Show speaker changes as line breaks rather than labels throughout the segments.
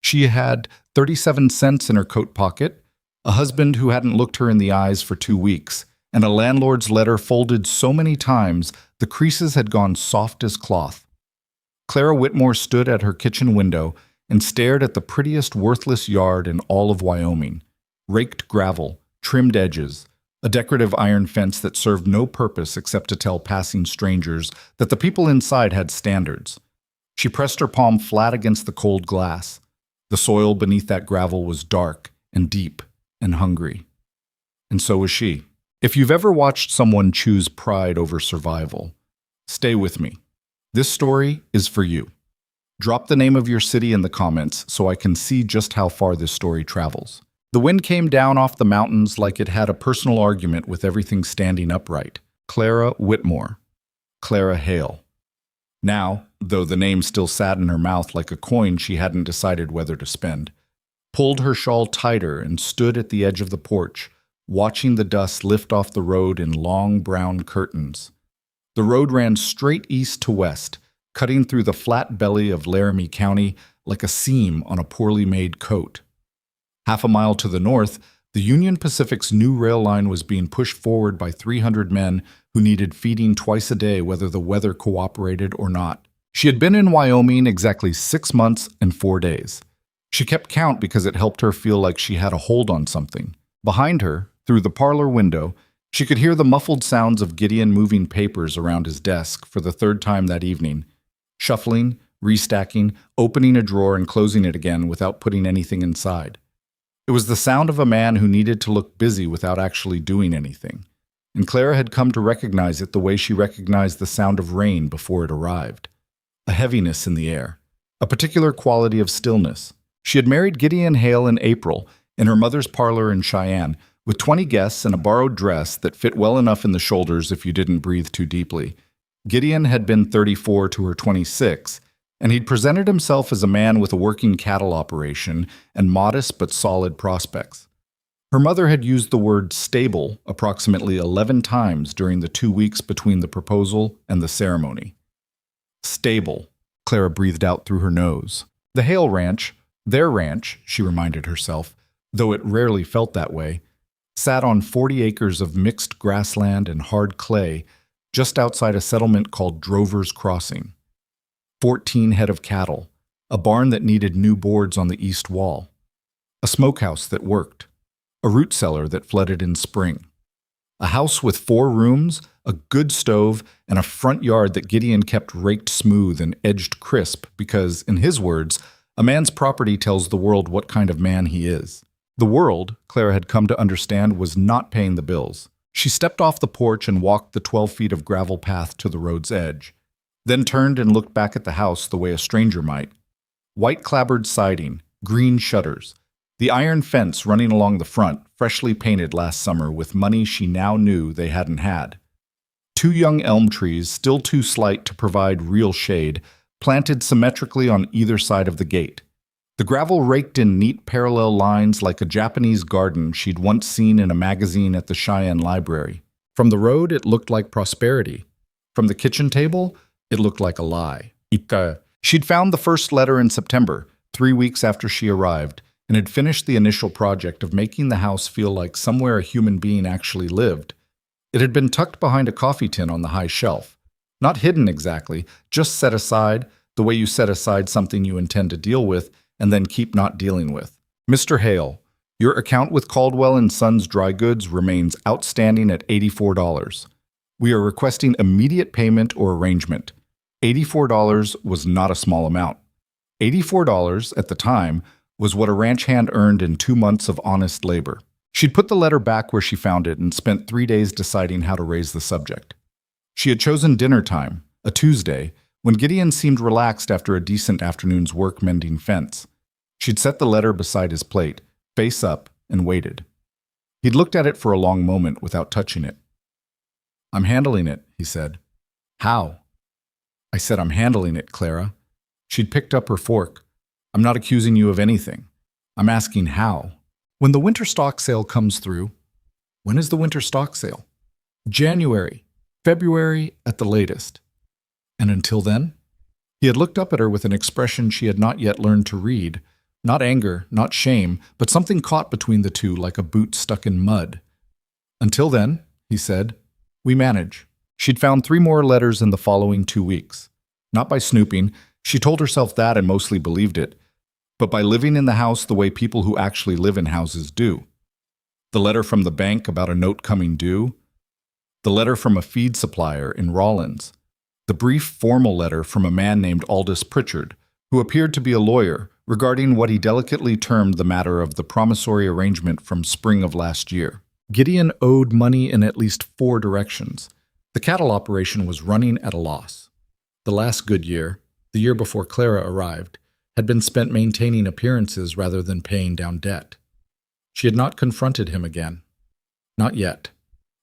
She had 37 cents in her coat pocket, a husband who hadn't looked her in the eyes for 2 weeks, and a landlord's letter folded so many times the creases had gone soft as cloth. Clara Whitmore stood at her kitchen window and stared at the prettiest worthless yard in all of Wyoming. Raked gravel, trimmed edges, a decorative iron fence that served no purpose except to tell passing strangers that the people inside had standards. She pressed her palm flat against the cold glass. The soil beneath that gravel was dark and deep and hungry. And so was she. If you've ever watched someone choose pride over survival, stay with me. This story is for you. Drop the name of your city in the comments so I can see just how far this story travels. The wind came down off the mountains like it had a personal argument with everything standing upright. Clara Whitmore. Clara Hale. Now, though the name still sat in her mouth like a coin she hadn't decided whether to spend, pulled her shawl tighter and stood at the edge of the porch, watching the dust lift off the road in long brown curtains. The road ran straight east to west, cutting through the flat belly of Laramie County like a seam on a poorly made coat. Half a mile to the north, the Union Pacific's new rail line was being pushed forward by 300 men who needed feeding twice a day whether the weather cooperated or not. She had been in Wyoming exactly 6 months and 4 days. She kept count because it helped her feel like she had a hold on something. Behind her, through the parlor window, she could hear the muffled sounds of Gideon moving papers around his desk for the third time that evening, shuffling, restacking, opening a drawer and closing it again without putting anything inside. It was the sound of a man who needed to look busy without actually doing anything, and Clara had come to recognize it the way she recognized the sound of rain before it arrived. A heaviness in the air, a particular quality of stillness. She had married Gideon Hale in April in her mother's parlor in Cheyenne, with 20 guests and a borrowed dress that fit well enough in the shoulders if you didn't breathe too deeply. Gideon had been 34 to her 26, and he'd presented himself as a man with a working cattle operation and modest but solid prospects. Her mother had used the word stable approximately 11 times during the 2 weeks between the proposal and the ceremony. Stable, Clara breathed out through her nose. The Hale Ranch, their ranch, she reminded herself, though it rarely felt that way, sat on 40 acres of mixed grassland and hard clay just outside a settlement called Drover's Crossing. 14 head of cattle, a barn that needed new boards on the east wall, a smokehouse that worked, a root cellar that flooded in spring, a house with 4 rooms, a good stove, and a front yard that Gideon kept raked smooth and edged crisp because, in his words, a man's property tells the world what kind of man he is. The world, Clara had come to understand, was not paying the bills. She stepped off the porch and walked the 12 feet of gravel path to the road's edge, then turned and looked back at the house the way a stranger might. White clapboard siding, green shutters, the iron fence running along the front, freshly painted last summer with money she now knew they hadn't had. 2 young elm trees, still too slight to provide real shade, planted symmetrically on either side of the gate. The gravel raked in neat parallel lines like a Japanese garden she'd once seen in a magazine at the Cheyenne Library. From the road, it looked like prosperity. From the kitchen table, it looked like a lie. She'd found the first letter in September, 3 weeks after she arrived, and had finished the initial project of making the house feel like somewhere a human being actually lived. It had been tucked behind a coffee tin on the high shelf. Not hidden exactly, just set aside, the way you set aside something you intend to deal with and then keep not dealing with. Mr. Hale, your account with Caldwell & Sons Dry Goods remains outstanding at $84. We are requesting immediate payment or arrangement. $84 was not a small amount. $84 at the time was what a ranch hand earned in 2 months of honest labor. She'd put the letter back where she found it and spent 3 days deciding how to raise the subject. She had chosen dinner time, a Tuesday, when Gideon seemed relaxed after a decent afternoon's work mending fence. She'd set the letter beside his plate, face up, and waited. He'd looked at it for a long moment without touching it. "I'm handling it," he said. "How?" "I said I'm handling it, Clara." She'd picked up her fork. "I'm not accusing you of anything. I'm asking how." "When the winter stock sale comes through." "When is the winter stock sale?" "January, February at the latest." "And until then?" He had looked up at her with an expression she had not yet learned to read, Not anger, not shame, but something caught between the two like a boot stuck in mud. Until then, he said, we manage. She'd found 3 more letters in the following 2 weeks. Not by snooping, she told herself that and mostly believed it, but by living in the house the way people who actually live in houses do. The letter from the bank about a note coming due, the letter from a feed supplier in Rawlins, the brief formal letter from a man named Aldous Pritchard, who appeared to be a lawyer, regarding what he delicately termed the matter of the promissory arrangement from spring of last year. Gideon owed money in at least 4 directions. The cattle operation was running at a loss. The last good year, the year before Clara arrived, had been spent maintaining appearances rather than paying down debt. She had not confronted him again. Not yet.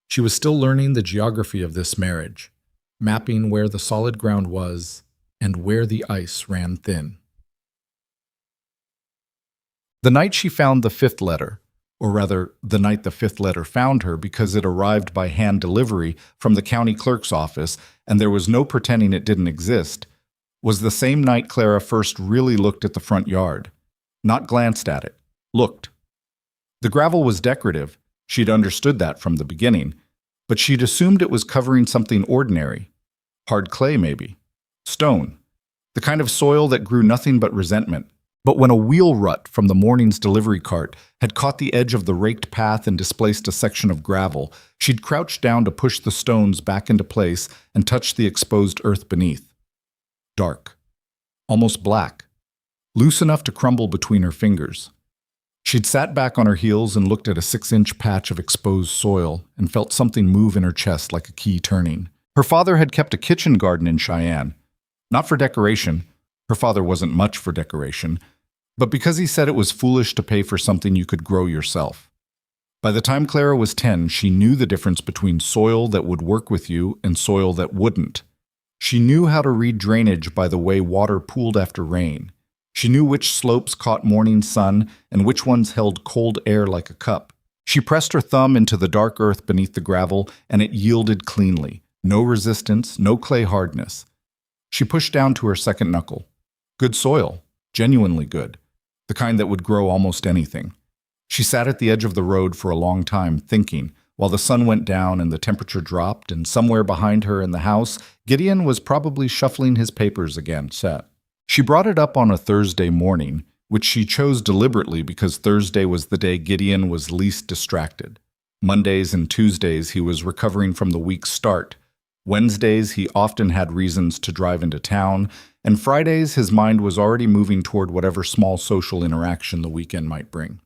She was still learning the geography of this marriage, mapping where the solid ground was and where the ice ran thin. The night she found the 5th letter, or rather, the night the 5th letter found her because it arrived by hand delivery from the county clerk's office and there was no pretending it didn't exist, was the same night Clara first really looked at the front yard. Not glanced at it. Looked. The gravel was decorative. She'd understood that from the beginning, but she'd assumed it was covering something ordinary. Hard clay, maybe. Stone. The kind of soil that grew nothing but resentment. But when a wheel rut from the morning's delivery cart had caught the edge of the raked path and displaced a section of gravel, she'd crouched down to push the stones back into place and touch the exposed earth beneath. Dark. Almost black. Loose enough to crumble between her fingers. She'd sat back on her heels and looked at a 6-inch patch of exposed soil and felt something move in her chest like a key turning. Her father had kept a kitchen garden in Cheyenne. Not for decoration. Her father wasn't much for decoration. But because he said it was foolish to pay for something you could grow yourself. By the time Clara was 10, she knew the difference between soil that would work with you and soil that wouldn't. She knew how to read drainage by the way water pooled after rain. She knew which slopes caught morning sun and which ones held cold air like a cup. She pressed her thumb into the dark earth beneath the gravel, and it yielded cleanly. No resistance, no clay hardness. She pushed down to her second knuckle. Good soil. Genuinely good. The kind that would grow almost anything. She sat at the edge of the road for a long time, thinking, while the sun went down and the temperature dropped, and somewhere behind her in the house, Gideon was probably shuffling his papers again, set. She brought it up on a Thursday morning, which she chose deliberately because Thursday was the day Gideon was least distracted. Mondays and Tuesdays he was recovering from the week's start. Wednesdays he often had reasons to drive into town, and Fridays his mind was already moving toward whatever small social interaction the weekend might bring.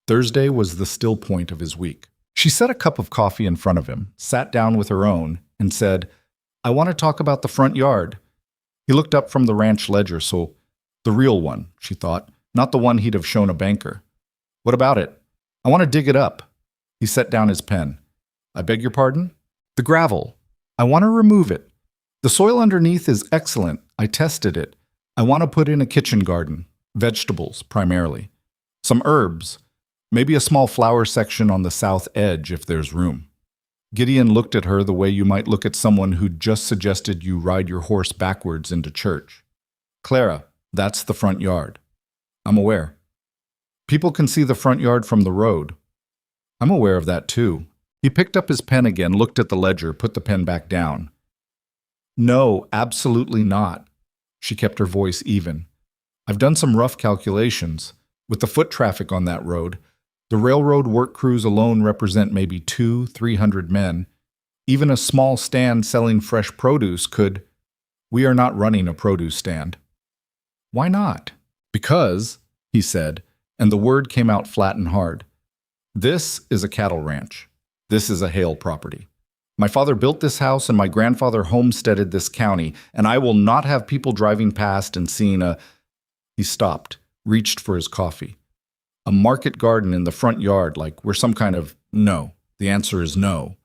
Thursday was the still point of his week. She set a cup of coffee in front of him, sat down with her own, and said, I want to talk about the front yard. He looked up from the ranch ledger, so the real one, she thought, not the one he'd have shown a banker. What about it? I want to dig it up. He set down his pen. I beg your pardon? The gravel. I want to remove it. The soil underneath is excellent. I tested it. I want to put in a kitchen garden. Vegetables, primarily. Some herbs. Maybe a small flower section on the south edge if there's room. Gideon looked at her the way you might look at someone who'd just suggested you ride your horse backwards into church. Clara, that's the front yard. I'm aware. People can see the front yard from the road. I'm aware of that too. He picked up his pen again, looked at the ledger, put the pen back down. No, absolutely not. She kept her voice even. I've done some rough calculations. With the foot traffic on that road, the railroad work crews alone represent maybe 200-300 men. Even a small stand selling fresh produce could... We are not running a produce stand. Why not? Because, he said, and the word came out flat and hard. This is a cattle ranch. This is a Hale property. My father built this house and my grandfather homesteaded this county, and I will not have people driving past and seeing a... He stopped, reached for his coffee. A market garden in the front yard, like we're some kind of... No. The answer is no.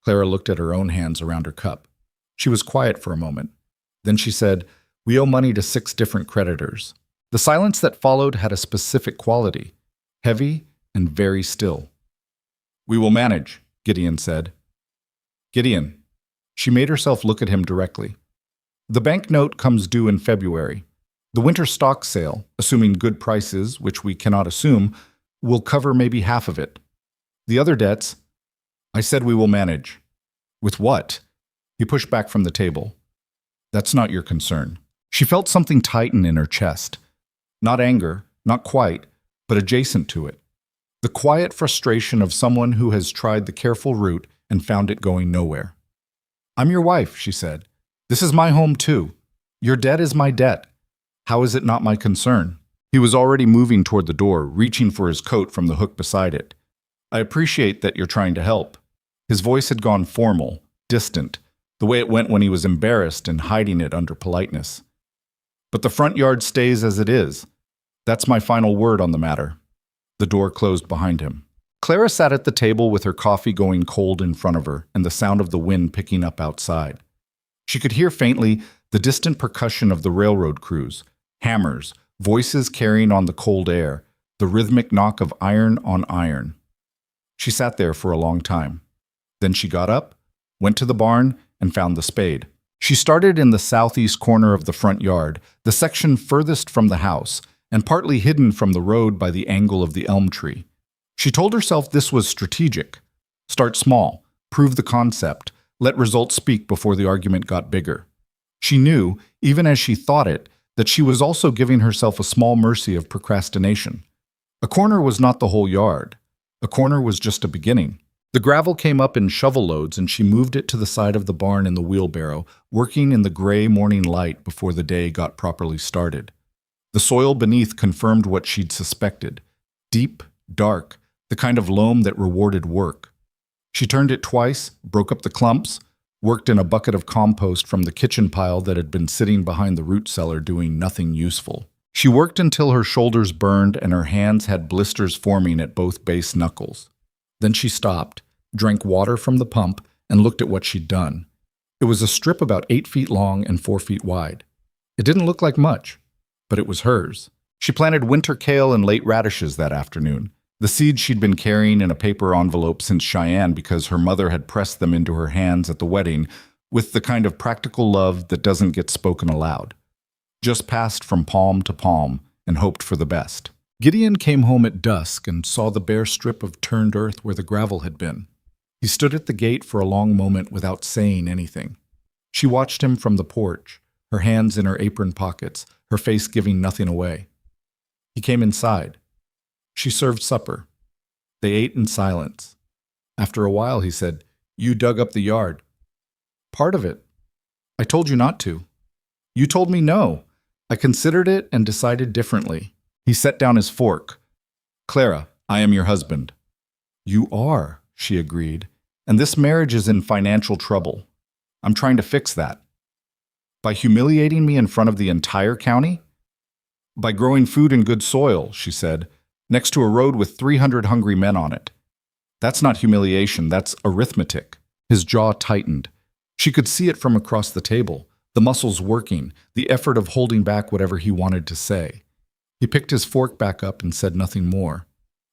Clara looked at her own hands around her cup. She was quiet for a moment. Then she said, We owe money to 6 different creditors. The silence that followed had a specific quality. Heavy and very still. We will manage, Gideon said. Gideon. She made herself look at him directly. The bank note comes due in February. The winter stock sale, assuming good prices, which we cannot assume, will cover maybe half of it. The other debts, I said we will manage. With what? He pushed back from the table. That's not your concern. She felt something tighten in her chest. Not anger, not quite, but adjacent to it. The quiet frustration of someone who has tried the careful route and found it going nowhere. I'm your wife, she said. This is my home too. Your debt is my debt. How is it not my concern? He was already moving toward the door, reaching for his coat from the hook beside it. I appreciate that you're trying to help. His voice had gone formal, distant, the way it went when he was embarrassed and hiding it under politeness. But the front yard stays as it is. That's my final word on the matter. The door closed behind him. Clara sat at the table with her coffee going cold in front of her and the sound of the wind picking up outside. She could hear faintly the distant percussion of the railroad crews, hammers, voices carrying on the cold air, the rhythmic knock of iron on iron. She sat there for a long time. Then she got up, went to the barn, and found the spade. She started in the southeast corner of the front yard, the section furthest from the house, and partly hidden from the road by the angle of the elm tree. She told herself this was strategic. Start small, prove the concept, let results speak before the argument got bigger. She knew, even as she thought it, that she was also giving herself a small mercy of procrastination. A corner was not the whole yard. A corner was just a beginning. The gravel came up in shovel loads and she moved it to the side of the barn in the wheelbarrow, working in the gray morning light before the day got properly started. The soil beneath confirmed what she'd suspected. Deep, dark, the kind of loam that rewarded work. She turned it twice, broke up the clumps, worked in a bucket of compost from the kitchen pile that had been sitting behind the root cellar doing nothing useful. She worked until her shoulders burned and her hands had blisters forming at both base knuckles. Then she stopped, drank water from the pump, and looked at what she'd done. It was a strip about 8 feet long and 4 feet wide. It didn't look like much, but it was hers. She planted winter kale and late radishes that afternoon, the seeds she'd been carrying in a paper envelope since Cheyenne because her mother had pressed them into her hands at the wedding with the kind of practical love that doesn't get spoken aloud. Just passed from palm to palm and hoped for the best. Gideon came home at dusk and saw the bare strip of turned earth where the gravel had been. He stood at the gate for a long moment without saying anything. She watched him from the porch, her hands in her apron pockets, her face giving nothing away. He came inside. She served supper. They ate in silence. After a while, he said, "You dug up the yard." "Part of it. I told you not to." "You told me no. I considered it and decided differently." He set down his fork. "Clara, I am your husband." "You are," she agreed, "and this marriage is in financial trouble. I'm trying to fix that." "By humiliating me in front of the entire county?" "By growing food in good soil," she said, "next to a road with 300 hungry men on it. That's not humiliation, that's arithmetic." His jaw tightened. She could see it from across the table, the muscles working, the effort of holding back whatever he wanted to say. He picked his fork back up and said nothing more.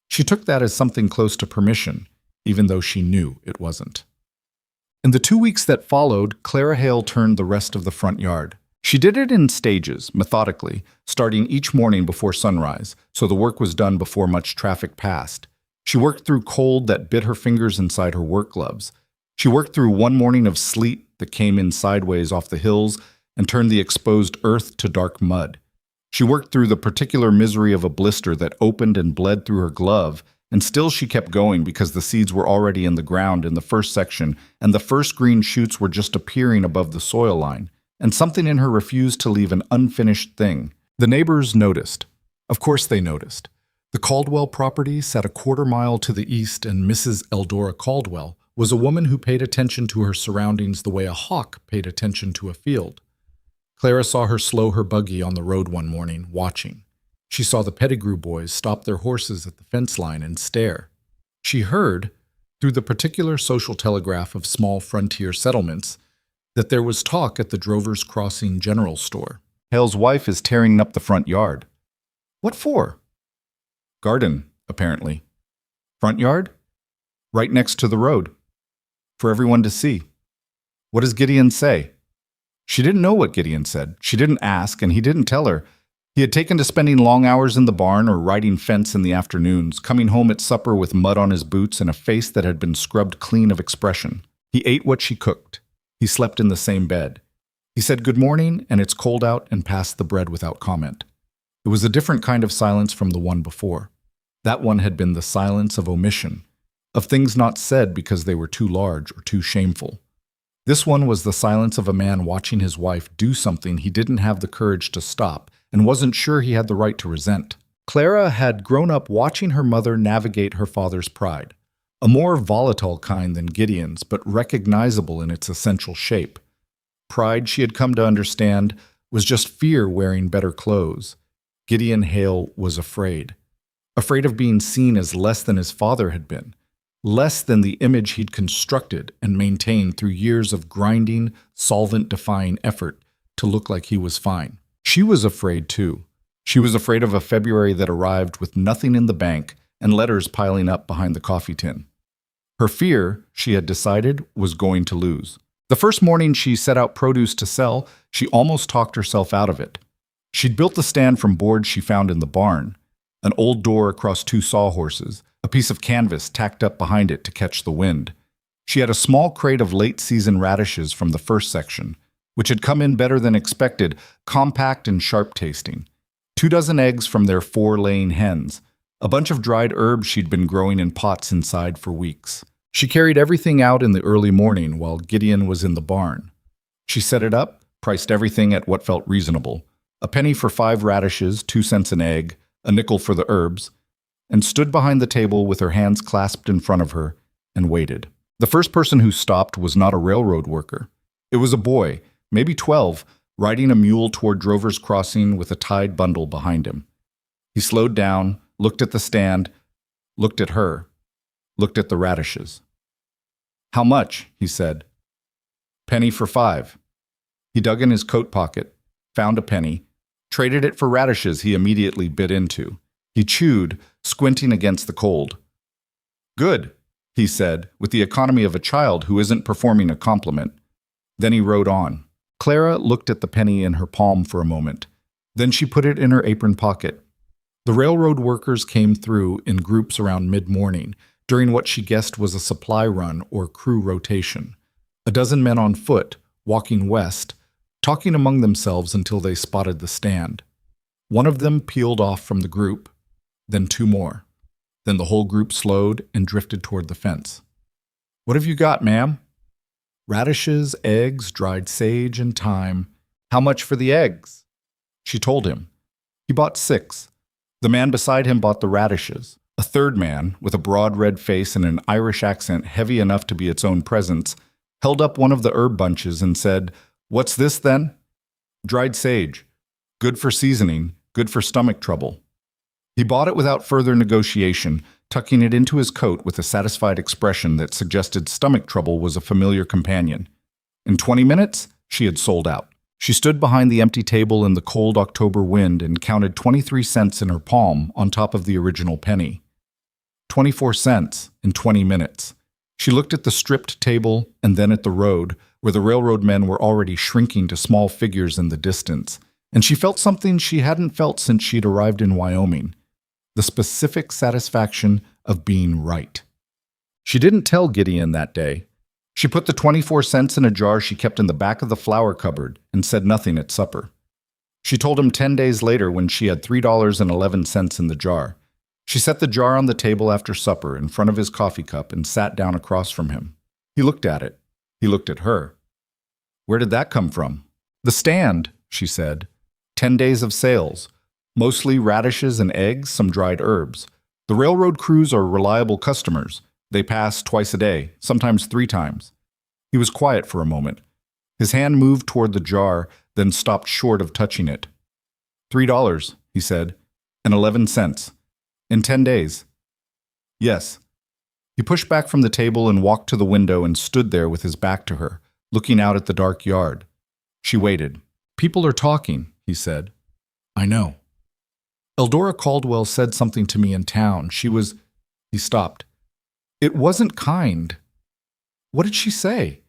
She took that as something close to permission, even though she knew it wasn't. In the 2 weeks that followed, Clara Hale turned the rest of the front yard. She did it in stages, methodically, starting each morning before sunrise, so the work was done before much traffic passed. She worked through cold that bit her fingers inside her work gloves. She worked through one morning of sleet that came in sideways off the hills and turned the exposed earth to dark mud. She worked through the particular misery of a blister that opened and bled through her glove, and still she kept going because the seeds were already in the ground in the first section and the first green shoots were just appearing above the soil line. And something in her refused to leave an unfinished thing. The neighbors noticed. Of course they noticed. The Caldwell property sat a quarter-mile to the east, and Mrs. Eldora Caldwell was a woman who paid attention to her surroundings the way a hawk paid attention to a field. Clara saw her slow her buggy on the road one morning, watching. She saw the Pettigrew boys stop their horses at the fence line and stare. She heard, through the particular social telegraph of small frontier settlements, that there was talk at the Drovers Crossing General Store. "Hale's wife is tearing up the front yard." "What for?" "Garden, apparently." "Front yard?" "Right next to the road. For everyone to see." "What does Gideon say?" She didn't know what Gideon said. She didn't ask, and he didn't tell her. He had taken to spending long hours in the barn or riding fence in the afternoons, coming home at supper with mud on his boots and a face that had been scrubbed clean of expression. He ate what she cooked. He slept in the same bed. He said good morning, and it's cold out, and passed the bread without comment. It was a different kind of silence from the one before. That one had been the silence of omission, of things not said because they were too large or too shameful. This one was the silence of a man watching his wife do something he didn't have the courage to stop and wasn't sure he had the right to resent. Clara had grown up watching her mother navigate her father's pride, a more volatile kind than Gideon's, but recognizable in its essential shape. Pride, she had come to understand, was just fear wearing better clothes. Gideon Hale was afraid. Afraid of being seen as less than his father had been, less than the image he'd constructed and maintained through years of grinding, solvent-defying effort to look like he was fine. She was afraid, too. She was afraid of a February that arrived with nothing in the bank and letters piling up behind the coffee tin. Her fear, she had decided, was going to lose. The first morning she set out produce to sell, she almost talked herself out of it. She'd built the stand from boards she found in the barn, an old door across two sawhorses, a piece of canvas tacked up behind it to catch the wind. She had a small crate of late-season radishes from the first section, which had come in better than expected, compact and sharp-tasting. 24 eggs from their 4 laying hens, a bunch of dried herbs she'd been growing in pots inside for weeks. She carried everything out in the early morning while Gideon was in the barn. She set it up, priced everything at what felt reasonable, a penny for 5 radishes, 2 cents an egg, a nickel for the herbs, and stood behind the table with her hands clasped in front of her and waited. The first person who stopped was not a railroad worker. It was a boy, maybe 12, riding a mule toward Drover's Crossing with a tied bundle behind him. He slowed down, looked at the stand, looked at her, looked at the radishes. "How much?" he said. "Penny for 5. He dug in his coat pocket, found a penny, traded it for radishes he immediately bit into. He chewed, squinting against the cold. "Good," he said, with the economy of a child who isn't performing a compliment. Then he rode on. Clara looked at the penny in her palm for a moment. Then she put it in her apron pocket. The railroad workers came through in groups around mid-morning, during what she guessed was a supply run or crew rotation. A dozen men on foot, walking west, talking among themselves until they spotted the stand. One of them peeled off from the group, then 2 more. Then the whole group slowed and drifted toward the fence. "What have you got, ma'am?" "Radishes, eggs, dried sage, and thyme." "How much for the eggs?" She told him. He bought 6. The man beside him bought the radishes. A third man, with a broad red face and an Irish accent heavy enough to be its own presence, held up one of the herb bunches and said, "What's this, then?" "Dried sage. Good for seasoning, good for stomach trouble." He bought it without further negotiation, tucking it into his coat with a satisfied expression that suggested stomach trouble was a familiar companion. In 20 minutes, she had sold out. She stood behind the empty table in the cold October wind and counted 23 cents in her palm on top of the original penny. 24 cents in 20 minutes. She looked at the stripped table and then at the road, where the railroad men were already shrinking to small figures in the distance, and she felt something she hadn't felt since she'd arrived in Wyoming. The specific satisfaction of being right. She didn't tell Gideon that day. She put the 24 cents in a jar she kept in the back of the flour cupboard and said nothing at supper. She told him 10 days later when she had $3.11 in the jar. She set the jar on the table after supper in front of his coffee cup and sat down across from him. He looked at it. He looked at her. "Where did that come from?" "The stand," she said. 10 days of sales. Mostly radishes and eggs, some dried herbs. The railroad crews are reliable customers. They pass twice a day, sometimes 3 times. He was quiet for a moment. His hand moved toward the jar, then stopped short of touching it. $3, he said, and 11 cents. In 10 days. Yes. He pushed back from the table and walked to the window and stood there with his back to her, looking out at the dark yard. She waited. "People are talking," he said. "I know. Eldora Caldwell said something to me in town. She was—" He stopped. "It wasn't kind." "What did she say?"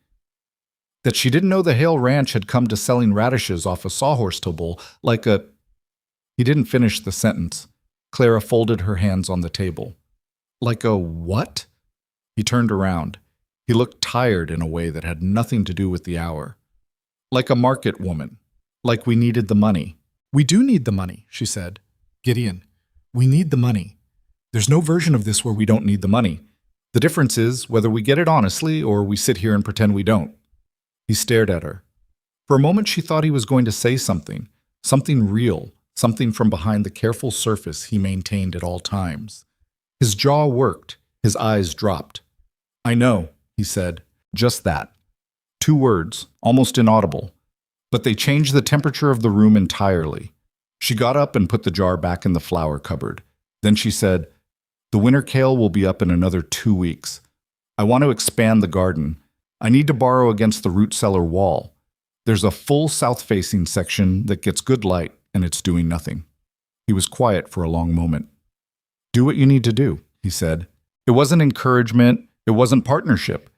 "That she didn't know the Hale Ranch had come to selling radishes off a sawhorse table like a—" He didn't finish the sentence. Clara folded her hands on the table. Like a what? He turned around. He looked tired in a way that had nothing to do with the hour. Like a market woman. Like we needed the money. We do need the money, she said. Gideon, we need the money. There's no version of this where we don't need the money. The difference is whether we get it honestly or we sit here and pretend we don't. He stared at her. For a moment she thought he was going to say something real, something from behind the careful surface he maintained at all times. His jaw worked, his eyes dropped. I know, he said, just that. 2 words, almost inaudible. But they changed the temperature of the room entirely. She got up and put the jar back in the flower cupboard. Then she said, the winter kale will be up in another 2 weeks. I want to expand the garden. I need to borrow against the root cellar wall. There's a full south-facing section that gets good light, and it's doing nothing. He was quiet for a long moment. Do what you need to do, he said. It wasn't encouragement, it wasn't partnership,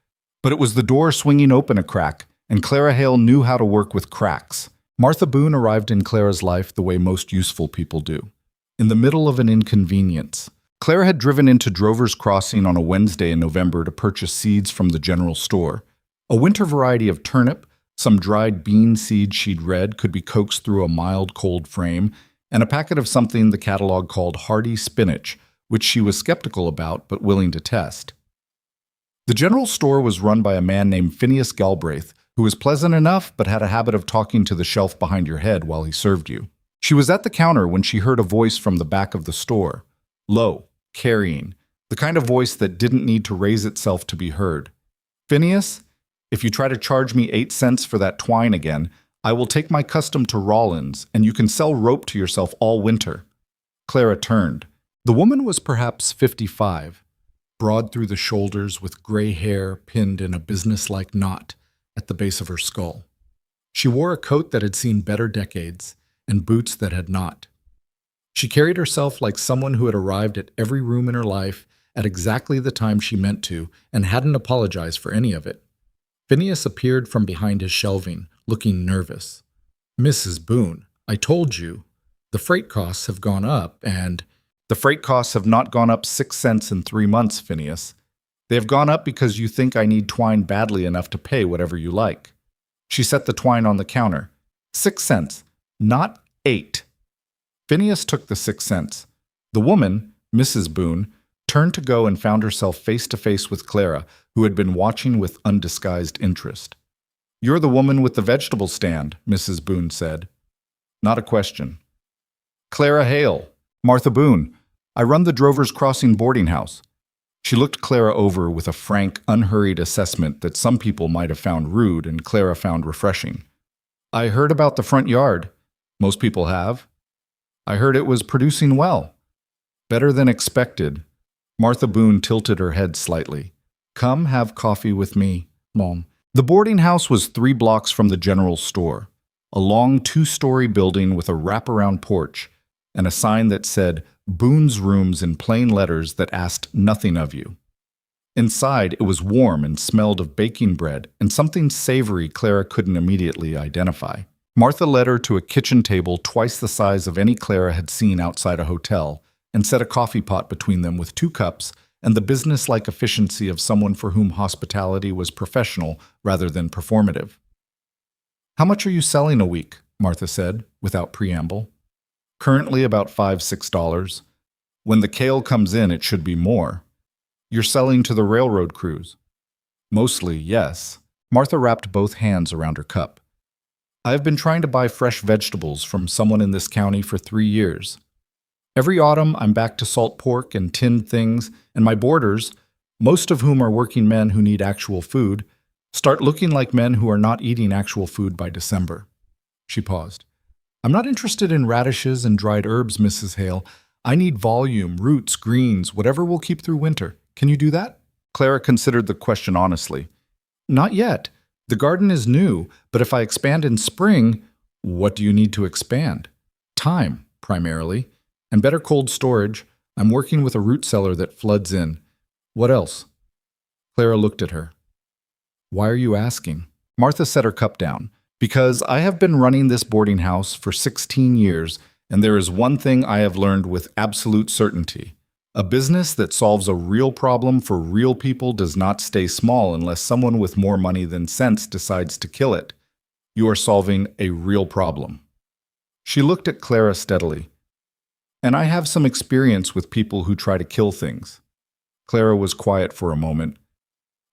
but it was the door swinging open a crack, and Clara Hale knew how to work with cracks. Martha Boone arrived in Clara's life the way most useful people do, in the middle of an inconvenience. Clara had driven into Drover's Crossing on a Wednesday in November to purchase seeds from the general store. A winter variety of turnip, some dried bean seed she'd read could be coaxed through a mild cold frame, and a packet of something the catalog called hardy spinach, which she was skeptical about but willing to test. The general store was run by a man named Phineas Galbraith, who was pleasant enough but had a habit of talking to the shelf behind your head while he served you. She was at the counter when she heard a voice from the back of the store. Low, carrying, the kind of voice that didn't need to raise itself to be heard. Phineas, if you try to charge me 8 cents for that twine again, I will take my custom to Rollins, and you can sell rope to yourself all winter. Clara turned. The woman was perhaps 55, broad through the shoulders with gray hair pinned in a businesslike knot at the base of her skull. She wore a coat that had seen better decades and boots that had not. She carried herself like someone who had arrived at every room in her life at exactly the time she meant to and hadn't apologized for any of it. Phineas appeared from behind his shelving, looking nervous. Mrs. Boone, I told you, the freight costs have gone up and... The freight costs have not gone up 6 cents in 3 months, Phineas. They have gone up because you think I need twine badly enough to pay whatever you like. She set the twine on the counter. 6 cents, not 8. Phineas took the 6 cents. The woman, Mrs. Boone, turned to go and found herself face to face with Clara, who had been watching with undisguised interest. You're the woman with the vegetable stand, Mrs. Boone said. Not a question. Clara Hale, Martha Boone. I run the Drover's Crossing boarding house. She looked Clara over with a frank, unhurried assessment that some people might have found rude and Clara found refreshing. I heard about the front yard. Most people have. I heard it was producing well. Better than expected. Martha Boone tilted her head slightly. Come have coffee with me, Mom. The boarding house was 3 blocks from the general store, a long 2-story building with a wraparound porch and a sign that said Boone's Rooms in plain letters that asked nothing of you. Inside, it was warm and smelled of baking bread and something savory Clara couldn't immediately identify. Martha led her to a kitchen table twice the size of any Clara had seen outside a hotel and set a coffee pot between them with 2 cups and the business-like efficiency of someone for whom hospitality was professional rather than performative. How much are you selling a week? Martha said, without preamble. Currently about $5–6. When the kale comes in, it should be more. You're selling to the railroad crews. Mostly, yes. Martha wrapped both hands around her cup. I have been trying to buy fresh vegetables from someone in this county for 3 years. Every autumn, I'm back to salt pork and tinned things, and my boarders, most of whom are working men who need actual food, start looking like men who are not eating actual food by December. She paused. I'm not interested in radishes and dried herbs, Mrs. Hale. I need volume, roots, greens, whatever will keep through winter. Can you do that? Clara considered the question honestly. Not yet. The garden is new, but if I expand in spring, what do you need to expand? Time, primarily, and better cold storage. I'm working with a root cellar that floods in. What else? Clara looked at her. Why are you asking? Martha set her cup down. Because I have been running this boarding house for 16 years, And there is one thing I have learned with absolute certainty. A business that solves a real problem for real people does not stay small unless someone with more money than sense decides to kill it. You are solving a real problem. She looked at Clara steadily. And I have some experience with people who try to kill things. Clara was quiet for a moment.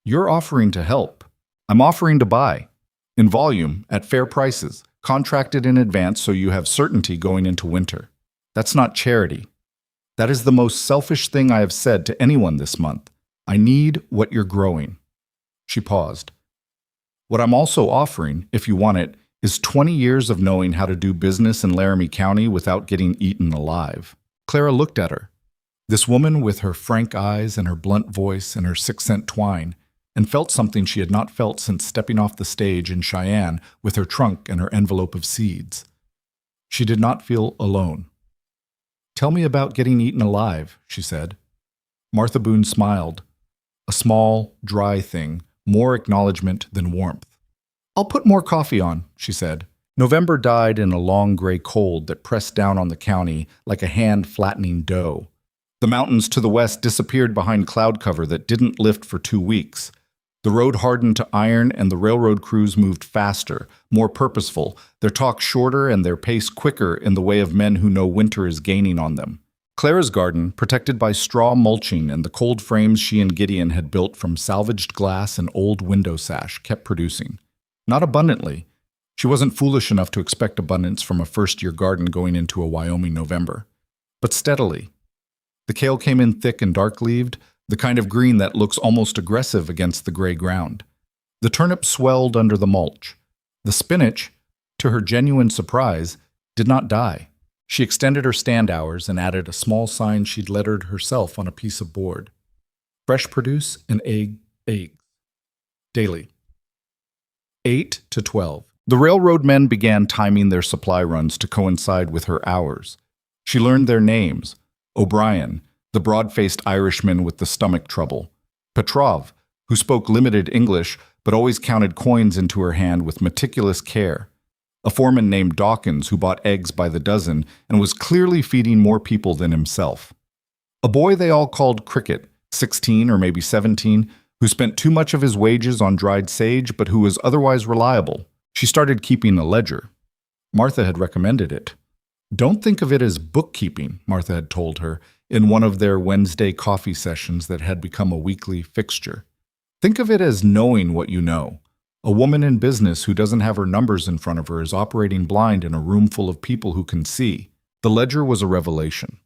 You're offering to help. I'm offering to buy. In volume, at fair prices, contracted in advance so you have certainty going into winter. That's not charity. That is the most selfish thing I have said to anyone this month. I need what you're growing. She paused. What I'm also offering, if you want it, is 20 years of knowing how to do business in Laramie County without getting eaten alive. Clara looked at her, this woman with her frank eyes and her blunt voice and her 6-cent twine, and felt something she had not felt since stepping off the stage in Cheyenne with her trunk and her envelope of seeds. She did not feel alone. Tell me about getting eaten alive, she said. Martha Boone smiled. A small, dry thing, more acknowledgement than warmth. I'll put more coffee on, she said. November died in a long gray cold that pressed down on the county like a hand flattening dough. The mountains to the west disappeared behind cloud cover that didn't lift for 2 weeks. The road hardened to iron and the railroad crews moved faster, more purposeful, their talk shorter and their pace quicker in the way of men who know winter is gaining on them. Clara's garden, protected by straw mulching and the cold frames she and Gideon had built from salvaged glass and old window sash, kept producing. Not abundantly. She wasn't foolish enough to expect abundance from a first-year garden going into a Wyoming November. But steadily. The kale came in thick and dark-leaved, the kind of green that looks almost aggressive against the gray ground. The turnip swelled under the mulch. The spinach, to her genuine surprise, did not die. She extended her stand hours and added a small sign she'd lettered herself on a piece of board. Fresh produce and eggs. Daily. 8 to 12. The railroad men began timing their supply runs to coincide with her hours. She learned their names. O'Brien, the broad-faced Irishman with the stomach trouble. Petrov, who spoke limited English but always counted coins into her hand with meticulous care. A foreman named Dawkins who bought eggs by the dozen and was clearly feeding more people than himself. A boy they all called Cricket, 16 or maybe 17, who spent too much of his wages on dried sage but who was otherwise reliable. She started keeping a ledger. Martha had recommended it. Don't think of it as bookkeeping, Martha had told her in one of their Wednesday coffee sessions that had become a weekly fixture. Think of it as knowing what you know. A woman in business who doesn't have her numbers in front of her is operating blind in a room full of people who can see. The ledger was a revelation.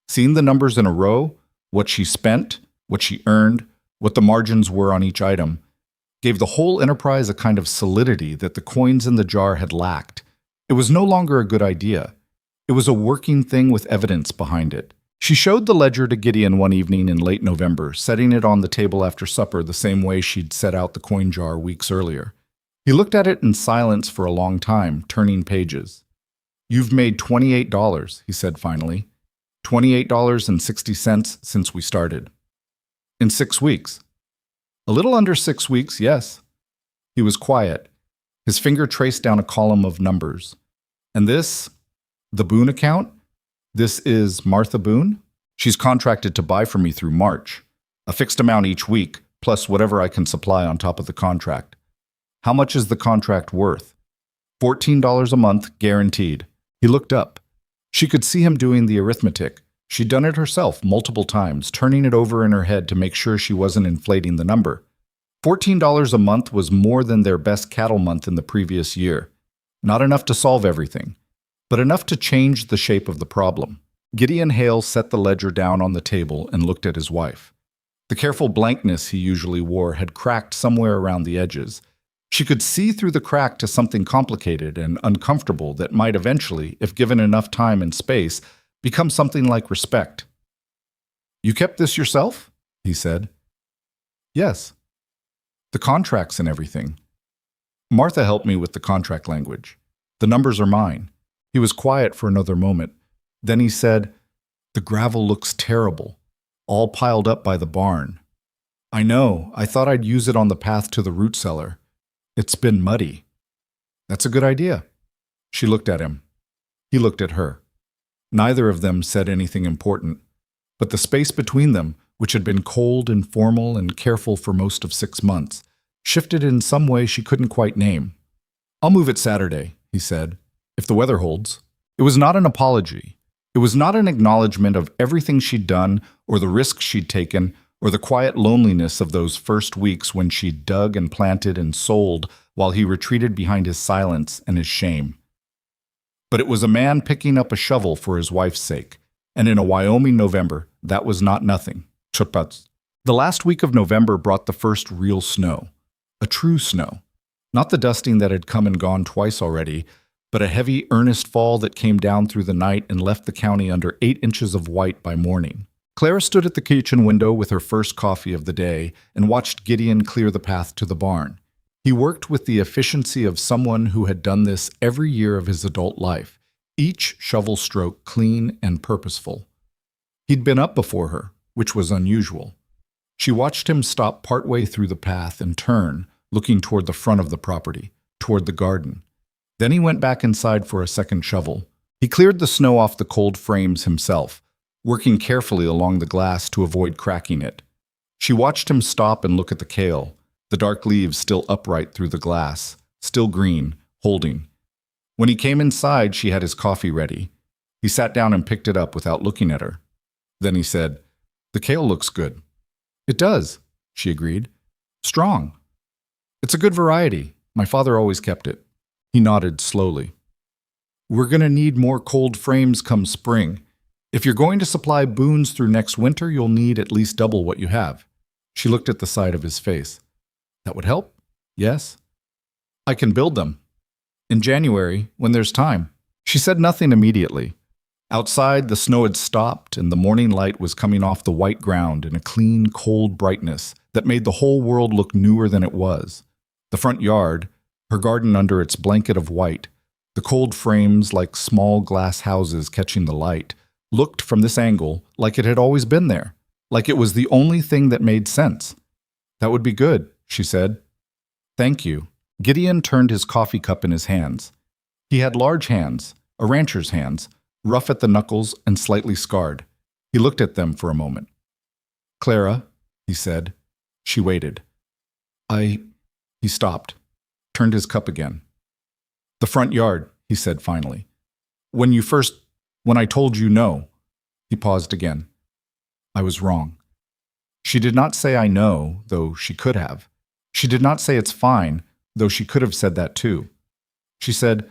Seeing the numbers in a row, what she spent, what she earned, what the margins were on each item, gave the whole enterprise a kind of solidity that the coins in the jar had lacked. It was no longer a good idea. It was a working thing with evidence behind it. She showed the ledger to Gideon one evening in late November, setting it on the table after supper the same way she'd set out the coin jar weeks earlier. He looked at it in silence for a long time, turning pages. You've made $28, he said finally. $28.60 since we started. In 6 weeks. A little under 6 weeks, yes. He was quiet. His finger traced down a column of numbers. And this? The Boone account? This is Martha Boone? She's contracted to buy for me through March. A fixed amount each week, plus whatever I can supply on top of the contract. How much is the contract worth? $14 a month, guaranteed. He looked up. She could see him doing the arithmetic. She'd done it herself multiple times, turning it over in her head to make sure she wasn't inflating the number. $14 a month was more than their best cattle month in the previous year. Not enough to solve everything, but enough to change the shape of the problem. Gideon Hale set the ledger down on the table and looked at his wife. The careful blankness he usually wore had cracked somewhere around the edges. She could see through the crack to something complicated and uncomfortable that might eventually, if given enough time and space, become something like respect. You kept this yourself? He said. Yes. The contracts and everything. Martha helped me with the contract language. The numbers are mine. He was quiet for another moment. Then he said, The gravel looks terrible, all piled up by the barn. I know, I thought I'd use it on the path to the root cellar. It's been muddy. That's a good idea. She looked at him. He looked at her. Neither of them said anything important, but the space between them, which had been cold and formal and careful for most of 6 months, shifted in some way she couldn't quite name. "I'll move it Saturday," he said, "if the weather holds." It was not an apology. It was not an acknowledgement of everything she'd done or the risks she'd taken or the quiet loneliness of those first weeks when she'd dug and planted and sold while he retreated behind his silence and his shame. But it was a man picking up a shovel for his wife's sake, and in a Wyoming November, that was not nothing. Chutpats. The last week of November brought the first real snow. A true snow. Not the dusting that had come and gone twice already, but a heavy, earnest fall that came down through the night and left the county under 8 inches of white by morning. Clara stood at the kitchen window with her first coffee of the day and watched Gideon clear the path to the barn. He worked with the efficiency of someone who had done this every year of his adult life, each shovel stroke clean and purposeful. He'd been up before her, which was unusual. She watched him stop partway through the path and turn, looking toward the front of the property, toward the garden. Then he went back inside for a second shovel. He cleared the snow off the cold frames himself, working carefully along the glass to avoid cracking it. She watched him stop and look at the kale, the dark leaves still upright through the glass, still green, holding. When he came inside, she had his coffee ready. He sat down and picked it up without looking at her. Then he said, "The kale looks good." "It does," she agreed. "Strong. It's a good variety. My father always kept it." He nodded slowly. "We're going to need more cold frames come spring. If you're going to supply boons through next winter, you'll need at least double what you have." She looked at the side of his face. "That would help?" "Yes." "I can build them. In January, when there's time." She said nothing immediately. Outside, the snow had stopped, and the morning light was coming off the white ground in a clean, cold brightness that made the whole world look newer than it was. The front yard, her garden under its blanket of white, the cold frames like small glass houses catching the light, looked from this angle like it had always been there, like it was the only thing that made sense. "That would be good," she said. "Thank you." Gideon turned his coffee cup in his hands. He had large hands, a rancher's hands, rough at the knuckles and slightly scarred. He looked at them for a moment. "Clara," he said. She waited. He stopped, turned his cup again. "The front yard," he said finally. When I told you no." He paused again. "I was wrong." She did not say "I know," though she could have. She did not say "it's fine," though she could have said that too. She said,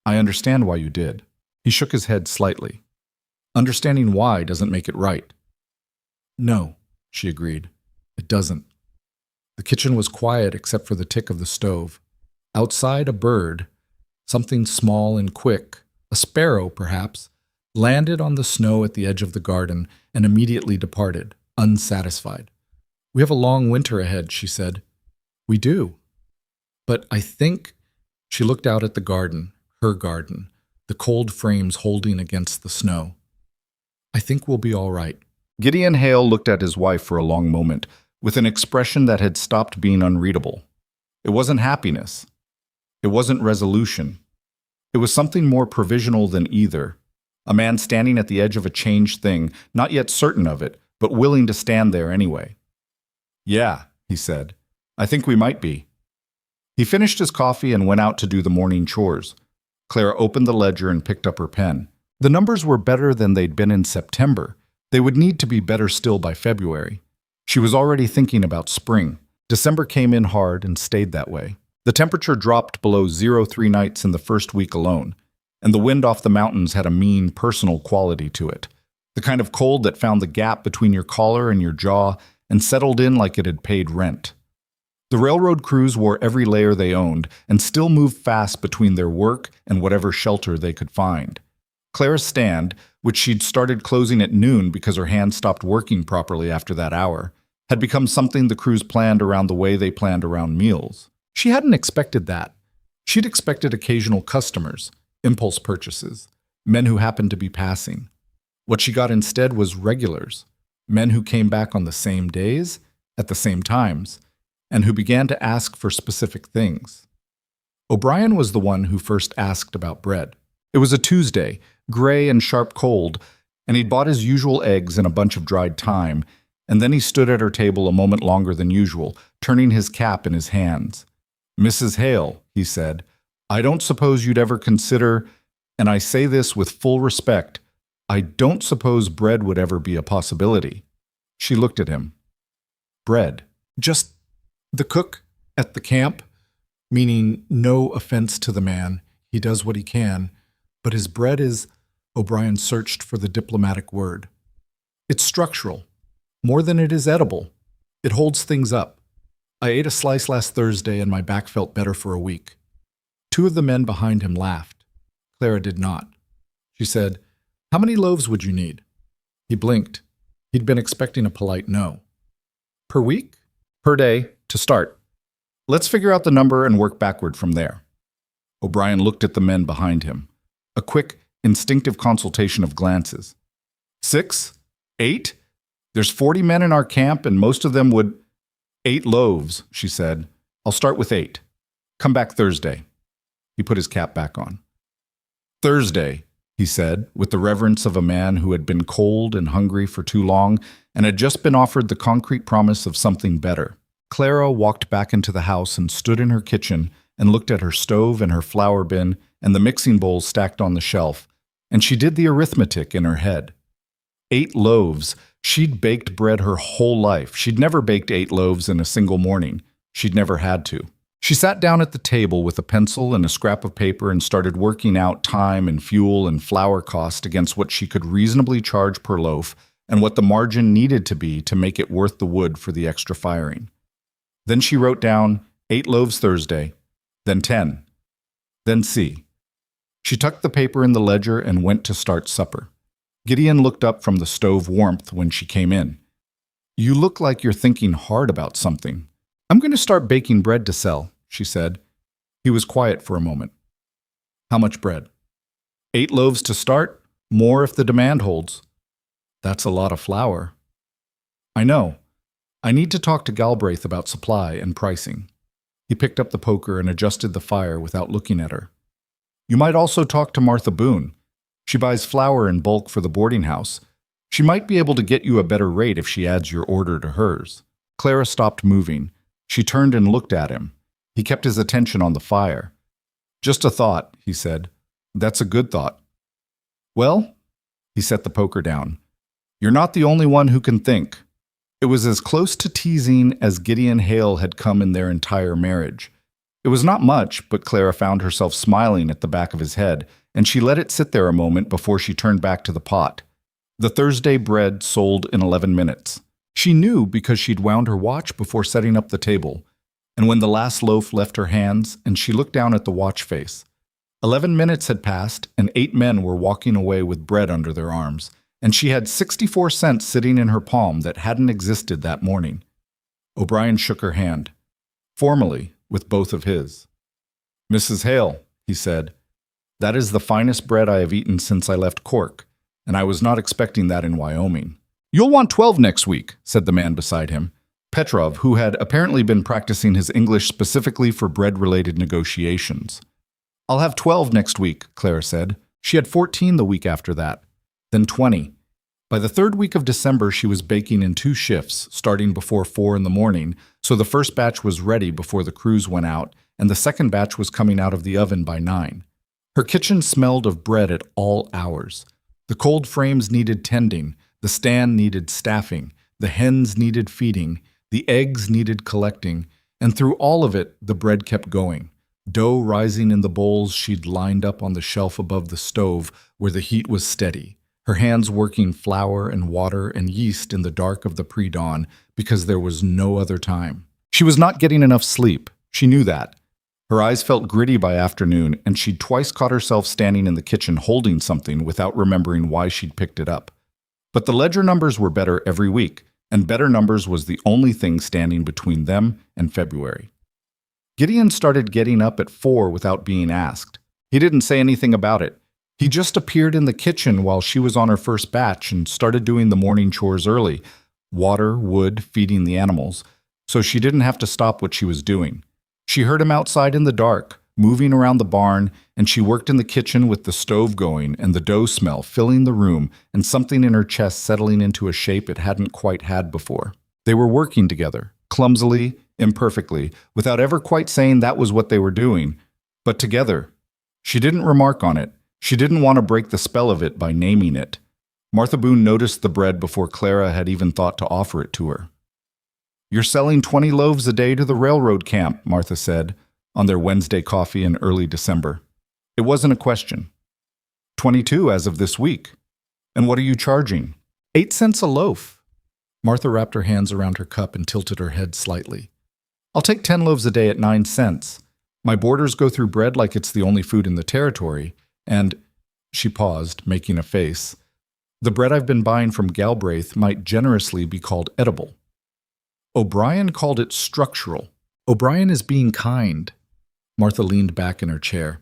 "I understand why you did." He shook his head slightly. "Understanding why doesn't make it right." "No," she agreed. "It doesn't." The kitchen was quiet except for the tick of the stove. Outside, a bird, something small and quick, a sparrow perhaps, landed on the snow at the edge of the garden and immediately departed, unsatisfied. "We have a long winter ahead," she said. "We do. But I think—" She looked out at the garden, her garden, the cold frames holding against the snow. "I think we'll be all right." Gideon Hale looked at his wife for a long moment, with an expression that had stopped being unreadable. It wasn't happiness. It wasn't resolution. It was something more provisional than either. A man standing at the edge of a changed thing, not yet certain of it, but willing to stand there anyway. "Yeah," he said. "I think we might be." He finished his coffee and went out to do the morning chores. Clara opened the ledger and picked up her pen. The numbers were better than they'd been in September. They would need to be better still by February. She was already thinking about spring. December came in hard and stayed that way. The temperature dropped below 0 3 nights in the first week alone, and the wind off the mountains had a mean, personal quality to it. The kind of cold that found the gap between your collar and your jaw and settled in like it had paid rent. The railroad crews wore every layer they owned and still moved fast between their work and whatever shelter they could find. Clara's stand, which she'd started closing at noon because her hand stopped working properly after that hour, had become something the crews planned around the way they planned around meals. She hadn't expected that. She'd expected occasional customers, impulse purchases, men who happened to be passing. What she got instead was regulars, men who came back on the same days, at the same times, and who began to ask for specific things. O'Brien was the one who first asked about bread. It was a Tuesday, gray and sharp cold, and he'd bought his usual eggs and a bunch of dried thyme, and then he stood at her table a moment longer than usual, turning his cap in his hands. "Mrs. Hale," he said, "I don't suppose you'd ever consider, and I say this with full respect, I don't suppose bread would ever be a possibility." She looked at him. "Bread? Just the cook at the camp? Meaning, no offense to the man, he does what he can, but his bread is—" O'Brien searched for the diplomatic word. "It's structural, more than it is edible. It holds things up. I ate a slice last Thursday and my back felt better for a week." Two of the men behind him laughed. Clara did not. She said, "How many loaves would you need?" He blinked. He'd been expecting a polite no. "Per week?" "Per day, to start. Let's figure out the number and work backward from there." O'Brien looked at the men behind him. A quick, instinctive consultation of glances. 6? 8? There's 40 men in our camp and most of them would— 8 loaves, she said. I'll start with 8. Come back Thursday. He put his cap back on. "Thursday," he said, with the reverence of a man who had been cold and hungry for too long and had just been offered the concrete promise of something better. Clara walked back into the house and stood in her kitchen and looked at her stove and her flour bin and the mixing bowls stacked on the shelf, and she did the arithmetic in her head. 8 loaves. She'd baked bread her whole life. She'd never baked 8 loaves in a single morning. She'd never had to. She sat down at the table with a pencil and a scrap of paper and started working out time and fuel and flour cost against what she could reasonably charge per loaf and what the margin needed to be to make it worth the wood for the extra firing. Then she wrote down 8 loaves Thursday, then 10, then C. She tucked the paper in the ledger and went to start supper. Gideon looked up from the stove warmth when she came in. "You look like you're thinking hard about something." "I'm going to start baking bread to sell," she said. He was quiet for a moment. "How much bread?" 8 loaves to start, more if the demand holds." "That's a lot of flour." "I know. I need to talk to Galbraith about supply and pricing." He picked up the poker and adjusted the fire without looking at her. "You might also talk to Martha Boone. She buys flour in bulk for the boarding house. She might be able to get you a better rate if she adds your order to hers." Clara stopped moving. She turned and looked at him. He kept his attention on the fire. "Just a thought," he said. "That's a good thought." "Well," he set the poker down, "you're not the only one who can think." It was as close to teasing as Gideon Hale had come in their entire marriage. It was not much, but Clara found herself smiling at the back of his head, and she let it sit there a moment before she turned back to the pot. The Thursday bread sold in 11 minutes. She knew because she'd wound her watch before setting up the table, and when the last loaf left her hands and she looked down at the watch face. 11 minutes had passed, and 8 men were walking away with bread under their arms, and she had 64 cents sitting in her palm that hadn't existed that morning. O'Brien shook her hand, formally, with both of his. "Mrs. Hale," he said, "that is the finest bread I have eaten since I left Cork, and I was not expecting that in Wyoming." "You'll want 12 next week," said the man beside him, Petrov, who had apparently been practicing his English specifically for bread-related negotiations. "I'll have 12 next week," Clara said. She had 14 the week after that, then 20. By the 3rd week of December, she was baking in 2 shifts, starting before 4 in the morning, so the first batch was ready before the crews went out, and the second batch was coming out of the oven by 9. Her kitchen smelled of bread at all hours. The cold frames needed tending, the stand needed staffing, the hens needed feeding, the eggs needed collecting, and through all of it, the bread kept going. Dough rising in the bowls she'd lined up on the shelf above the stove where the heat was steady, her hands working flour and water and yeast in the dark of the pre-dawn because there was no other time. She was not getting enough sleep. She knew that. Her eyes felt gritty by afternoon, and she'd twice caught herself standing in the kitchen holding something without remembering why she'd picked it up. But the ledger numbers were better every week, and better numbers was the only thing standing between them and February. Gideon started getting up at 4 without being asked. He didn't say anything about it. He just appeared in the kitchen while she was on her first batch and started doing the morning chores early, water, wood, feeding the animals, so she didn't have to stop what she was doing. She heard him outside in the dark, moving around the barn, and she worked in the kitchen with the stove going and the dough smell filling the room and something in her chest settling into a shape it hadn't quite had before. They were working together, clumsily, imperfectly, without ever quite saying that was what they were doing, but together. She didn't remark on it. She didn't want to break the spell of it by naming it. Martha Boone noticed the bread before Clara had even thought to offer it to her. "You're selling 20 loaves a day to the railroad camp," Martha said, on their Wednesday coffee in early December. It wasn't a question. 22 as of this week. "And what are you charging?" 8 cents a loaf. Martha wrapped her hands around her cup and tilted her head slightly. "I'll take 10 loaves a day at 9 cents. My boarders go through bread like it's the only food in the territory, and—" She paused, making a face. "The bread I've been buying from Galbraith might generously be called edible." O'Brien called it structural. "O'Brien is being kind." Martha leaned back in her chair.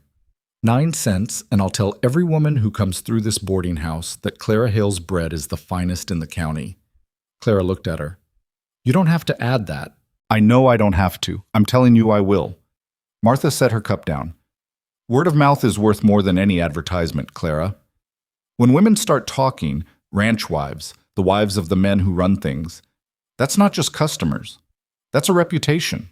9 cents, and I'll tell every woman who comes through this boarding house that Clara Hale's bread is the finest in the county." Clara looked at her. "You don't have to add that." "I know I don't have to. I'm telling you I will." Martha set her cup down. "Word of mouth is worth more than any advertisement, Clara. When women start talking, ranch wives, the wives of the men who run things, that's not just customers. That's a reputation.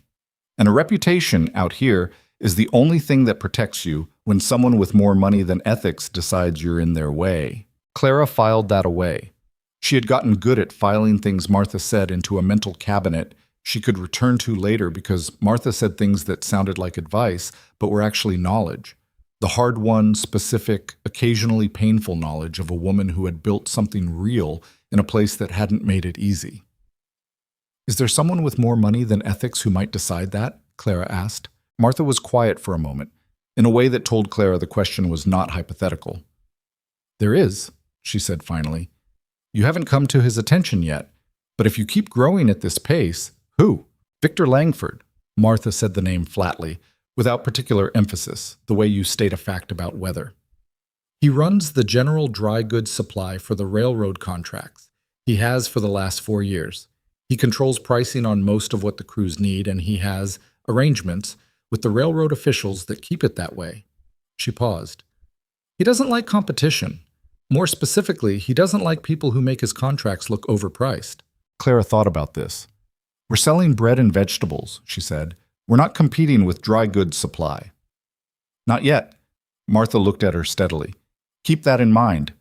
And a reputation, out here, is the only thing that protects you when someone with more money than ethics decides you're in their way." Clara filed that away. She had gotten good at filing things Martha said into a mental cabinet she could return to later because Martha said things that sounded like advice but were actually knowledge. The hard-won, specific, occasionally painful knowledge of a woman who had built something real in a place that hadn't made it easy. "Is there someone with more money than ethics who might decide that?" Clara asked. Martha was quiet for a moment, in a way that told Clara the question was not hypothetical. "There is," she said finally. "You haven't come to his attention yet, but if you keep growing at this pace—" "Who?" "Victor Langford." Martha said the name flatly, without particular emphasis, the way you state a fact about weather. "He runs the general dry goods supply for the railroad contracts. He has for the last 4 years. He controls pricing on most of what the crews need, and he has arrangements with the railroad officials that keep it that way." She paused. "He doesn't like competition. More specifically, he doesn't like people who make his contracts look overpriced." Clara thought about this. "We're selling bread and vegetables," she said. "We're not competing with dry goods supply." "Not yet." Martha looked at her steadily. "Keep that in mind."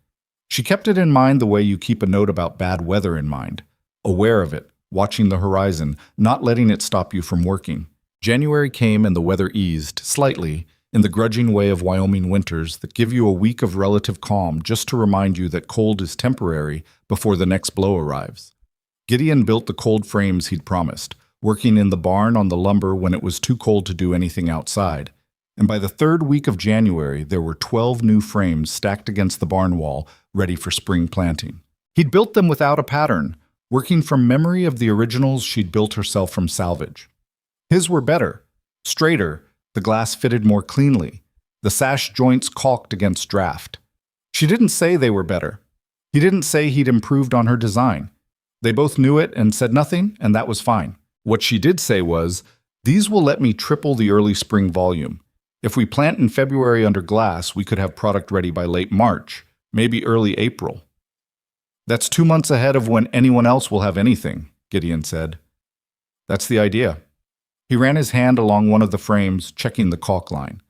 She kept it in mind the way you keep a note about bad weather in mind. Aware of it, watching the horizon, not letting it stop you from working. January came and the weather eased, slightly, in the grudging way of Wyoming winters that give you a week of relative calm just to remind you that cold is temporary before the next blow arrives. Gideon built the cold frames he'd promised, working in the barn on the lumber when it was too cold to do anything outside. And by the 3rd week of January, there were 12 new frames stacked against the barn wall, ready for spring planting. He'd built them without a pattern, working from memory of the originals she'd built herself from salvage. His were better, straighter, the glass fitted more cleanly, the sash joints caulked against draft. She didn't say they were better. He didn't say he'd improved on her design. They both knew it and said nothing, and that was fine. What she did say was, "These will let me triple the early spring volume. If we plant in February under glass, we could have product ready by late March, maybe early April." "That's 2 months ahead of when anyone else will have anything," Gideon said. "That's the idea." He ran his hand along one of the frames, checking the caulk line.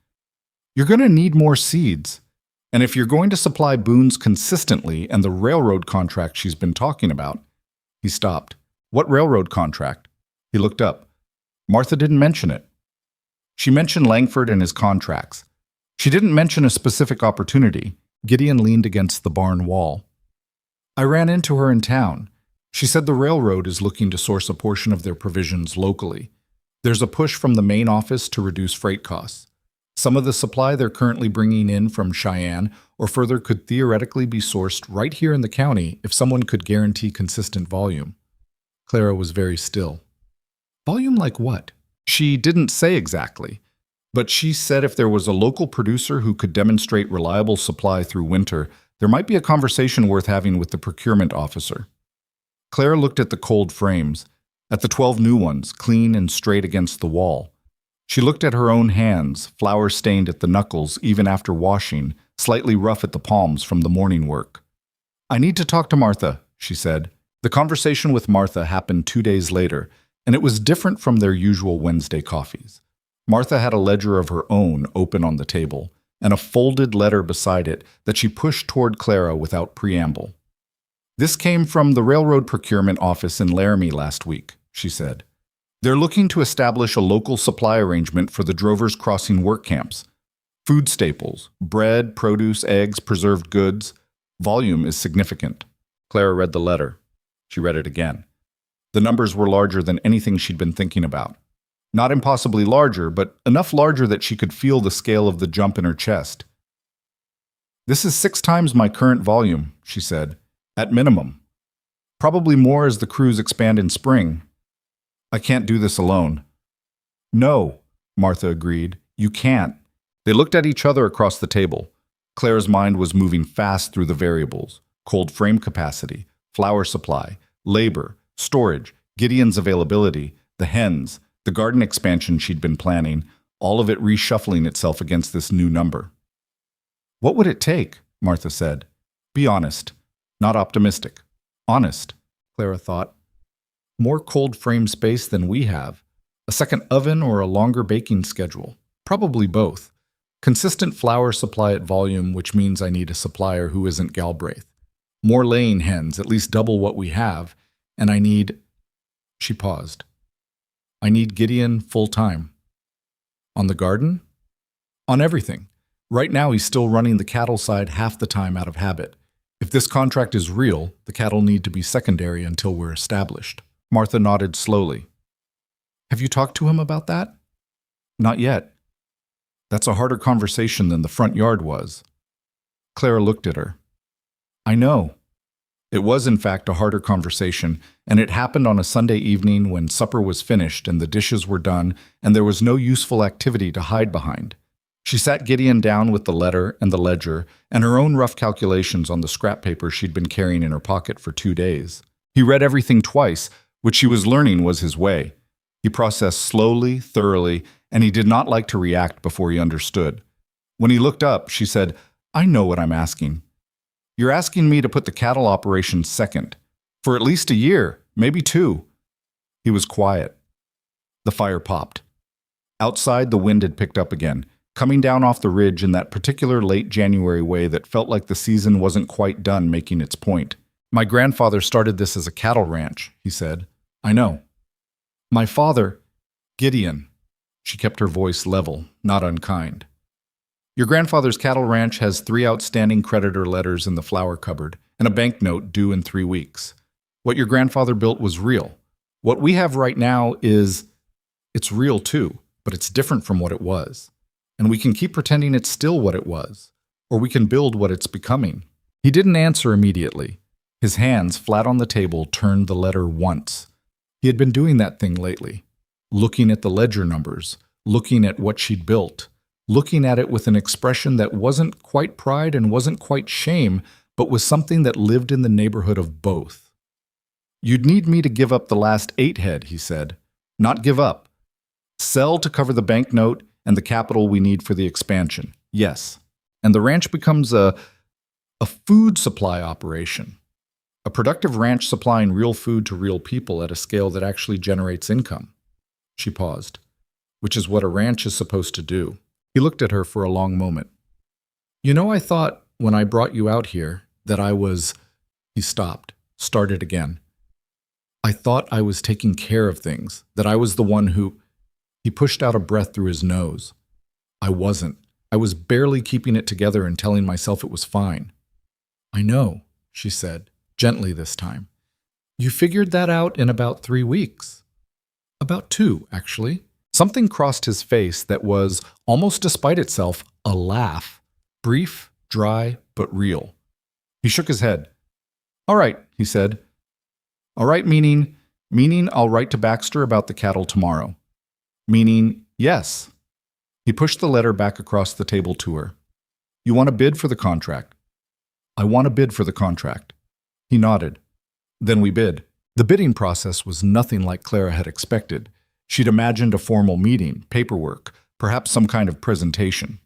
"You're going to need more seeds. And if you're going to supply Boone's consistently and the railroad contract she's been talking about—" He stopped. "What railroad contract?" He looked up. Martha didn't mention it. She mentioned Langford and his contracts. She didn't mention a specific opportunity. Gideon leaned against the barn wall. "I ran into her in town. She said the railroad is looking to source a portion of their provisions locally. There's a push from the main office to reduce freight costs. Some of the supply they're currently bringing in from Cheyenne or further could theoretically be sourced right here in the county if someone could guarantee consistent volume." Clara was very still. "Volume like what?" She didn't say exactly, but she said if there was a local producer who could demonstrate reliable supply through winter, there might be a conversation worth having with the procurement officer. Clara looked at the cold frames, at the 12 new ones, clean and straight against the wall. She looked at her own hands, flour-stained at the knuckles even after washing, slightly rough at the palms from the morning work. "I need to talk to Martha," she said. The conversation with Martha happened 2 days later, and it was different from their usual Wednesday coffees. Martha had a ledger of her own open on the table, and a folded letter beside it that she pushed toward Clara without preamble. "This came from the railroad procurement office in Laramie last week," she said. "They're looking to establish a local supply arrangement for the Drovers Crossing work camps. Food staples, bread, produce, eggs, preserved goods. Volume is significant." Clara read the letter. She read it again. The numbers were larger than anything she'd been thinking about. Not impossibly larger, but enough larger that she could feel the scale of the jump in her chest. "This is 6 times my current volume," she said, "at minimum. Probably more as the crews expand in spring. I can't do this alone." "No," Martha agreed. "You can't." They looked at each other across the table. Claire's mind was moving fast through the variables: cold frame capacity, flour supply, labor, storage, Gideon's availability, the hens, the garden expansion she'd been planning, all of it reshuffling itself against this new number. "What would it take?" Martha said. "Be honest. Not optimistic. Honest," Clara thought. "More cold frame space than we have. A second oven or a longer baking schedule. Probably both. Consistent flour supply at volume, which means I need a supplier who isn't Galbraith. More laying hens, at least double what we have. And I need—" She paused. "I need Gideon full-time." "On the garden?" "On everything. Right now he's still running the cattle side half the time out of habit. If this contract is real, the cattle need to be secondary until we're established." Martha nodded slowly. "Have you talked to him about that?" "Not yet. That's a harder conversation than the front yard was." Clara looked at her. "I know." It was, in fact, a harder conversation, and it happened on a Sunday evening when supper was finished and the dishes were done and there was no useful activity to hide behind. She sat Gideon down with the letter and the ledger and her own rough calculations on the scrap paper she'd been carrying in her pocket for 2 days. He read everything twice, which she was learning was his way. He processed slowly, thoroughly, and he did not like to react before he understood. When he looked up, she said, "I know what I'm asking. You're asking me to put the cattle operation second. For at least a year, maybe 2. He was quiet. The fire popped. Outside, the wind had picked up again, coming down off the ridge in that particular late January way that felt like the season wasn't quite done making its point. "My grandfather started this as a cattle ranch," he said. "I know." "My father—" "Gideon." She kept her voice level, not unkind. "Your grandfather's cattle ranch has 3 outstanding creditor letters in the flour cupboard and a banknote due in 3 weeks. What your grandfather built was real. What we have right now it's real too, but it's different from what it was. And we can keep pretending it's still what it was, or we can build what it's becoming." He didn't answer immediately. His hands, flat on the table, turned the letter once. He had been doing that thing lately, looking at the ledger numbers, looking at what she'd built, looking at it with an expression that wasn't quite pride and wasn't quite shame, but was something that lived in the neighborhood of both. "You'd need me to give up the last 8 head," he said. "Not give up. Sell to cover the banknote and the capital we need for the expansion. Yes. And the ranch becomes a food supply operation. A productive ranch supplying real food to real people at a scale that actually generates income." She paused. "Which is what a ranch is supposed to do." He looked at her for a long moment. "You know, I thought, when I brought you out here, that I was—" He stopped, started again. "I thought I was taking care of things, that I was the one who—" He pushed out a breath through his nose. "I wasn't. I was barely keeping it together and telling myself it was fine." "I know," she said, gently this time. "You figured that out in about 3 weeks." "About 2, actually." Something crossed his face that was, almost despite itself, a laugh. Brief, dry, but real. He shook his head. "All right," he said. "All right, meaning I'll write to Baxter about the cattle tomorrow. Meaning, yes." He pushed the letter back across the table to her. "You want a bid for the contract?" "I want a bid for the contract." He nodded. Then we bid. The bidding process was nothing like Clara had expected. She'd imagined a formal meeting, paperwork, perhaps some kind of presentation.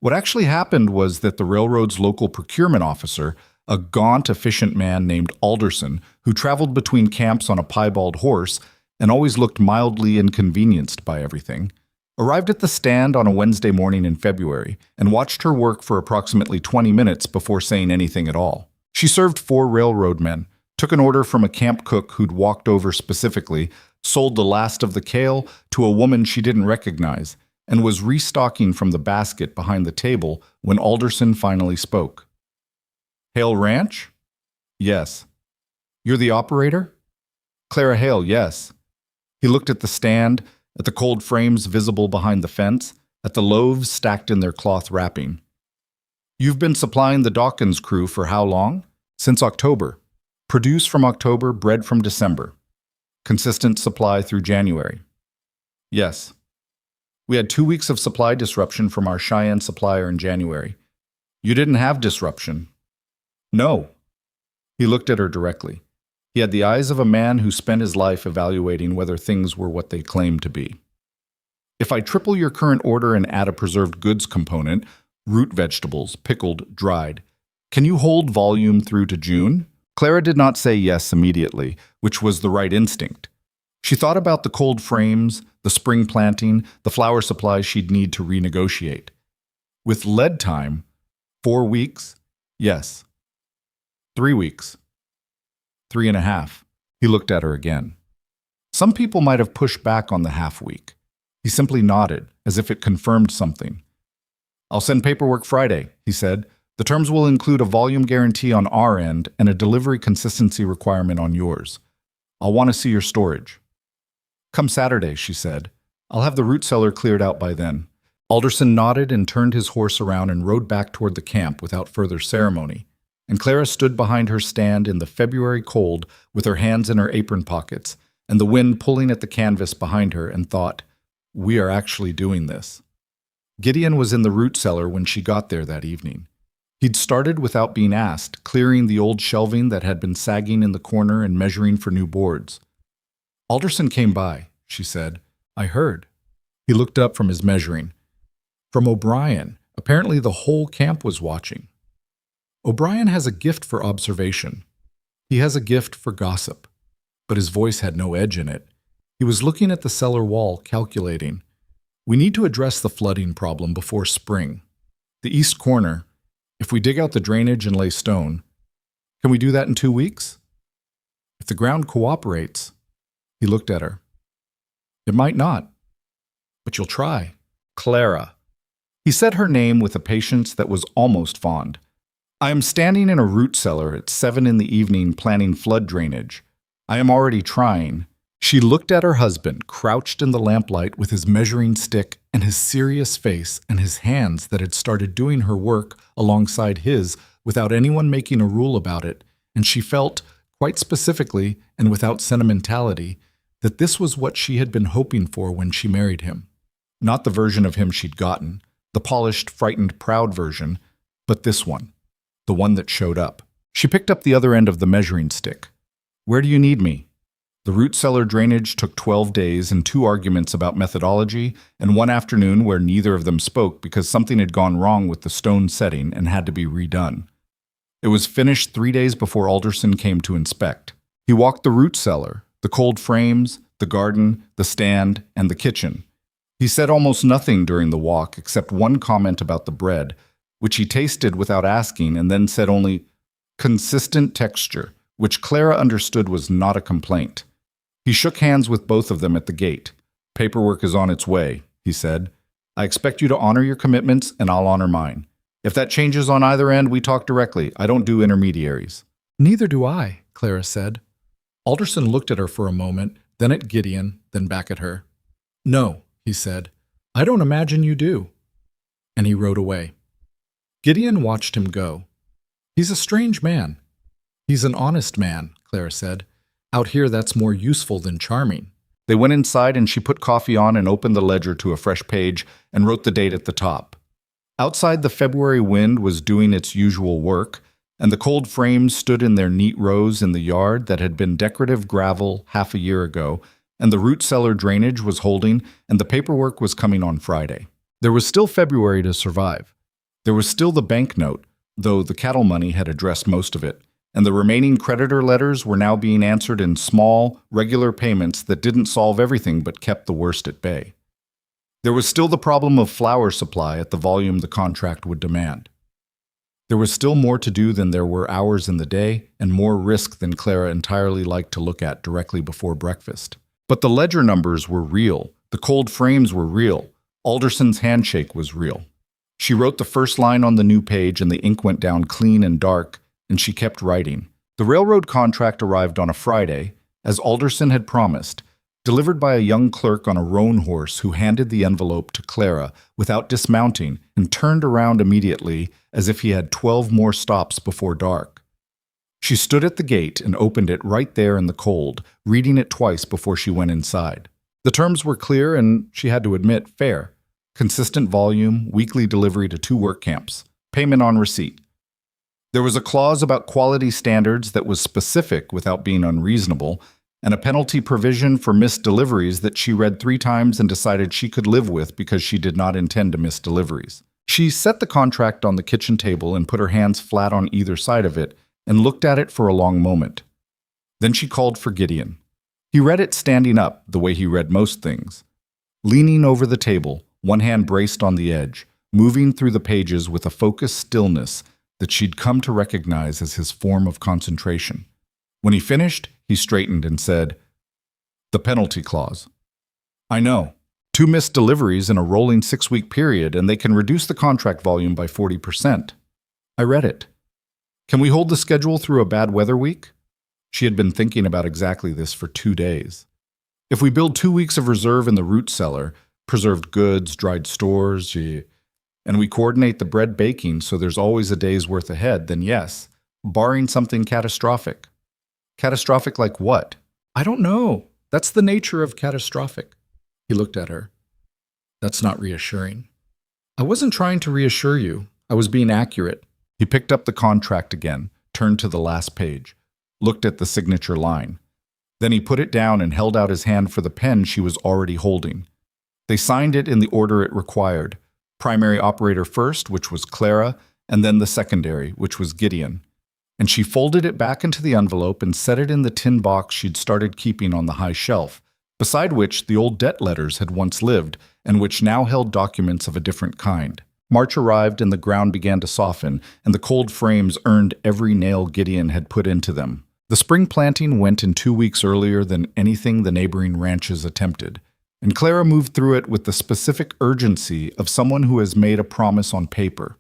What actually happened was that the railroad's local procurement officer, a gaunt, efficient man named Alderson, who traveled between camps on a piebald horse and always looked mildly inconvenienced by everything, arrived at the stand on a Wednesday morning in February and watched her work for approximately 20 minutes before saying anything at all. She served 4 railroad men, took an order from a camp cook who'd walked over specifically, sold the last of the kale to a woman she didn't recognize, and was restocking from the basket behind the table when Alderson finally spoke. Hale Ranch? Yes. You're the operator? Clara Hale, yes. He looked at the stand, at the cold frames visible behind the fence, at the loaves stacked in their cloth wrapping. You've been supplying the Dawkins crew for how long? Since October. Produce from October, bread from December. Consistent supply through January. Yes. We had 2 weeks of supply disruption from our Cheyenne supplier in January. You didn't have disruption. No. He looked at her directly. He had the eyes of a man who spent his life evaluating whether things were what they claimed to be. If I triple your current order and add a preserved goods component, root vegetables, pickled, dried, can you hold volume through to June? Clara did not say yes immediately, which was the right instinct. She thought about the cold frames, the spring planting, the flour supplies she'd need to renegotiate. With lead time, 4 weeks? Yes. 3 weeks. 3.5. He looked at her again. Some people might have pushed back on the half week. He simply nodded, as if it confirmed something. I'll send paperwork Friday, he said. The terms will include a volume guarantee on our end and a delivery consistency requirement on yours. I'll want to see your storage. Come Saturday, she said. I'll have the root cellar cleared out by then. Alderson nodded and turned his horse around and rode back toward the camp without further ceremony. And Clara stood behind her stand in the February cold with her hands in her apron pockets and the wind pulling at the canvas behind her and thought, we are actually doing this. Gideon was in the root cellar when she got there that evening. He'd started without being asked, clearing the old shelving that had been sagging in the corner and measuring for new boards. Alderson came by, she said. I heard. He looked up from his measuring. From O'Brien. Apparently the whole camp was watching. O'Brien has a gift for observation. He has a gift for gossip. But his voice had no edge in it. He was looking at the cellar wall, calculating. We need to address the flooding problem before spring. The east corner, if we dig out the drainage and lay stone, can we do that in 2 weeks? If the ground cooperates, he looked at her. It might not, but you'll try. Clara. He said her name with a patience that was almost fond. I am standing in a root cellar at 7 in the evening planning flood drainage. I am already trying. She looked at her husband, crouched in the lamplight with his measuring stick and his serious face and his hands that had started doing her work alongside his without anyone making a rule about it, and she felt, quite specifically and without sentimentality, that this was what she had been hoping for when she married him. Not the version of him she'd gotten, the polished, frightened, proud version, but this one, the one that showed up. She picked up the other end of the measuring stick. Where do you need me? The root cellar drainage took 12 days and 2 arguments about methodology, and 1 afternoon where neither of them spoke because something had gone wrong with the stone setting and had to be redone. It was finished 3 days before Alderson came to inspect. He walked the root cellar, the cold frames, the garden, the stand, and the kitchen. He said almost nothing during the walk except one comment about the bread, which he tasted without asking and then said only, consistent texture, which Clara understood was not a complaint. He shook hands with both of them at the gate. Paperwork is on its way, he said. I expect you to honor your commitments, and I'll honor mine. If that changes on either end, we talk directly. I don't do intermediaries. Neither do I, Clara said. Alderson looked at her for a moment, then at Gideon, then back at her. No, he said. I don't imagine you do. And he rode away. Gideon watched him go. He's a strange man. He's an honest man, Clara said. Out here, that's more useful than charming. They went inside and she put coffee on and opened the ledger to a fresh page and wrote the date at the top. Outside, the February wind was doing its usual work, and the cold frames stood in their neat rows in the yard that had been decorative gravel half a year ago and the root cellar drainage was holding, and the paperwork was coming on Friday. There was still February to survive. There was still the banknote, though the cattle money had addressed most of it, and the remaining creditor letters were now being answered in small, regular payments that didn't solve everything but kept the worst at bay. There was still the problem of flour supply at the volume the contract would demand. There was still more to do than there were hours in the day, and more risk than Clara entirely liked to look at directly before breakfast. But the ledger numbers were real, the cold frames were real, Alderson's handshake was real. She wrote the first line on the new page and the ink went down clean and dark, and she kept writing. The railroad contract arrived on a Friday, as Alderson had promised, delivered by a young clerk on a roan horse who handed the envelope to Clara without dismounting and turned around immediately as if he had 12 more stops before dark. She stood at the gate and opened it right there in the cold, reading it twice before she went inside. The terms were clear and, she had to admit, fair. Consistent volume, weekly delivery to 2 work camps, payment on receipt. There was a clause about quality standards that was specific without being unreasonable, and a penalty provision for missed deliveries that she read 3 times and decided she could live with because she did not intend to miss deliveries. She set the contract on the kitchen table and put her hands flat on either side of it and looked at it for a long moment. Then she called for Gideon. He read it standing up, the way he read most things. Leaning over the table, one hand braced on the edge, moving through the pages with a focused stillness that she'd come to recognize as his form of concentration. When he finished, he straightened and said, "The penalty clause. I know. 2 missed deliveries in a rolling 6-week period, and they can reduce the contract volume by 40%. I read it. Can we hold the schedule through a bad weather week?" She had been thinking about exactly this for 2 days. If we build 2 weeks of reserve in the root cellar, preserved goods, dried stores, and we coordinate the bread baking so there's always a day's worth ahead, then yes, barring something catastrophic. Catastrophic like what? I don't know. That's the nature of catastrophic. He looked at her. That's not reassuring. I wasn't trying to reassure you. I was being accurate. He picked up the contract again, turned to the last page, looked at the signature line. Then he put it down and held out his hand for the pen she was already holding. They signed it in the order it required. Primary operator first, which was Clara, and then the secondary, which was Gideon. And she folded it back into the envelope and set it in the tin box she'd started keeping on the high shelf, beside which the old debt letters had once lived, and which now held documents of a different kind. March arrived and the ground began to soften, and the cold frames earned every nail Gideon had put into them. The spring planting went in 2 weeks earlier than anything the neighboring ranches attempted, and Clara moved through it with the specific urgency of someone who has made a promise on paper.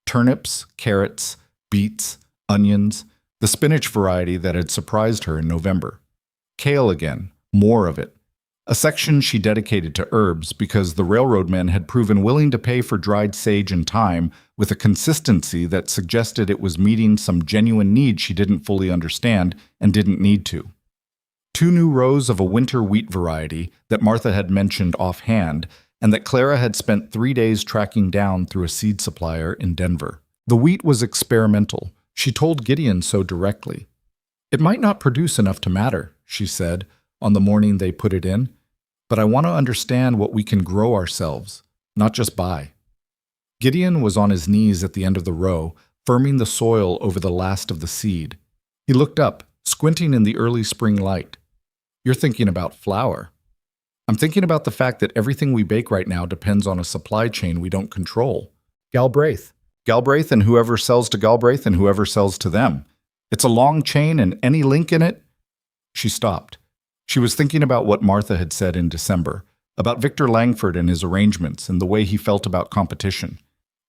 Turnips, carrots, beets, onions, the spinach variety that had surprised her in November. Kale again, more of it. A section she dedicated to herbs because the railroad men had proven willing to pay for dried sage and thyme with a consistency that suggested it was meeting some genuine need she didn't fully understand and didn't need to. 2 new rows of a winter wheat variety that Martha had mentioned offhand and that Clara had spent 3 days tracking down through a seed supplier in Denver. The wheat was experimental. She told Gideon so directly. It might not produce enough to matter, she said, on the morning they put it in, but I want to understand what we can grow ourselves, not just buy. Gideon was on his knees at the end of the row, firming the soil over the last of the seed. He looked up, squinting in the early spring light. You're thinking about flour. I'm thinking about the fact that everything we bake right now depends on a supply chain we don't control. Galbraith. Galbraith and whoever sells to Galbraith and whoever sells to them. It's a long chain and any link in it. She stopped. She was thinking about what Martha had said in December, about Victor Langford and his arrangements and the way he felt about competition.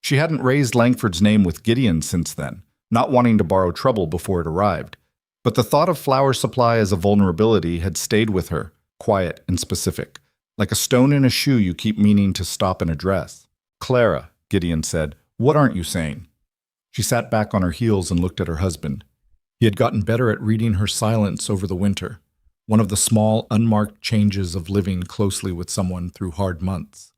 She hadn't raised Langford's name with Gideon since then, not wanting to borrow trouble before it arrived. But the thought of flour supply as a vulnerability had stayed with her, quiet and specific, like a stone in a shoe you keep meaning to stop and address. Clara, Gideon said, what aren't you saying? She sat back on her heels and looked at her husband. He had gotten better at reading her silence over the winter, one of the small, unmarked changes of living closely with someone through hard months.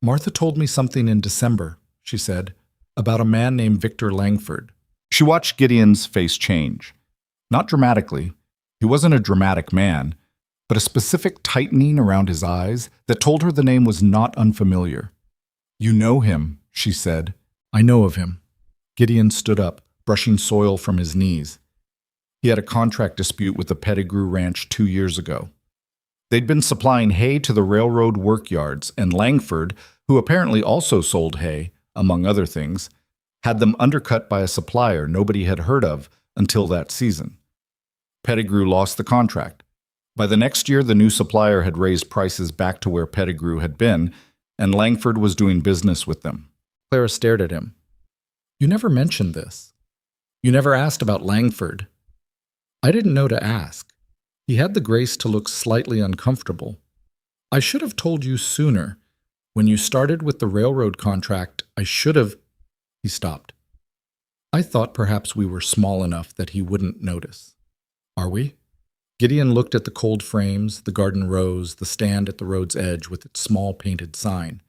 Martha told me something in December, she said, about a man named Victor Langford. She watched Gideon's face change. Not dramatically. He wasn't a dramatic man, but a specific tightening around his eyes that told her the name was not unfamiliar. "You know him," she said. "I know of him." Gideon stood up, brushing soil from his knees. He had a contract dispute with the Pettigrew Ranch 2 years ago. They'd been supplying hay to the railroad workyards, and Langford, who apparently also sold hay, among other things, had them undercut by a supplier nobody had heard of until that season. Pettigrew lost the contract. By the next year, the new supplier had raised prices back to where Pettigrew had been, and Langford was doing business with them. Clara stared at him. "You never mentioned this. You never asked about Langford." "I didn't know to ask. He had the grace to look slightly uncomfortable. I should have told you sooner. When you started with the railroad contract, I should have—" He stopped. "I thought perhaps we were small enough that he wouldn't notice. Are we?" Gideon looked at the cold frames, the garden rose, the stand at the road's edge with its small painted sign.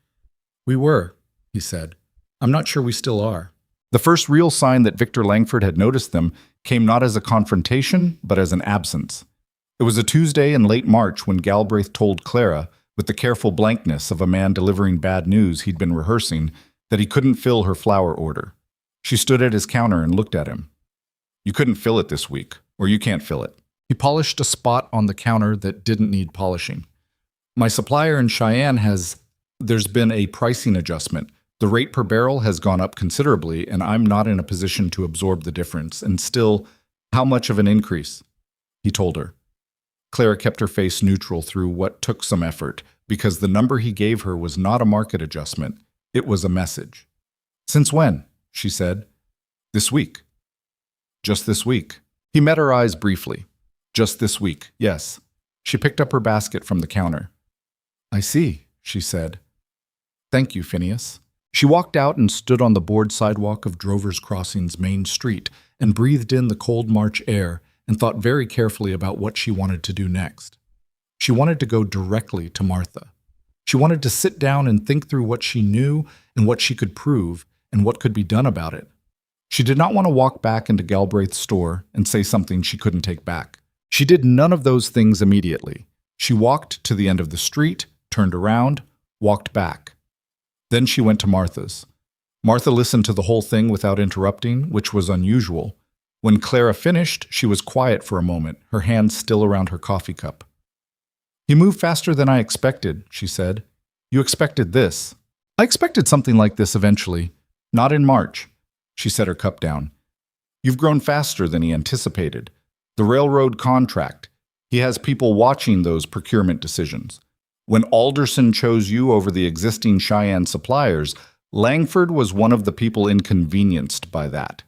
"We were," he said. "I'm not sure we still are." The first real sign that Victor Langford had noticed them came not as a confrontation, but as an absence. It was a Tuesday in late March when Galbraith told Clara, with the careful blankness of a man delivering bad news he'd been rehearsing, that he couldn't fill her flower order. She stood at his counter and looked at him. "You couldn't fill it this week, or you can't fill it." He polished a spot on the counter that didn't need polishing. "My supplier in Cheyenne there's been a pricing adjustment. The rate per barrel has gone up considerably, and I'm not in a position to absorb the difference. And still, how much of an increase?" He told her. Clara kept her face neutral through what took some effort, because the number he gave her was not a market adjustment. It was a message. "Since when?" she said. "This week." "Just this week." He met her eyes briefly. "Just this week, yes." She picked up her basket from the counter. "I see," she said. "Thank you, Phineas." She walked out and stood on the board sidewalk of Drover's Crossing's main street and breathed in the cold March air and thought very carefully about what she wanted to do next. She wanted to go directly to Martha. She wanted to sit down and think through what she knew and what she could prove and what could be done about it. She did not want to walk back into Galbraith's store and say something she couldn't take back. She did none of those things immediately. She walked to the end of the street, turned around, walked back. Then she went to Martha's. Martha listened to the whole thing without interrupting, which was unusual. When Clara finished, she was quiet for a moment, her hand still around her coffee cup. "He moved faster than I expected," she said. "You expected this." "I expected something like this eventually. Not in March." She set her cup down. "You've grown faster than he anticipated. The railroad contract. He has people watching those procurement decisions. When Alderson chose you over the existing Cheyenne suppliers, Langford was one of the people inconvenienced by that.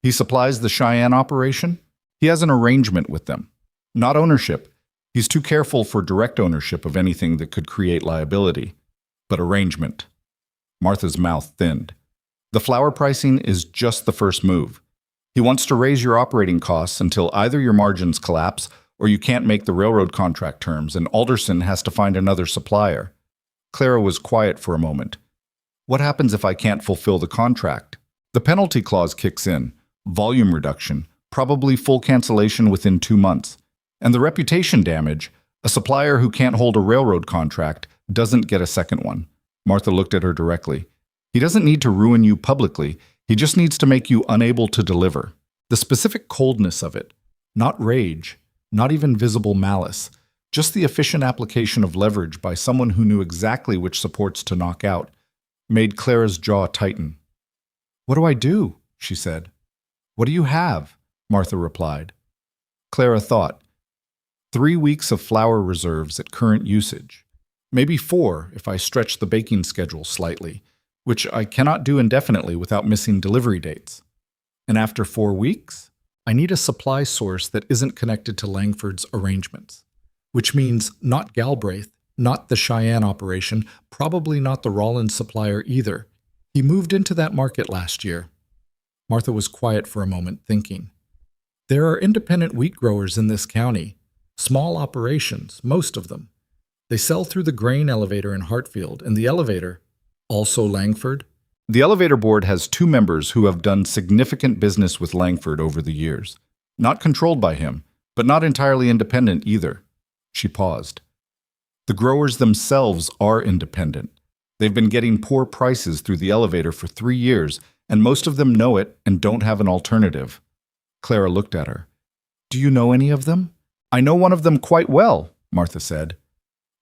He supplies the Cheyenne operation. He has an arrangement with them. Not ownership. He's too careful for direct ownership of anything that could create liability. But arrangement." Martha's mouth thinned. "The flour pricing is just the first move. He wants to raise your operating costs until either your margins collapse or you can't make the railroad contract terms, and Alderson has to find another supplier." Clara was quiet for a moment. "What happens if I can't fulfill the contract?" "The penalty clause kicks in. Volume reduction, probably full cancellation within 2 months. And the reputation damage, a supplier who can't hold a railroad contract doesn't get a second one." Martha looked at her directly. "He doesn't need to ruin you publicly. He just needs to make you unable to deliver." The specific coldness of it, not rage, not even visible malice, just the efficient application of leverage by someone who knew exactly which supports to knock out, made Clara's jaw tighten. "What do I do?" she said. "What do you have?" Martha replied. Clara thought. 3 weeks of flour reserves at current usage. Maybe 4 if I stretch the baking schedule slightly, which I cannot do indefinitely without missing delivery dates. And after 4 weeks, I need a supply source that isn't connected to Langford's arrangements, which means not Galbraith, not the Cheyenne operation, probably not the Rollins supplier either. He moved into that market last year. Martha was quiet for a moment, thinking. There are independent wheat growers in this county, small operations, most of them. They sell through the grain elevator in Hartfield, and the elevator, also Langford. The elevator board has 2 members who have done significant business with Langford over the years. Not controlled by him, but not entirely independent either. She paused. The growers themselves are independent. They've been getting poor prices through the elevator for 3 years, and most of them know it and don't have an alternative. Clara looked at her. Do you know any of them? I know one of them quite well, Martha said.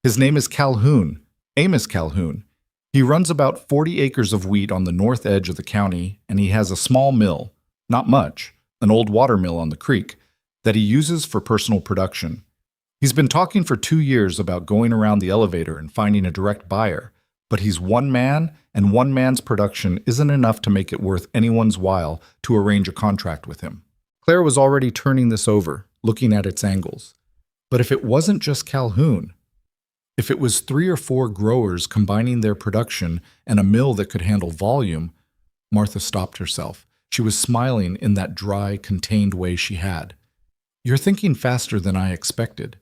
His name is Calhoun, Amos Calhoun. He runs about 40 acres of wheat on the north edge of the county, and he has a small mill, not much, an old water mill on the creek, that he uses for personal production. He's been talking for 2 years about going around the elevator and finding a direct buyer, but he's one man, and one man's production isn't enough to make it worth anyone's while to arrange a contract with him. Claire was already turning this over, looking at its angles. But if it wasn't just Calhoun, if it was 3 or 4 growers combining their production and a mill that could handle volume, Martha stopped herself. She was smiling in that dry, contained way she had. You're thinking faster than I expected.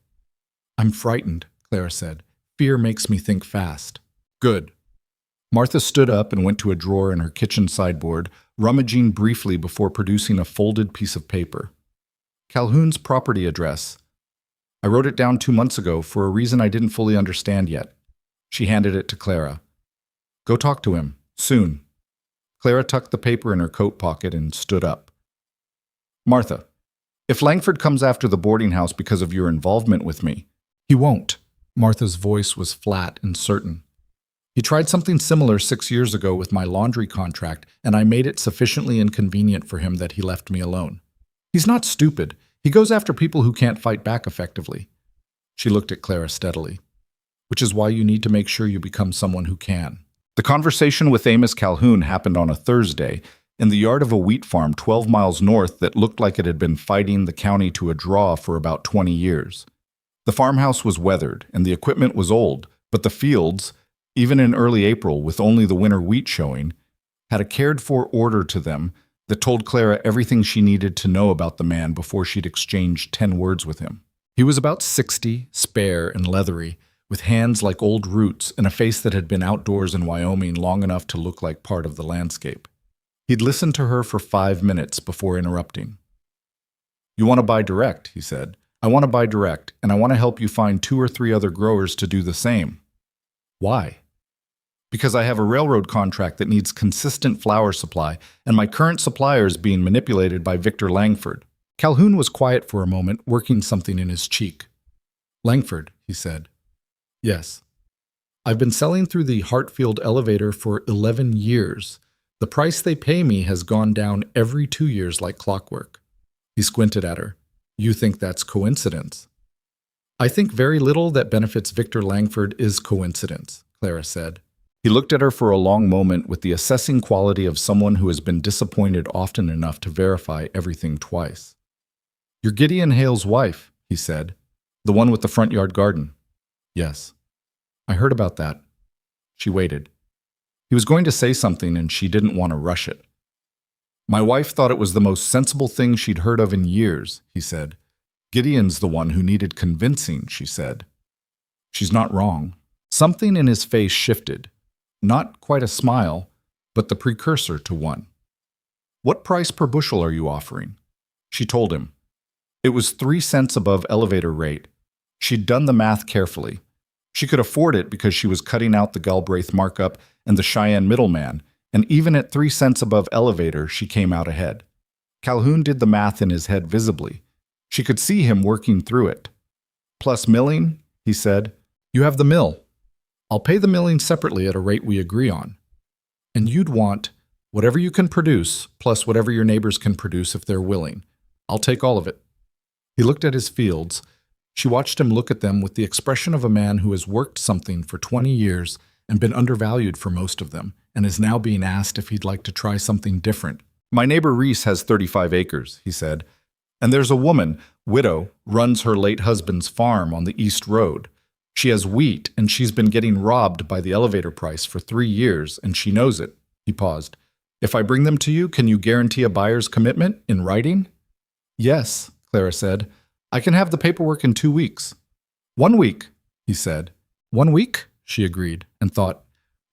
I'm frightened, Clara said. Fear makes me think fast. Good. Martha stood up and went to a drawer in her kitchen sideboard, rummaging briefly before producing a folded piece of paper. Calhoun's property address. I wrote it down 2 months ago for a reason I didn't fully understand yet. She handed it to Clara. Go talk to him, soon. Clara tucked the paper in her coat pocket and stood up. Martha, if Langford comes after the boarding house because of your involvement with me, he won't. Martha's voice was flat and certain. He tried something similar 6 years ago with my laundry contract, and I made it sufficiently inconvenient for him that he left me alone. He's not stupid. He goes after people who can't fight back effectively. She looked at Clara steadily. Which is why you need to make sure you become someone who can. The conversation with Amos Calhoun happened on a Thursday in the yard of a wheat farm 12 miles north that looked like it had been fighting the county to a draw for about 20 years. The farmhouse was weathered and the equipment was old, but the fields, even in early April with only the winter wheat showing, had a cared-for order to them that told Clara everything she needed to know about the man before she'd exchanged 10 words with him. He was about 60, spare and leathery, with hands like old roots and a face that had been outdoors in Wyoming long enough to look like part of the landscape. He'd listened to her for 5 minutes before interrupting. You want to buy direct, he said. I want to buy direct, and I want to help you find 2 or 3 other growers to do the same. Why? Because I have a railroad contract that needs consistent flour supply, and my current supplier is being manipulated by Victor Langford. Calhoun was quiet for a moment, working something in his cheek. Langford, he said. Yes. I've been selling through the Hartfield elevator for 11 years. The price they pay me has gone down every 2 years like clockwork. He squinted at her. You think that's coincidence? I think very little that benefits Victor Langford is coincidence, Clara said. He looked at her for a long moment with the assessing quality of someone who has been disappointed often enough to verify everything twice. You're Gideon Hale's wife, he said. The one with the front yard garden. Yes. I heard about that. She waited. He was going to say something and she didn't want to rush it. My wife thought it was the most sensible thing she'd heard of in years, he said. Gideon's the one who needed convincing, she said. She's not wrong. Something in his face shifted. Not quite a smile, but the precursor to one. What price per bushel are you offering? She told him. It was 3 cents above elevator rate. She'd done the math carefully. She could afford it because she was cutting out the Galbraith markup and the Cheyenne middleman, and even at 3 cents above elevator, she came out ahead. Calhoun did the math in his head visibly. She could see him working through it. Plus milling, he said. You have the mill. I'll pay the milling separately at a rate we agree on. And you'd want whatever you can produce, plus whatever your neighbors can produce if they're willing. I'll take all of it. He looked at his fields. She watched him look at them with the expression of a man who has worked something for 20 years and been undervalued for most of them, and is now being asked if he'd like to try something different. My neighbor Reese has 35 acres, he said. And there's a woman, widow, runs her late husband's farm on the East Road. She has wheat, and she's been getting robbed by the elevator price for 3 years, and she knows it. He paused. If I bring them to you, can you guarantee a buyer's commitment in writing? Yes, Clara said. I can have the paperwork in 2 weeks. 1 week, he said. 1 week? She agreed, and thought,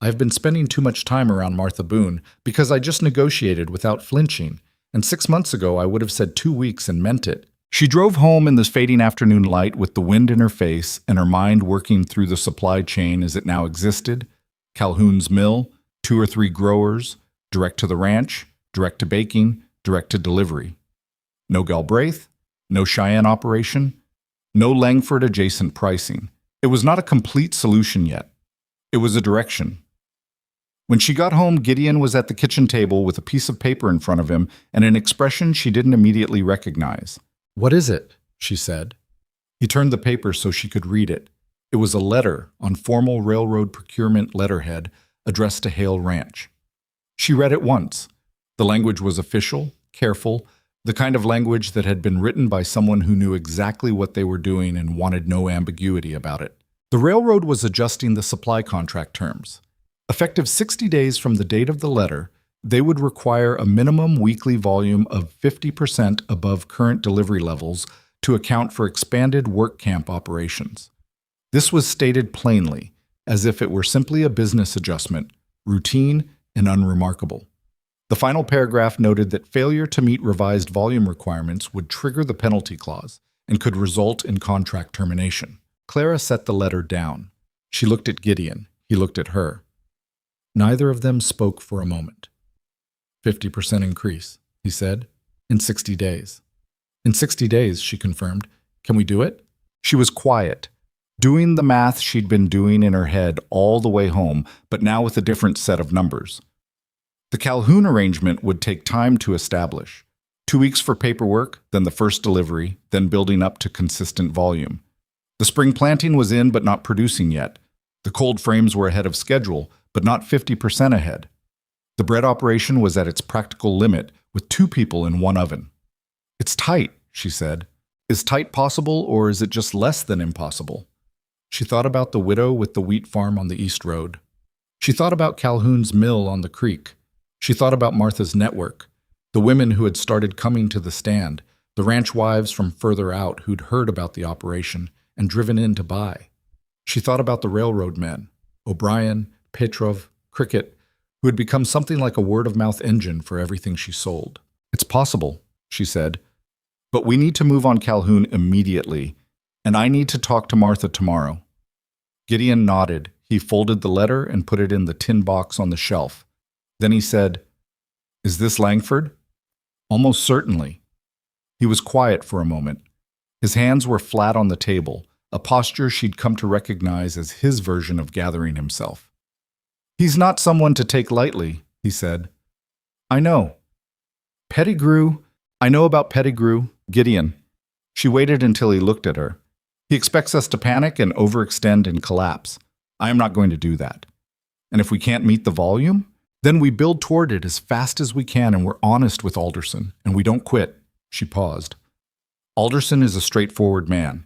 I've been spending too much time around Martha Boone because I just negotiated without flinching, and 6 months ago I would have said 2 weeks and meant it. She drove home in the fading afternoon light with the wind in her face and her mind working through the supply chain as it now existed. Calhoun's mill, 2 or 3 growers, direct to the ranch, direct to baking, direct to delivery. No Galbraith, no Cheyenne operation, no Langford adjacent pricing. It was not a complete solution yet. It was a direction. When she got home, Gideon was at the kitchen table with a piece of paper in front of him and an expression she didn't immediately recognize. "What is it?" she said. He turned the paper so she could read it. It was a letter on formal railroad procurement letterhead addressed to Hale Ranch. She read it once. The language was official, careful, the kind of language that had been written by someone who knew exactly what they were doing and wanted no ambiguity about it. The railroad was adjusting the supply contract terms. Effective 60 days from the date of the letter, they would require a minimum weekly volume of 50% above current delivery levels to account for expanded work camp operations. This was stated plainly, as if it were simply a business adjustment, routine and unremarkable. The final paragraph noted that failure to meet revised volume requirements would trigger the penalty clause and could result in contract termination. Clara set the letter down. She looked at Gideon. He looked at her. Neither of them spoke for a moment. 50% increase, he said, in 60 days. In 60 days, she confirmed. Can we do it? She was quiet, doing the math she'd been doing in her head all the way home, but now with a different set of numbers. The Calhoun arrangement would take time to establish. 2 weeks for paperwork, then the first delivery, then building up to consistent volume. The spring planting was in but not producing yet. The cold frames were ahead of schedule, but not 50% ahead. The bread operation was at its practical limit, with 2 people in 1 oven. It's tight, she said. Is tight possible, or is it just less than impossible? She thought about the widow with the wheat farm on the East Road. She thought about Calhoun's mill on the creek. She thought about Martha's network, the women who had started coming to the stand, the ranch wives from further out who'd heard about the operation and driven in to buy. She thought about the railroad men, O'Brien, Petrov, Cricket, who had become something like a word-of-mouth engine for everything she sold. It's possible, she said, but we need to move on Calhoun immediately, and I need to talk to Martha tomorrow. Gideon nodded. He folded the letter and put it in the tin box on the shelf. Then he said, "Is this Langford?" "Almost certainly." He was quiet for a moment. His hands were flat on the table, a posture she'd come to recognize as his version of gathering himself. "He's not someone to take lightly," he said. "I know. Pettigrew, I know about Pettigrew, Gideon." She waited until he looked at her. "He expects us to panic and overextend and collapse. I am not going to do that. And if we can't meet the volume, then we build toward it as fast as we can and we're honest with Alderson, and we don't quit." She paused. "Alderson is a straightforward man.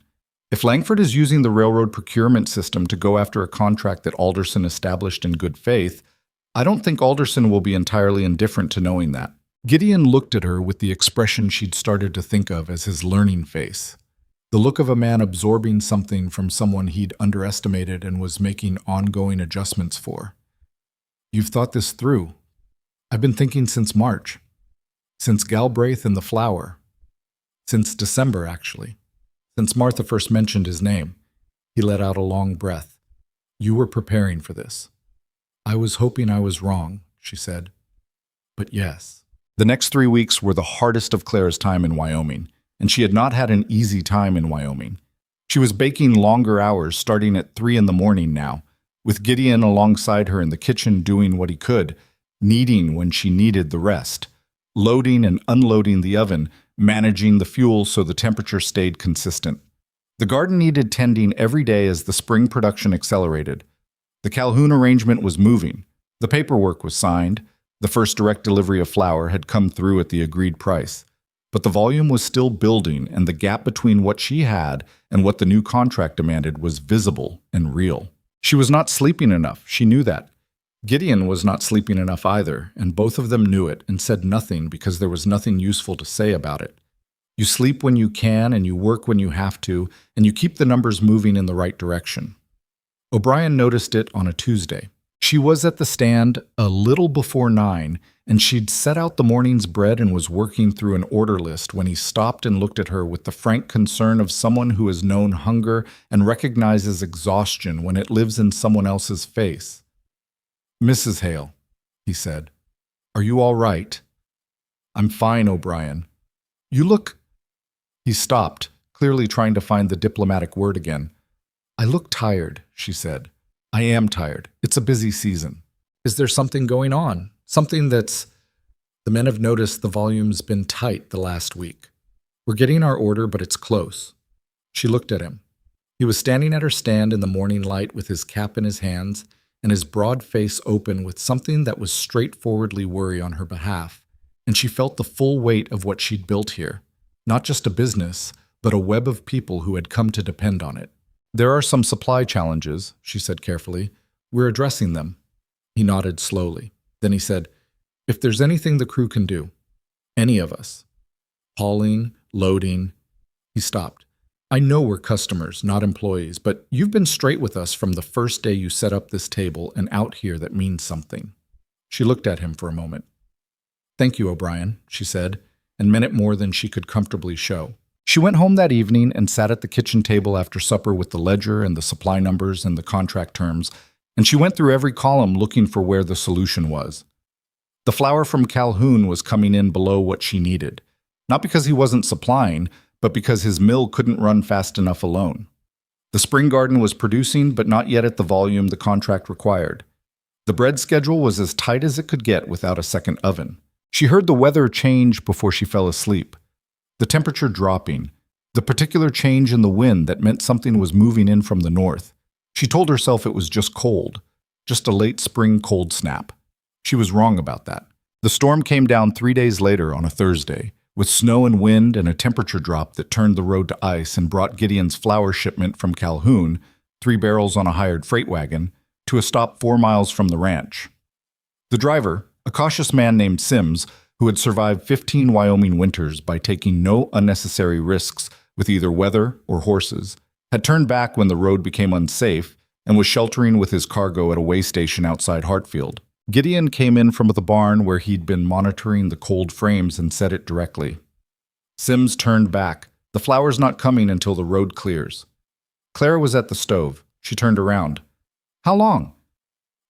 If Langford is using the railroad procurement system to go after a contract that Alderson established in good faith, I don't think Alderson will be entirely indifferent to knowing that." Gideon looked at her with the expression she'd started to think of as his learning face. The look of a man absorbing something from someone he'd underestimated and was making ongoing adjustments for. "You've thought this through." "I've been thinking since March. Since Galbraith and the flower. Since December, actually. Since Martha first mentioned his name." He let out a long breath. "You were preparing for this." "I was hoping I was wrong," she said. "But yes." The next 3 weeks were the hardest of Clara's time in Wyoming, and she had not had an easy time in Wyoming. She was baking longer hours, starting at 3 in the morning now, with Gideon alongside her in the kitchen doing what he could, kneading when she needed the rest, loading and unloading the oven, managing the fuel so the temperature stayed consistent. The garden needed tending every day as the spring production accelerated. The Calhoun arrangement was moving. The paperwork was signed. The first direct delivery of flour had come through at the agreed price. But the volume was still building, and the gap between what she had and what the new contract demanded was visible and real. She was not sleeping enough. She knew that. Gideon was not sleeping enough either, and both of them knew it and said nothing because there was nothing useful to say about it. You sleep when you can, and you work when you have to, and you keep the numbers moving in the right direction. O'Brien noticed it on a Tuesday. She was at the stand a little before 9, and she'd set out the morning's bread and was working through an order list when he stopped and looked at her with the frank concern of someone who has known hunger and recognizes exhaustion when it lives in someone else's face. "Mrs. Hale," he said, "are you all right?" "I'm fine, O'Brien." "You look—" He stopped, clearly trying to find the diplomatic word again. "I look tired," she said. "I am tired. It's a busy season." "Is there something going on? Something that's—" "The men have noticed the volume's been tight the last week. We're getting our order, but it's close." She looked at him. He was standing at her stand in the morning light with his cap in his hands and his broad face open with something that was straightforwardly worry on her behalf, and she felt the full weight of what she'd built here. Not just a business, but a web of people who had come to depend on it. "There are some supply challenges," she said carefully. "We're addressing them." He nodded slowly. Then he said, "If there's anything the crew can do, any of us, hauling, loading—" He stopped. "I know we're customers, not employees, but you've been straight with us from the first day you set up this table, and out here that means something." She looked at him for a moment. "Thank you, O'Brien," she said, and meant it more than she could comfortably show. She went home that evening and sat at the kitchen table after supper with the ledger and the supply numbers and the contract terms, and she went through every column looking for where the solution was. The flour from Calhoun was coming in below what she needed, not because he wasn't supplying, but because his mill couldn't run fast enough alone. The spring garden was producing, but not yet at the volume the contract required. The bread schedule was as tight as it could get without a second oven. She heard the weather change before she fell asleep. The temperature dropping, the particular change in the wind that meant something was moving in from the north. She told herself it was just cold, just a late spring cold snap. She was wrong about that. The storm came down 3 days later on a Thursday, with snow and wind and a temperature drop that turned the road to ice and brought Gideon's flour shipment from Calhoun, 3 barrels on a hired freight wagon, to a stop 4 miles from the ranch. The driver, a cautious man named Sims, who had survived 15 Wyoming winters by taking no unnecessary risks with either weather or horses, had turned back when the road became unsafe and was sheltering with his cargo at a way station outside Hartfield. Gideon came in from the barn where he'd been monitoring the cold frames and said it directly. Sims turned back. "The flour's not coming until the road clears." Clara was at the stove. She turned around. "How long?"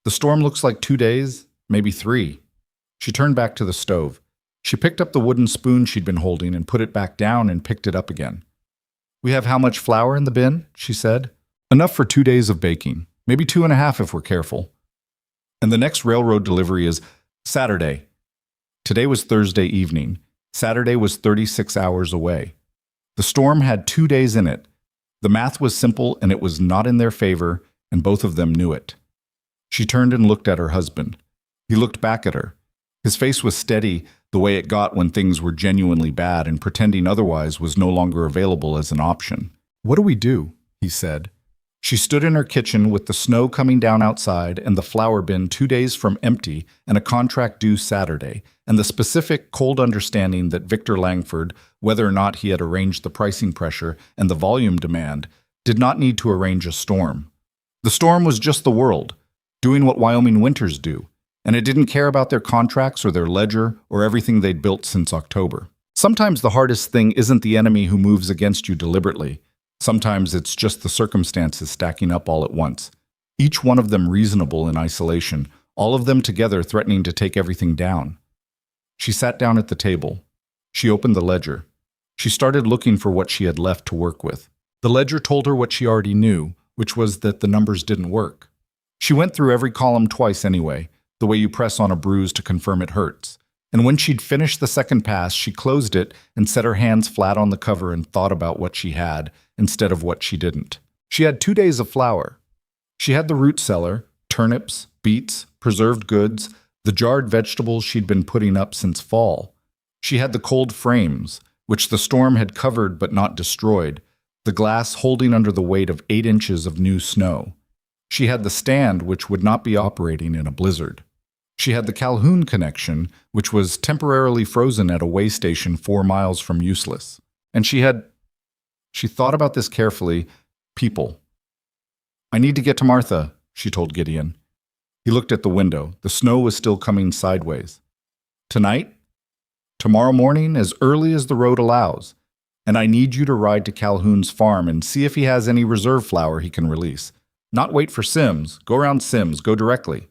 "The storm looks like 2 days, maybe 3. She turned back to the stove. She picked up the wooden spoon she'd been holding and put it back down and picked it up again. "We have how much flour in the bin?" she said. "Enough for 2 days of baking, maybe 2.5 if we're careful. And the next railroad delivery is Saturday." Today was Thursday evening. Saturday was 36 hours away. The storm had 2 days in it. The math was simple and it was not in their favor, and both of them knew it. She turned and looked at her husband. He looked back at her. His face was steady, the way it got when things were genuinely bad, and pretending otherwise was no longer available as an option. "What do we do?" he said. She stood in her kitchen with the snow coming down outside and the flour bin 2 days from empty and a contract due Saturday, and the specific, cold understanding that Victor Langford, whether or not he had arranged the pricing pressure and the volume demand, did not need to arrange a storm. The storm was just the world, doing what Wyoming winters do, and it didn't care about their contracts or their ledger or everything they'd built since October. Sometimes the hardest thing isn't the enemy who moves against you deliberately. Sometimes it's just the circumstances stacking up all at once, each one of them reasonable in isolation, all of them together threatening to take everything down. She sat down at the table. She opened the ledger. She started looking for what she had left to work with. The ledger told her what she already knew, which was that the numbers didn't work. She went through every column twice anyway, the way you press on a bruise to confirm it hurts. And when she'd finished the second pass, she closed it and set her hands flat on the cover and thought about what she had instead of what she didn't. She had 2 days of flour. She had the root cellar, turnips, beets, preserved goods, the jarred vegetables she'd been putting up since fall. She had the cold frames, which the storm had covered but not destroyed, the glass holding under the weight of 8 inches of new snow. She had the stand, which would not be operating in a blizzard. She had the Calhoun connection, which was temporarily frozen at a way station 4 miles from Useless. And she thought about this carefully, people. "I need to get to Martha," she told Gideon. He looked at the window. The snow was still coming sideways. Tonight? Tomorrow morning, as early as the road allows. And I need you to ride to Calhoun's farm and see if he has any reserve flour he can release. Not wait for Sims. Go around Sims. Go directly.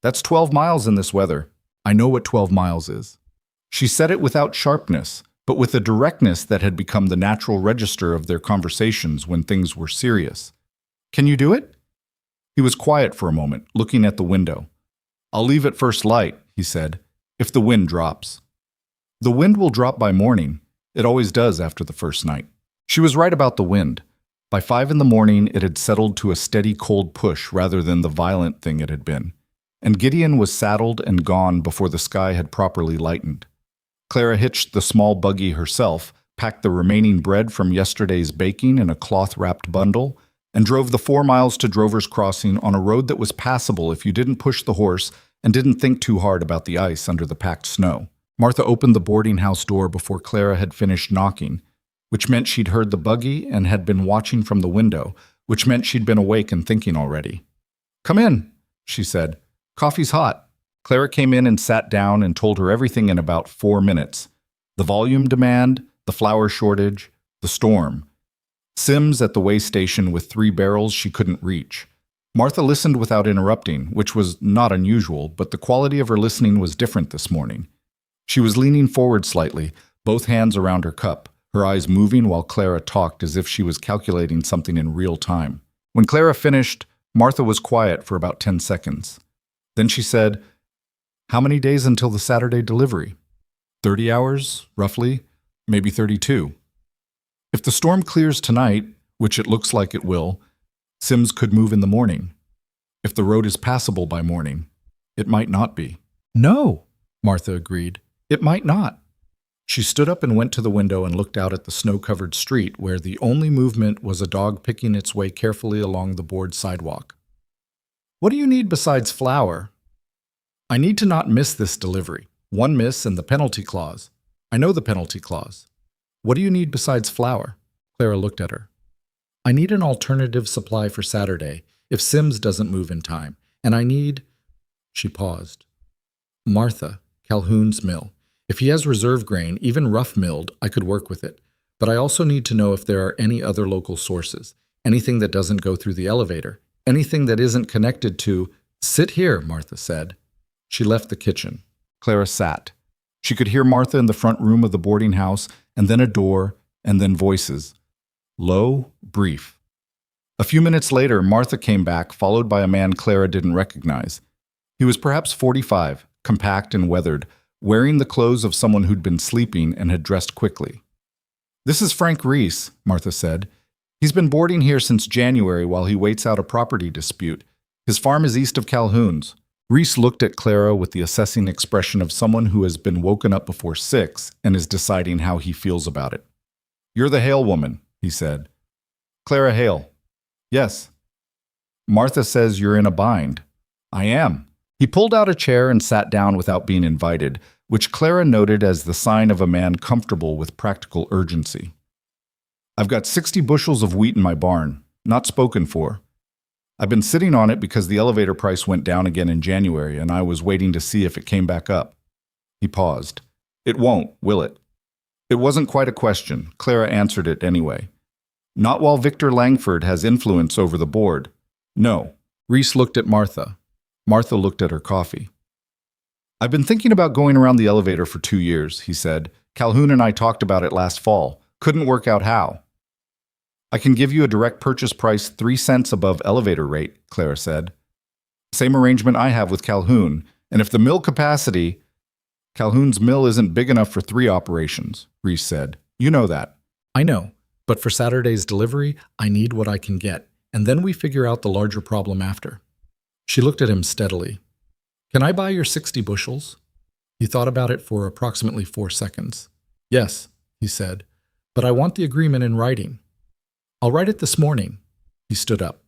That's 12 miles in this weather. I know what 12 miles is. She said it without sharpness, but with a directness that had become the natural register of their conversations when things were serious. Can you do it? He was quiet for a moment, looking at the window. I'll leave at first light, he said, if the wind drops. The wind will drop by morning. It always does after the first night. She was right about the wind. By 5 in the morning, it had settled to a steady cold push rather than the violent thing it had been. And Gideon was saddled and gone before the sky had properly lightened. Clara hitched the small buggy herself, packed the remaining bread from yesterday's baking in a cloth-wrapped bundle, and drove the 4 miles to Drover's Crossing on a road that was passable if you didn't push the horse and didn't think too hard about the ice under the packed snow. Martha opened the boarding house door before Clara had finished knocking, which meant she'd heard the buggy and had been watching from the window, which meant she'd been awake and thinking already. Come in, she said. Coffee's hot. Clara came in and sat down and told her everything in about 4 minutes. The volume demand, the flour shortage, the storm. Sims at the way station with 3 barrels she couldn't reach. Martha listened without interrupting, which was not unusual, but the quality of her listening was different this morning. She was leaning forward slightly, both hands around her cup, her eyes moving while Clara talked as if she was calculating something in real time. When Clara finished, Martha was quiet for about 10 seconds. Then she said, How many days until the Saturday delivery? 30 hours, roughly, maybe 32. If the storm clears tonight, which it looks like it will, Sims could move in the morning. If the road is passable by morning, it might not be. No, Martha agreed. It might not. She stood up and went to the window and looked out at the snow-covered street where the only movement was a dog picking its way carefully along the board sidewalk. What do you need besides flour? I need to not miss this delivery. 1 miss and the penalty clause. I know the penalty clause. What do you need besides flour? Clara looked at her. I need an alternative supply for Saturday if Sims doesn't move in time, and I need... She paused. Martha, Calhoun's mill. If he has reserve grain, even rough milled, I could work with it. But I also need to know if there are any other local sources, anything that doesn't go through the elevator, anything that isn't connected to... Sit here, Martha said. She left the kitchen. Clara sat. She could hear Martha in the front room of the boarding house, and then a door, and then voices. Low, brief. A few minutes later, Martha came back, followed by a man Clara didn't recognize. He was perhaps 45, compact and weathered, wearing the clothes of someone who'd been sleeping and had dressed quickly. This is Frank Reese, Martha said. He's been boarding here since January while he waits out a property dispute. His farm is east of Calhoun's. Reese looked at Clara with the assessing expression of someone who has been woken up before 6 and is deciding how he feels about it. You're the Hale woman, he said. Clara Hale. Yes. Martha says you're in a bind. I am. He pulled out a chair and sat down without being invited, which Clara noted as the sign of a man comfortable with practical urgency. I've got 60 bushels of wheat in my barn, not spoken for. I've been sitting on it because the elevator price went down again in January, and I was waiting to see if it came back up. He paused. It won't, will it? It wasn't quite a question. Clara answered it anyway. Not while Victor Langford has influence over the board. No. Reese looked at Martha. Martha looked at her coffee. I've been thinking about going around the elevator for 2 years, he said. Calhoun and I talked about it last fall. Couldn't work out how. I can give you a direct purchase price 3 cents above elevator rate, Clara said. Same arrangement I have with Calhoun, and if the mill capacity... Calhoun's mill isn't big enough for 3 operations, Reese said. You know that. I know, but for Saturday's delivery, I need what I can get, and then we figure out the larger problem after. She looked at him steadily. Can I buy your 60 bushels? He thought about it for approximately 4 seconds. Yes, he said, but I want the agreement in writing. I'll write it this morning. He stood up.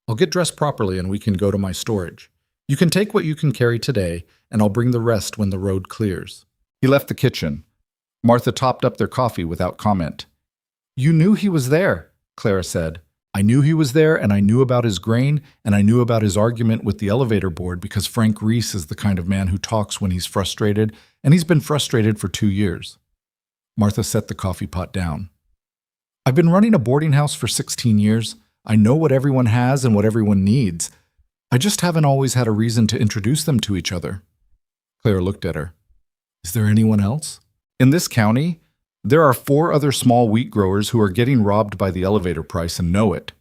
I'll get dressed properly and we can go to my storage. You can take what you can carry today, and I'll bring the rest when the road clears. He left the kitchen. Martha topped up their coffee without comment. You knew he was there, Clara said. I knew he was there, and I knew about his grain, and I knew about his argument with the elevator board because Frank Reese is the kind of man who talks when he's frustrated, and he's been frustrated for 2 years. Martha set the coffee pot down. I've been running a boarding house for 16 years. I know what everyone has and what everyone needs. I just haven't always had a reason to introduce them to each other. Claire looked at her. Is there anyone else? In this county, there are 4 other small wheat growers who are getting robbed by the elevator price and know it.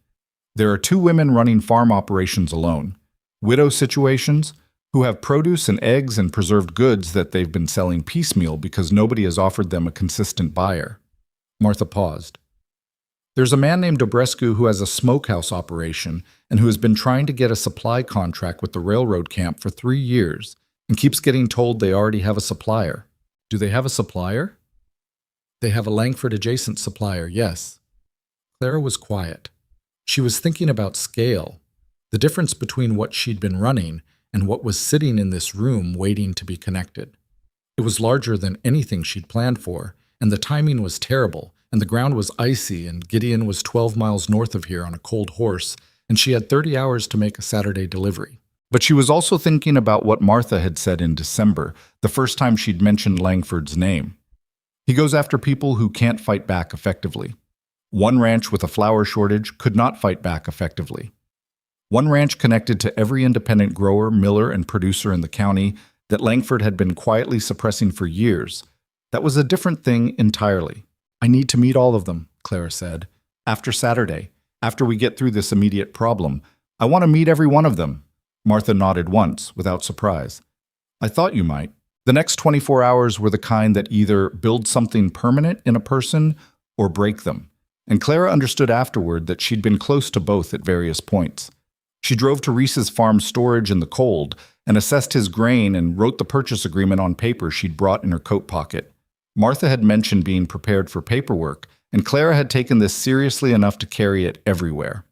There are 2 women running farm operations alone, widow situations, who have produce and eggs and preserved goods that they've been selling piecemeal because nobody has offered them a consistent buyer. Martha paused. There's a man named Dobrescu who has a smokehouse operation and who has been trying to get a supply contract with the railroad camp for 3 years and keeps getting told they already have a supplier. Do they have a supplier? They have a Langford-adjacent supplier, yes. Clara was quiet. She was thinking about scale, the difference between what she'd been running and what was sitting in this room waiting to be connected. It was larger than anything she'd planned for, and the timing was terrible, and the ground was icy, and Gideon was 12 miles north of here on a cold horse, and she had 30 hours to make a Saturday delivery. But she was also thinking about what Martha had said in December, the first time she'd mentioned Langford's name. He goes after people who can't fight back effectively. One ranch with a flour shortage could not fight back effectively. One ranch connected to every independent grower, miller, and producer in the county that Langford had been quietly suppressing for years. That was a different thing entirely. I need to meet all of them, Clara said. After Saturday, after we get through this immediate problem, I want to meet every one of them. Martha nodded once, without surprise. I thought you might. The next 24 hours were the kind that either build something permanent in a person or break them, and Clara understood afterward that she'd been close to both at various points. She drove to Reese's farm storage in the cold and assessed his grain and wrote the purchase agreement on paper she'd brought in her coat pocket. Martha had mentioned being prepared for paperwork, and Clara had taken this seriously enough to carry it everywhere.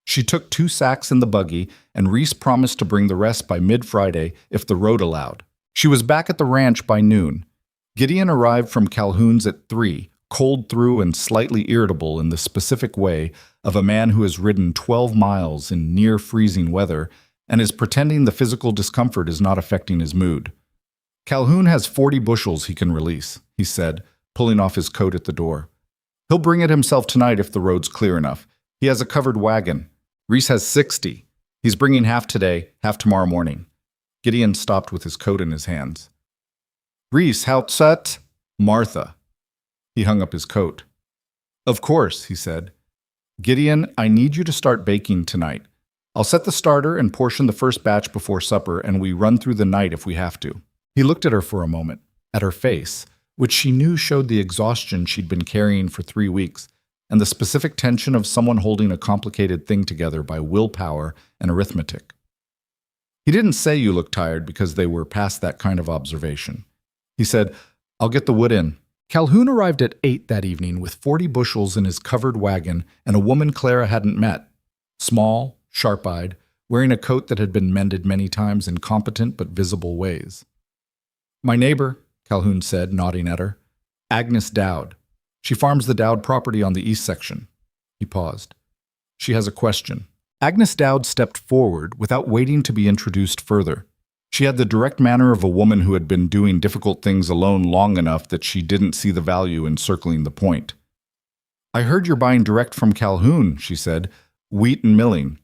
She took 2 sacks in the buggy, and Reese promised to bring the rest by mid-Friday if the road allowed. She was back at the ranch by noon. Gideon arrived from Calhoun's at 3, cold through and slightly irritable in the specific way of a man who has ridden 12 miles in near-freezing weather and is pretending the physical discomfort is not affecting his mood. Calhoun has 40 bushels he can release, he said, pulling off his coat at the door. He'll bring it himself tonight if the road's clear enough. He has a covered wagon. Reese has 60. He's bringing half today, half tomorrow morning. Gideon stopped with his coat in his hands. Reese, how's that? Martha. He hung up his coat. Of course, he said. Gideon, I need you to start baking tonight. I'll set the starter and portion the first batch before supper, and we run through the night if we have to. He looked at her for a moment, at her face, which she knew showed the exhaustion she'd been carrying for 3 weeks, and the specific tension of someone holding a complicated thing together by willpower and arithmetic. He didn't say you look tired because they were past that kind of observation. He said, I'll get the wood in. Calhoun arrived at 8 that evening with 40 bushels in his covered wagon and a woman Clara hadn't met. Small, sharp-eyed, wearing a coat that had been mended many times in competent but visible ways. My neighbor, Calhoun said, nodding at her. Agnes Dowd. She farms the Dowd property on the east section. He paused. She has a question. Agnes Dowd stepped forward without waiting to be introduced further. She had the direct manner of a woman who had been doing difficult things alone long enough that she didn't see the value in circling the point. I heard you're buying direct from Calhoun, she said. Wheat and milling.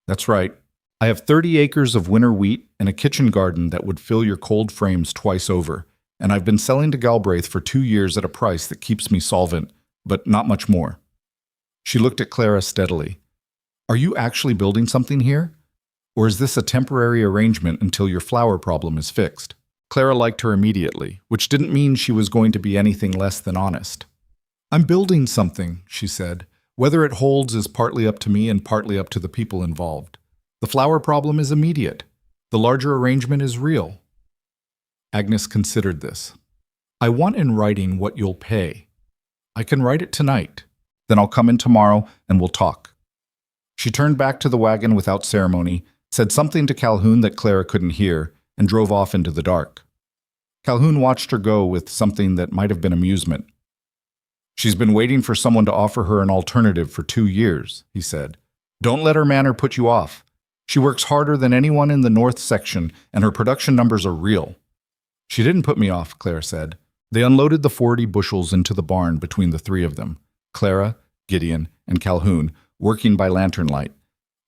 That's right. I have 30 acres of winter wheat and a kitchen garden that would fill your cold frames twice over, and I've been selling to Galbraith for 2 years at a price that keeps me solvent, but not much more. She looked at Clara steadily. Are you actually building something here? Or is this a temporary arrangement until your flour problem is fixed? Clara liked her immediately, which didn't mean she was going to be anything less than honest. I'm building something, she said. Whether it holds is partly up to me and partly up to the people involved. The flour problem is immediate. The larger arrangement is real. Agnes considered this. I want in writing what you'll pay. I can write it tonight. Then I'll come in tomorrow and we'll talk. She turned back to the wagon without ceremony, said something to Calhoun that Clara couldn't hear, and drove off into the dark. Calhoun watched her go with something that might have been amusement. She's been waiting for someone to offer her an alternative for 2 years, he said. Don't let her manner put you off. She works harder than anyone in the north section, and her production numbers are real. She didn't put me off, Clara said. They unloaded the 40 bushels into the barn between the three of them, Clara, Gideon, and Calhoun, working by lantern light.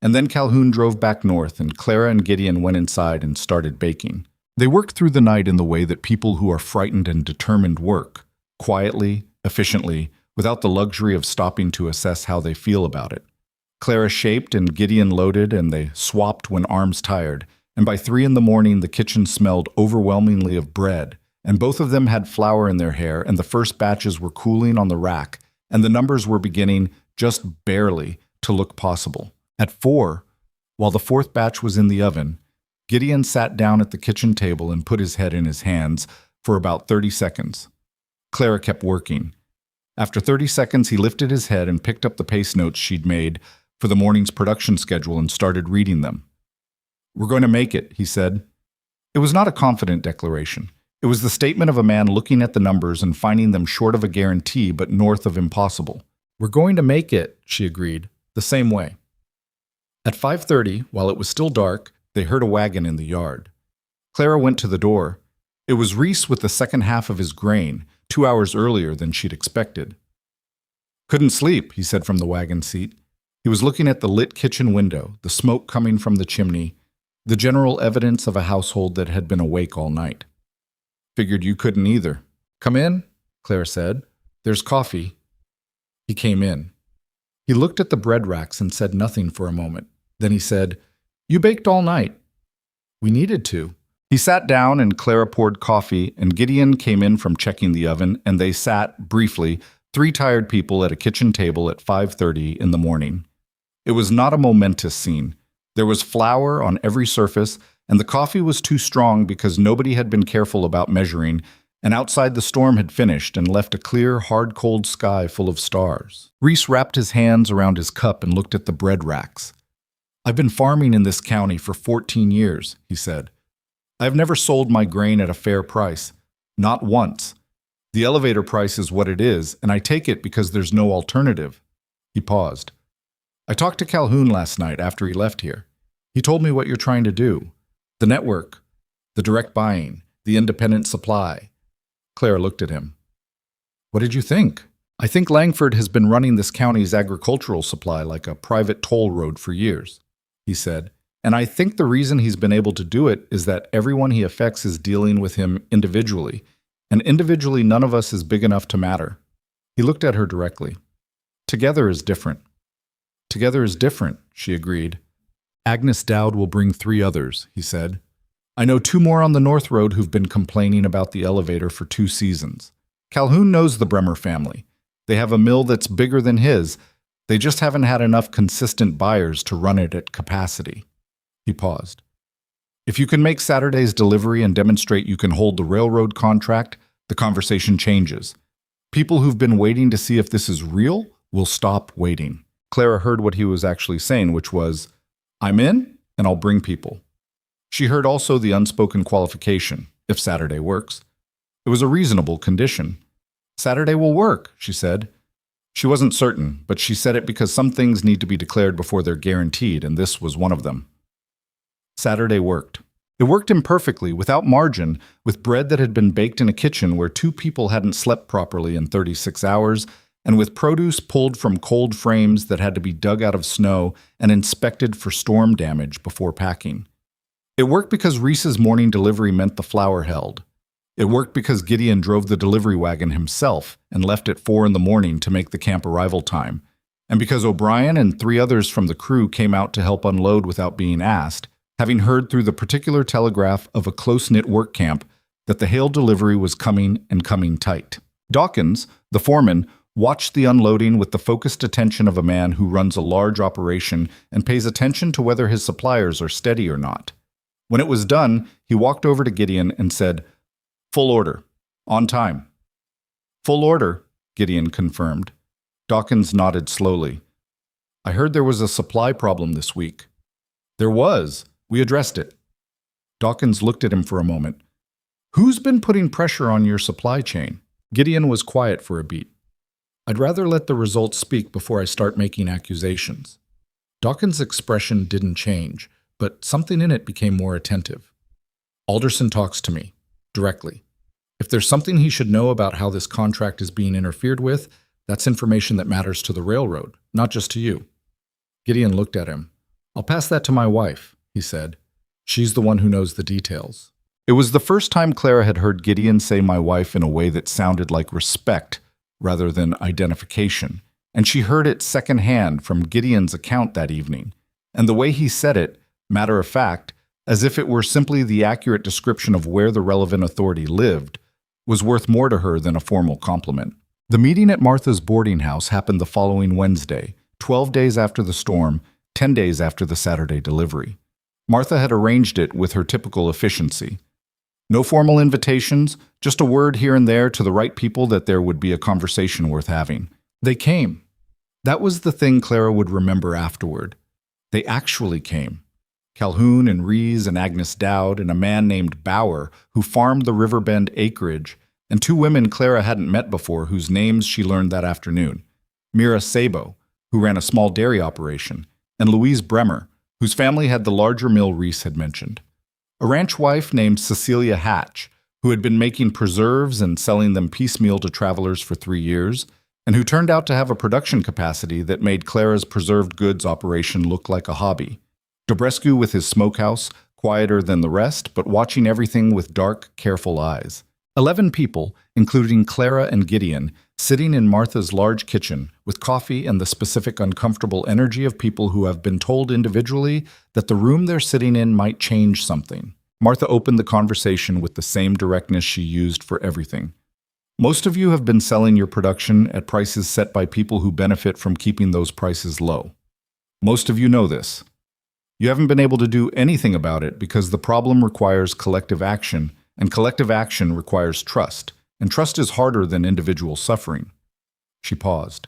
And then Calhoun drove back north, and Clara and Gideon went inside and started baking. They worked through the night in the way that people who are frightened and determined work, quietly, efficiently, without the luxury of stopping to assess how they feel about it. Clara shaped and Gideon loaded, and they swapped when arms tired, and by 3 in the morning the kitchen smelled overwhelmingly of bread, and both of them had flour in their hair, and the first batches were cooling on the rack, and the numbers were beginning, just barely, to look possible. At 4, while the 4th batch was in the oven, Gideon sat down at the kitchen table and put his head in his hands for about 30 seconds. Clara kept working. After 30 seconds, he lifted his head and picked up the pace notes she'd made for the morning's production schedule and started reading them. We're going to make it, he said. It was not a confident declaration. It was the statement of a man looking at the numbers and finding them short of a guarantee but north of impossible. We're going to make it, she agreed, the same way. At 5:30, while it was still dark, they heard a wagon in the yard. Clara went to the door. It was Reese with the second half of his grain, 2 hours earlier than she'd expected. Couldn't sleep, he said from the wagon seat. He was looking at the lit kitchen window, the smoke coming from the chimney, the general evidence of a household that had been awake all night. Figured you couldn't either. Come in, Claire said. There's coffee. He came in. He looked at the bread racks and said nothing for a moment. Then he said, You baked all night. We needed to. He sat down and Clara poured coffee, and Gideon came in from checking the oven, and they sat, briefly, 3 tired people at a kitchen table at 5:30 in the morning. It was not a momentous scene. There was flour on every surface, and the coffee was too strong because nobody had been careful about measuring, and outside the storm had finished and left a clear, hard, cold sky full of stars. Reese wrapped his hands around his cup and looked at the bread racks. I've been farming in this county for 14 years, he said. I've never sold my grain at a fair price. Not once. The elevator price is what it is, and I take it because there's no alternative. He paused. I talked to Calhoun last night after he left here. He told me what you're trying to do. The network, the direct buying, the independent supply. Claire looked at him. What did you think? I think Langford has been running this county's agricultural supply like a private toll road for years, he said. And I think the reason he's been able to do it is that everyone he affects is dealing with him individually. And individually, none of us is big enough to matter. He looked at her directly. Together is different. Together is different, she agreed. Agnes Dowd will bring 3 others, he said. I know 2 more on the North Road who've been complaining about the elevator for 2 seasons. Calhoun knows the Bremer family. They have a mill that's bigger than his. They just haven't had enough consistent buyers to run it at capacity. He paused. If you can make Saturday's delivery and demonstrate you can hold the railroad contract, the conversation changes. People who've been waiting to see if this is real will stop waiting. Clara heard what he was actually saying, which was, I'm in, and I'll bring people. She heard also the unspoken qualification, if Saturday works. It was a reasonable condition. Saturday will work, she said. She wasn't certain, but she said it because some things need to be declared before they're guaranteed, and this was one of them. Saturday worked. It worked imperfectly, without margin, with bread that had been baked in a kitchen where 2 people hadn't slept properly in 36 hours, and with produce pulled from cold frames that had to be dug out of snow and inspected for storm damage before packing. It worked because Reese's morning delivery meant the flour held. It worked because Gideon drove the delivery wagon himself and left at 4 in the morning to make the camp arrival time, and because O'Brien and 3 others from the crew came out to help unload without being asked, having heard through the particular telegraph of a close-knit work camp that the hail delivery was coming and coming tight. Dawkins, the foreman, watched the unloading with the focused attention of a man who runs a large operation and pays attention to whether his suppliers are steady or not. When it was done, he walked over to Gideon and said, Full order. On time. Full order, Gideon confirmed. Dawkins nodded slowly. I heard there was a supply problem this week. There was. We addressed it. Dawkins looked at him for a moment. Who's been putting pressure on your supply chain? Gideon was quiet for a beat. I'd rather let the results speak before I start making accusations. Dawkins' expression didn't change, but something in it became more attentive. Alderson talks to me, directly. If there's something he should know about how this contract is being interfered with, that's information that matters to the railroad, not just to you. Gideon looked at him. I'll pass that to my wife, he said. She's the one who knows the details. It was the first time Clara had heard Gideon say my wife in a way that sounded like respect rather than identification, and she heard it secondhand from Gideon's account that evening. And the way he said it, matter of fact, as if it were simply the accurate description of where the relevant authority lived, was worth more to her than a formal compliment. The meeting at Martha's boarding house happened the following Wednesday, 12 days after the storm, 10 days after the Saturday delivery. Martha had arranged it with her typical efficiency. No formal invitations, just a word here and there to the right people that there would be a conversation worth having. They came. That was the thing Clara would remember afterward. They actually came. Calhoun and Rees and Agnes Dowd and a man named Bauer who farmed the Riverbend acreage, and two women Clara hadn't met before whose names she learned that afternoon. Mira Sabo, who ran a small dairy operation, and Louise Bremer, whose family had the larger mill Rees had mentioned. A ranch wife named Cecilia Hatch, who had been making preserves and selling them piecemeal to travelers for 3 years, and who turned out to have a production capacity that made Clara's preserved goods operation look like a hobby. Dobrescu with his smokehouse, quieter than the rest, but watching everything with dark, careful eyes. 11 people, including Clara and Gideon, sitting in Martha's large kitchen with coffee and the specific uncomfortable energy of people who have been told individually that the room they're sitting in might change something. Martha opened the conversation with the same directness she used for everything. Most of you have been selling your production at prices set by people who benefit from keeping those prices low. Most of you know this. You haven't been able to do anything about it because the problem requires collective action, and collective action requires trust, and trust is harder than individual suffering. She paused.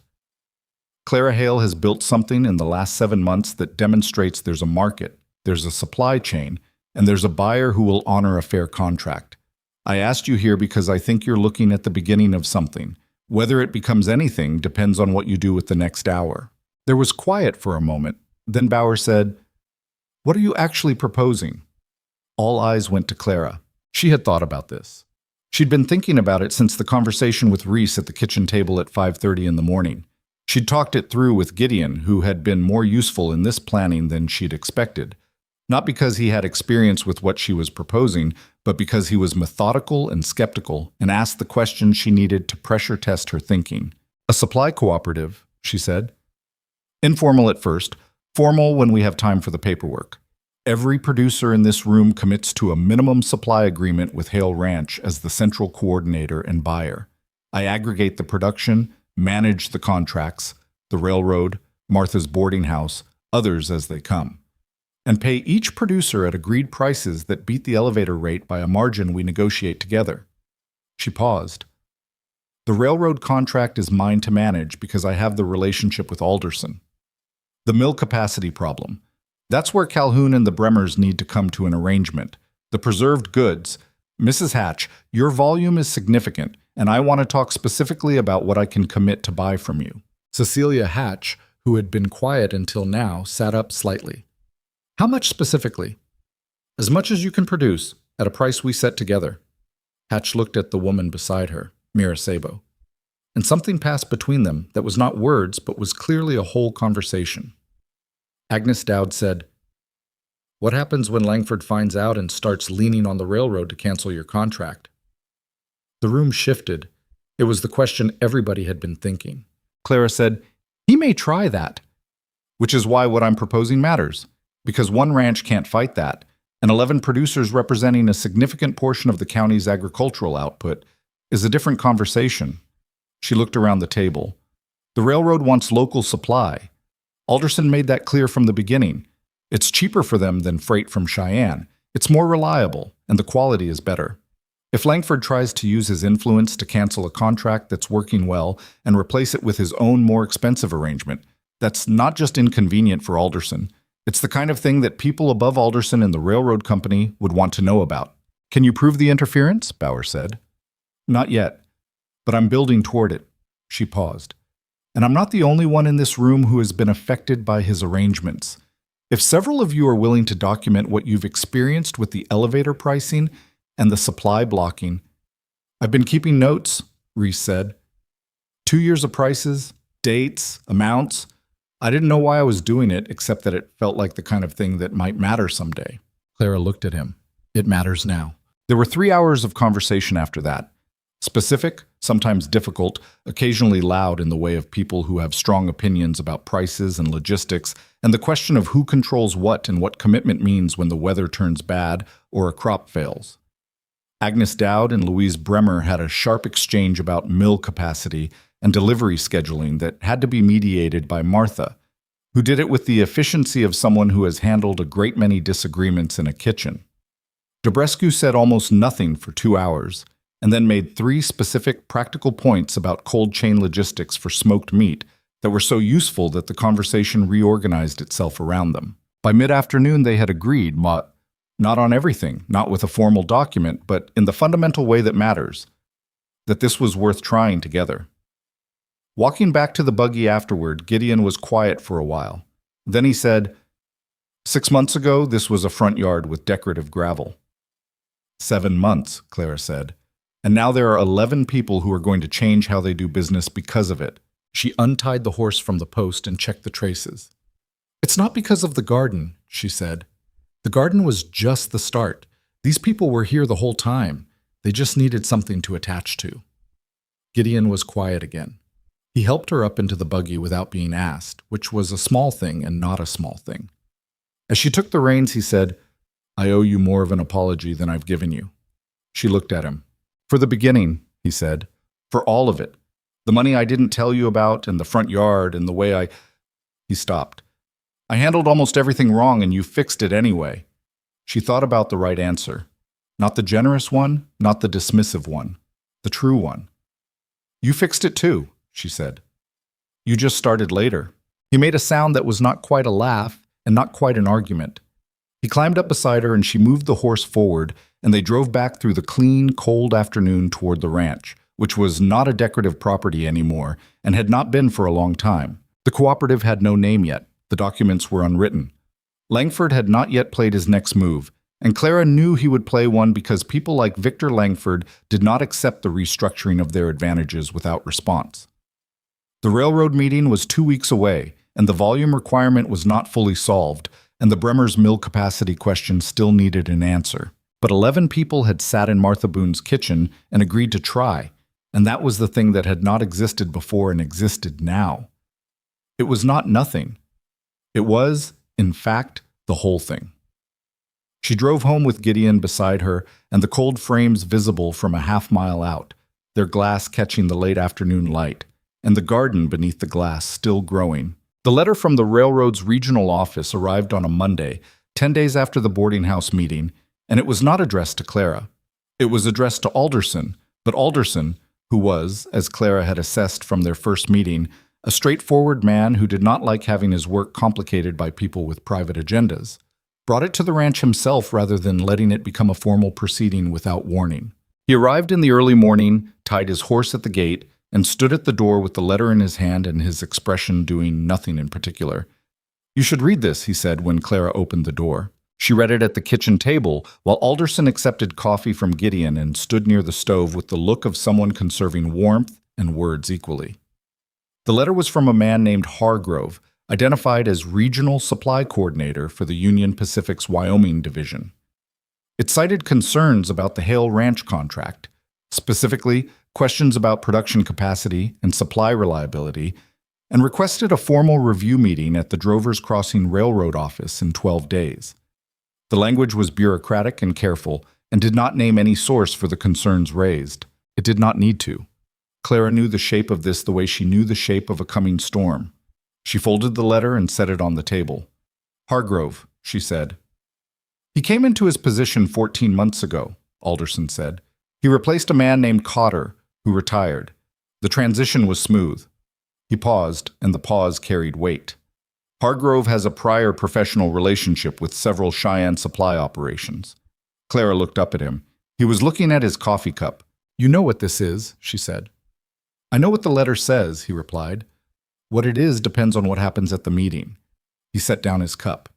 Clara Hale has built something in the last 7 months that demonstrates there's a market, there's a supply chain, and there's a buyer who will honor a fair contract. I asked you here because I think you're looking at the beginning of something. Whether it becomes anything depends on what you do with the next hour. There was quiet for a moment. Then Bauer said, "What are you actually proposing?" All eyes went to Clara. She had thought about this. She'd been thinking about it since the conversation with Rees at the kitchen table at 5:30 in the morning. She'd talked it through with Gideon, who had been more useful in this planning than she'd expected. Not because he had experience with what she was proposing, but because he was methodical and skeptical and asked the questions she needed to pressure test her thinking. "A supply cooperative," she said. "Informal at first, formal when we have time for the paperwork. Every producer in this room commits to a minimum supply agreement with Hale Ranch as the central coordinator and buyer. I aggregate the production, manage the contracts, the railroad, Martha's boarding house, others as they come, and pay each producer at agreed prices that beat the elevator rate by a margin we negotiate together." She paused. "The railroad contract is mine to manage because I have the relationship with Alderson. The mill capacity problem. That's where Calhoun and the Bremers need to come to an arrangement. The preserved goods. Mrs. Hatch, your volume is significant, and I want to talk specifically about what I can commit to buy from you." Cecilia Hatch, who had been quiet until now, sat up slightly. "How much specifically?" "As much as you can produce, at a price we set together." Hatch looked at the woman beside her, Mira Sabo. And something passed between them that was not words, but was clearly a whole conversation. Agnes Dowd said, "What happens when Langford finds out and starts leaning on the railroad to cancel your contract?" The room shifted. It was the question everybody had been thinking. Clara said, "He may try that." "Which is why what I'm proposing matters. Because one ranch can't fight that, and 11 producers representing a significant portion of the county's agricultural output is a different conversation." She looked around the table. "The railroad wants local supply. Alderson made that clear from the beginning. It's cheaper for them than freight from Cheyenne. It's more reliable, and the quality is better. If Langford tries to use his influence to cancel a contract that's working well and replace it with his own more expensive arrangement, that's not just inconvenient for Alderson. It's the kind of thing that people above Alderson and the railroad company would want to know about." "Can you prove the interference?" Bauer said. "Not yet, but I'm building toward it." She paused. And I'm not the only one in this room who has been affected by his arrangements. If several of you are willing to document what you've experienced with the elevator pricing and the supply blocking. I've been keeping notes, Reese said. 2 years of prices, dates, amounts. I didn't know why I was doing it, except that it felt like the kind of thing that might matter someday. Clara looked at him. It matters now. There were 3 hours of conversation after that. Specific, sometimes difficult, occasionally loud in the way of people who have strong opinions about prices and logistics, and the question of who controls what and what commitment means when the weather turns bad or a crop fails. Agnes Dowd and Louise Bremer had a sharp exchange about mill capacity and delivery scheduling that had to be mediated by Martha, who did it with the efficiency of someone who has handled a great many disagreements in a kitchen. Dobrescu said almost nothing for 2 hours, and then made 3 specific practical points about cold chain logistics for smoked meat that were so useful that the conversation reorganized itself around them. By mid-afternoon, they had agreed, not on everything, not with a formal document, but in the fundamental way that matters, that this was worth trying together. Walking back to the buggy afterward, Gideon was quiet for a while. Then he said, 6 months ago, this was a front yard with decorative gravel. 7 months, Clara said. And now there are 11 people who are going to change how they do business because of it. She untied the horse from the post and checked the traces. It's not because of the garden, she said. The garden was just the start. These people were here the whole time. They just needed something to attach to. Gideon was quiet again. He helped her up into the buggy without being asked, which was a small thing and not a small thing. As she took the reins, he said, I owe you more of an apology than I've given you. She looked at him. For the beginning, he said, for all of it. The money I didn't tell you about and the front yard and the way He stopped. I handled almost everything wrong and you fixed it anyway. She thought about the right answer. Not the generous one, not the dismissive one. The true one. You fixed it too, she said. You just started later. He made a sound that was not quite a laugh and not quite an argument. He climbed up beside her and she moved the horse forward, and they drove back through the clean, cold afternoon toward the ranch, which was not a decorative property anymore and had not been for a long time. The cooperative had no name yet. The documents were unwritten. Langford had not yet played his next move, and Clara knew he would play one because people like Victor Langford did not accept the restructuring of their advantages without response. The railroad meeting was 2 weeks away, and the volume requirement was not fully solved, and the Bremer's mill capacity question still needed an answer. But 11 people had sat in Martha Boone's kitchen and agreed to try, and that was the thing that had not existed before and existed now. It was not nothing. It was, in fact, the whole thing. She drove home with Gideon beside her and the cold frames visible from a half-mile out, their glass catching the late afternoon light, and the garden beneath the glass still growing. The letter from the railroad's regional office arrived on a Monday, 10 days after the boarding house meeting, and it was not addressed to Clara. It was addressed to Alderson, but Alderson, who was, as Clara had assessed from their first meeting, a straightforward man who did not like having his work complicated by people with private agendas, brought it to the ranch himself rather than letting it become a formal proceeding without warning. He arrived in the early morning, tied his horse at the gate, and stood at the door with the letter in his hand and his expression doing nothing in particular. You should read this, he said when Clara opened the door. She read it at the kitchen table, while Alderson accepted coffee from Gideon and stood near the stove with the look of someone conserving warmth and words equally. The letter was from a man named Hargrove, identified as Regional Supply Coordinator for the Union Pacific's Wyoming Division. It cited concerns about the Hale Ranch contract, specifically questions about production capacity and supply reliability, and requested a formal review meeting at the Drovers Crossing Railroad office in 12 days. The language was bureaucratic and careful and did not name any source for the concerns raised. It did not need to. Clara knew the shape of this the way she knew the shape of a coming storm. She folded the letter and set it on the table. Hargrove, she said. He came into his position 14 months ago, Alderson said. He replaced a man named Cotter, who retired. The transition was smooth. He paused, and the pause carried weight. Hargrove has a prior professional relationship with several Cheyenne supply operations. Clara looked up at him. He was looking at his coffee cup. You know what this is, she said. I know what the letter says, he replied. What it is depends on what happens at the meeting. He set down his cup.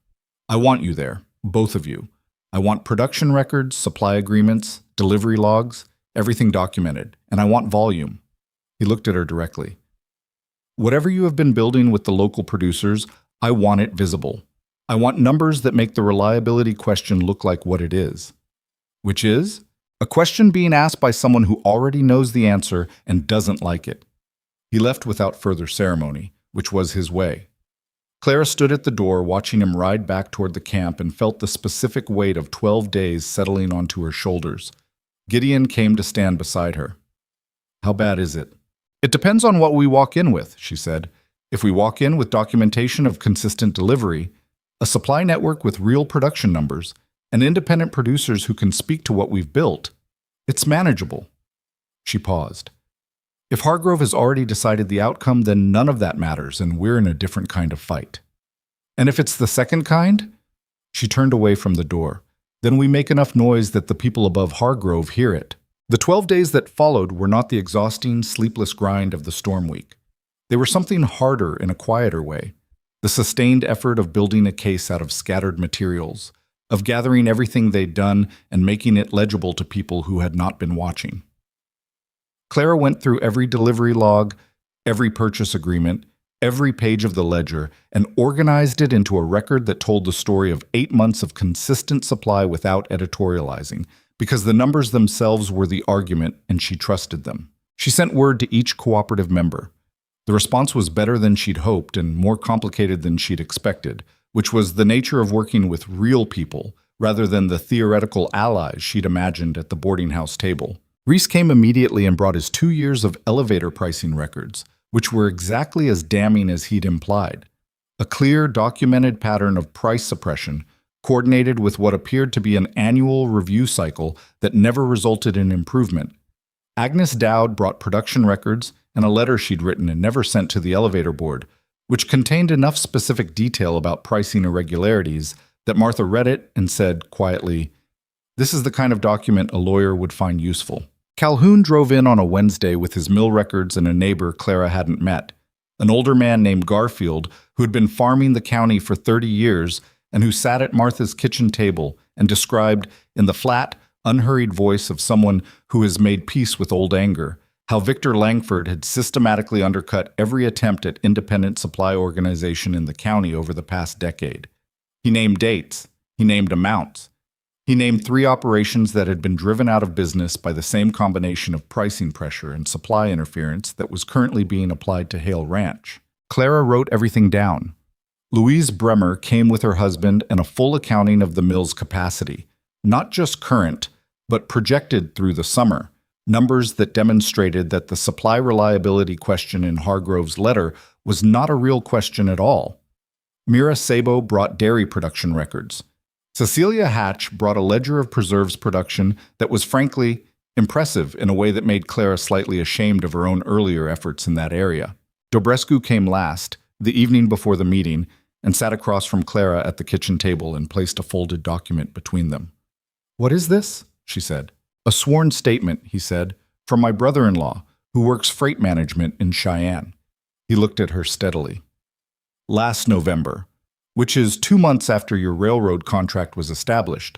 I want you there, both of you. I want production records, supply agreements, delivery logs, everything documented, and I want volume. He looked at her directly. Whatever you have been building with the local producers, I want it visible. I want numbers that make the reliability question look like what it is. Which is? A question being asked by someone who already knows the answer and doesn't like it. He left without further ceremony, which was his way. Clara stood at the door watching him ride back toward the camp and felt the specific weight of 12 days settling onto her shoulders. Gideon came to stand beside her. How bad is it? It depends on what we walk in with, she said. If we walk in with documentation of consistent delivery, a supply network with real production numbers, and independent producers who can speak to what we've built, it's manageable. She paused. If Hargrove has already decided the outcome, then none of that matters, and we're in a different kind of fight. And if it's the second kind? She turned away from the door. Then we make enough noise that the people above Hargrove hear it. The 12 days that followed were not the exhausting, sleepless grind of the storm week. They were something harder in a quieter way. The sustained effort of building a case out of scattered materials, of gathering everything they'd done and making it legible to people who had not been watching. Clara went through every delivery log, every purchase agreement, every page of the ledger, and organized it into a record that told the story of 8 months of consistent supply without editorializing, because the numbers themselves were the argument and she trusted them. She sent word to each cooperative member. The response was better than she'd hoped and more complicated than she'd expected, which was the nature of working with real people rather than the theoretical allies she'd imagined at the boarding house table. Reese came immediately and brought his 2 years of elevator pricing records, which were exactly as damning as he'd implied. A clear, documented pattern of price suppression, coordinated with what appeared to be an annual review cycle that never resulted in improvement. Agnes Dowd brought production records and a letter she'd written and never sent to the elevator board, which contained enough specific detail about pricing irregularities that Martha read it and said quietly, "This is the kind of document a lawyer would find useful." Calhoun drove in on a Wednesday with his mill records and a neighbor Clara hadn't met, an older man named Garfield who had been farming the county for 30 years and who sat at Martha's kitchen table and described, in the flat, unhurried voice of someone who has made peace with old anger, how Victor Langford had systematically undercut every attempt at independent supply organization in the county over the past decade. He named dates. He named amounts. He named 3 operations that had been driven out of business by the same combination of pricing pressure and supply interference that was currently being applied to Hale Ranch. Clara wrote everything down. Louise Bremer came with her husband and a full accounting of the mill's capacity, not just current, but projected through the summer, numbers that demonstrated that the supply reliability question in Hargrove's letter was not a real question at all. Mira Sabo brought dairy production records. Cecilia Hatch brought a ledger of preserves production that was frankly impressive in a way that made Clara slightly ashamed of her own earlier efforts in that area. Dobrescu came last, the evening before the meeting, and sat across from Clara at the kitchen table and placed a folded document between them. "What is this?" she said. "A sworn statement," he said, "from my brother-in-law, who works freight management in Cheyenne." He looked at her steadily. "Last November, which is 2 months after your railroad contract was established,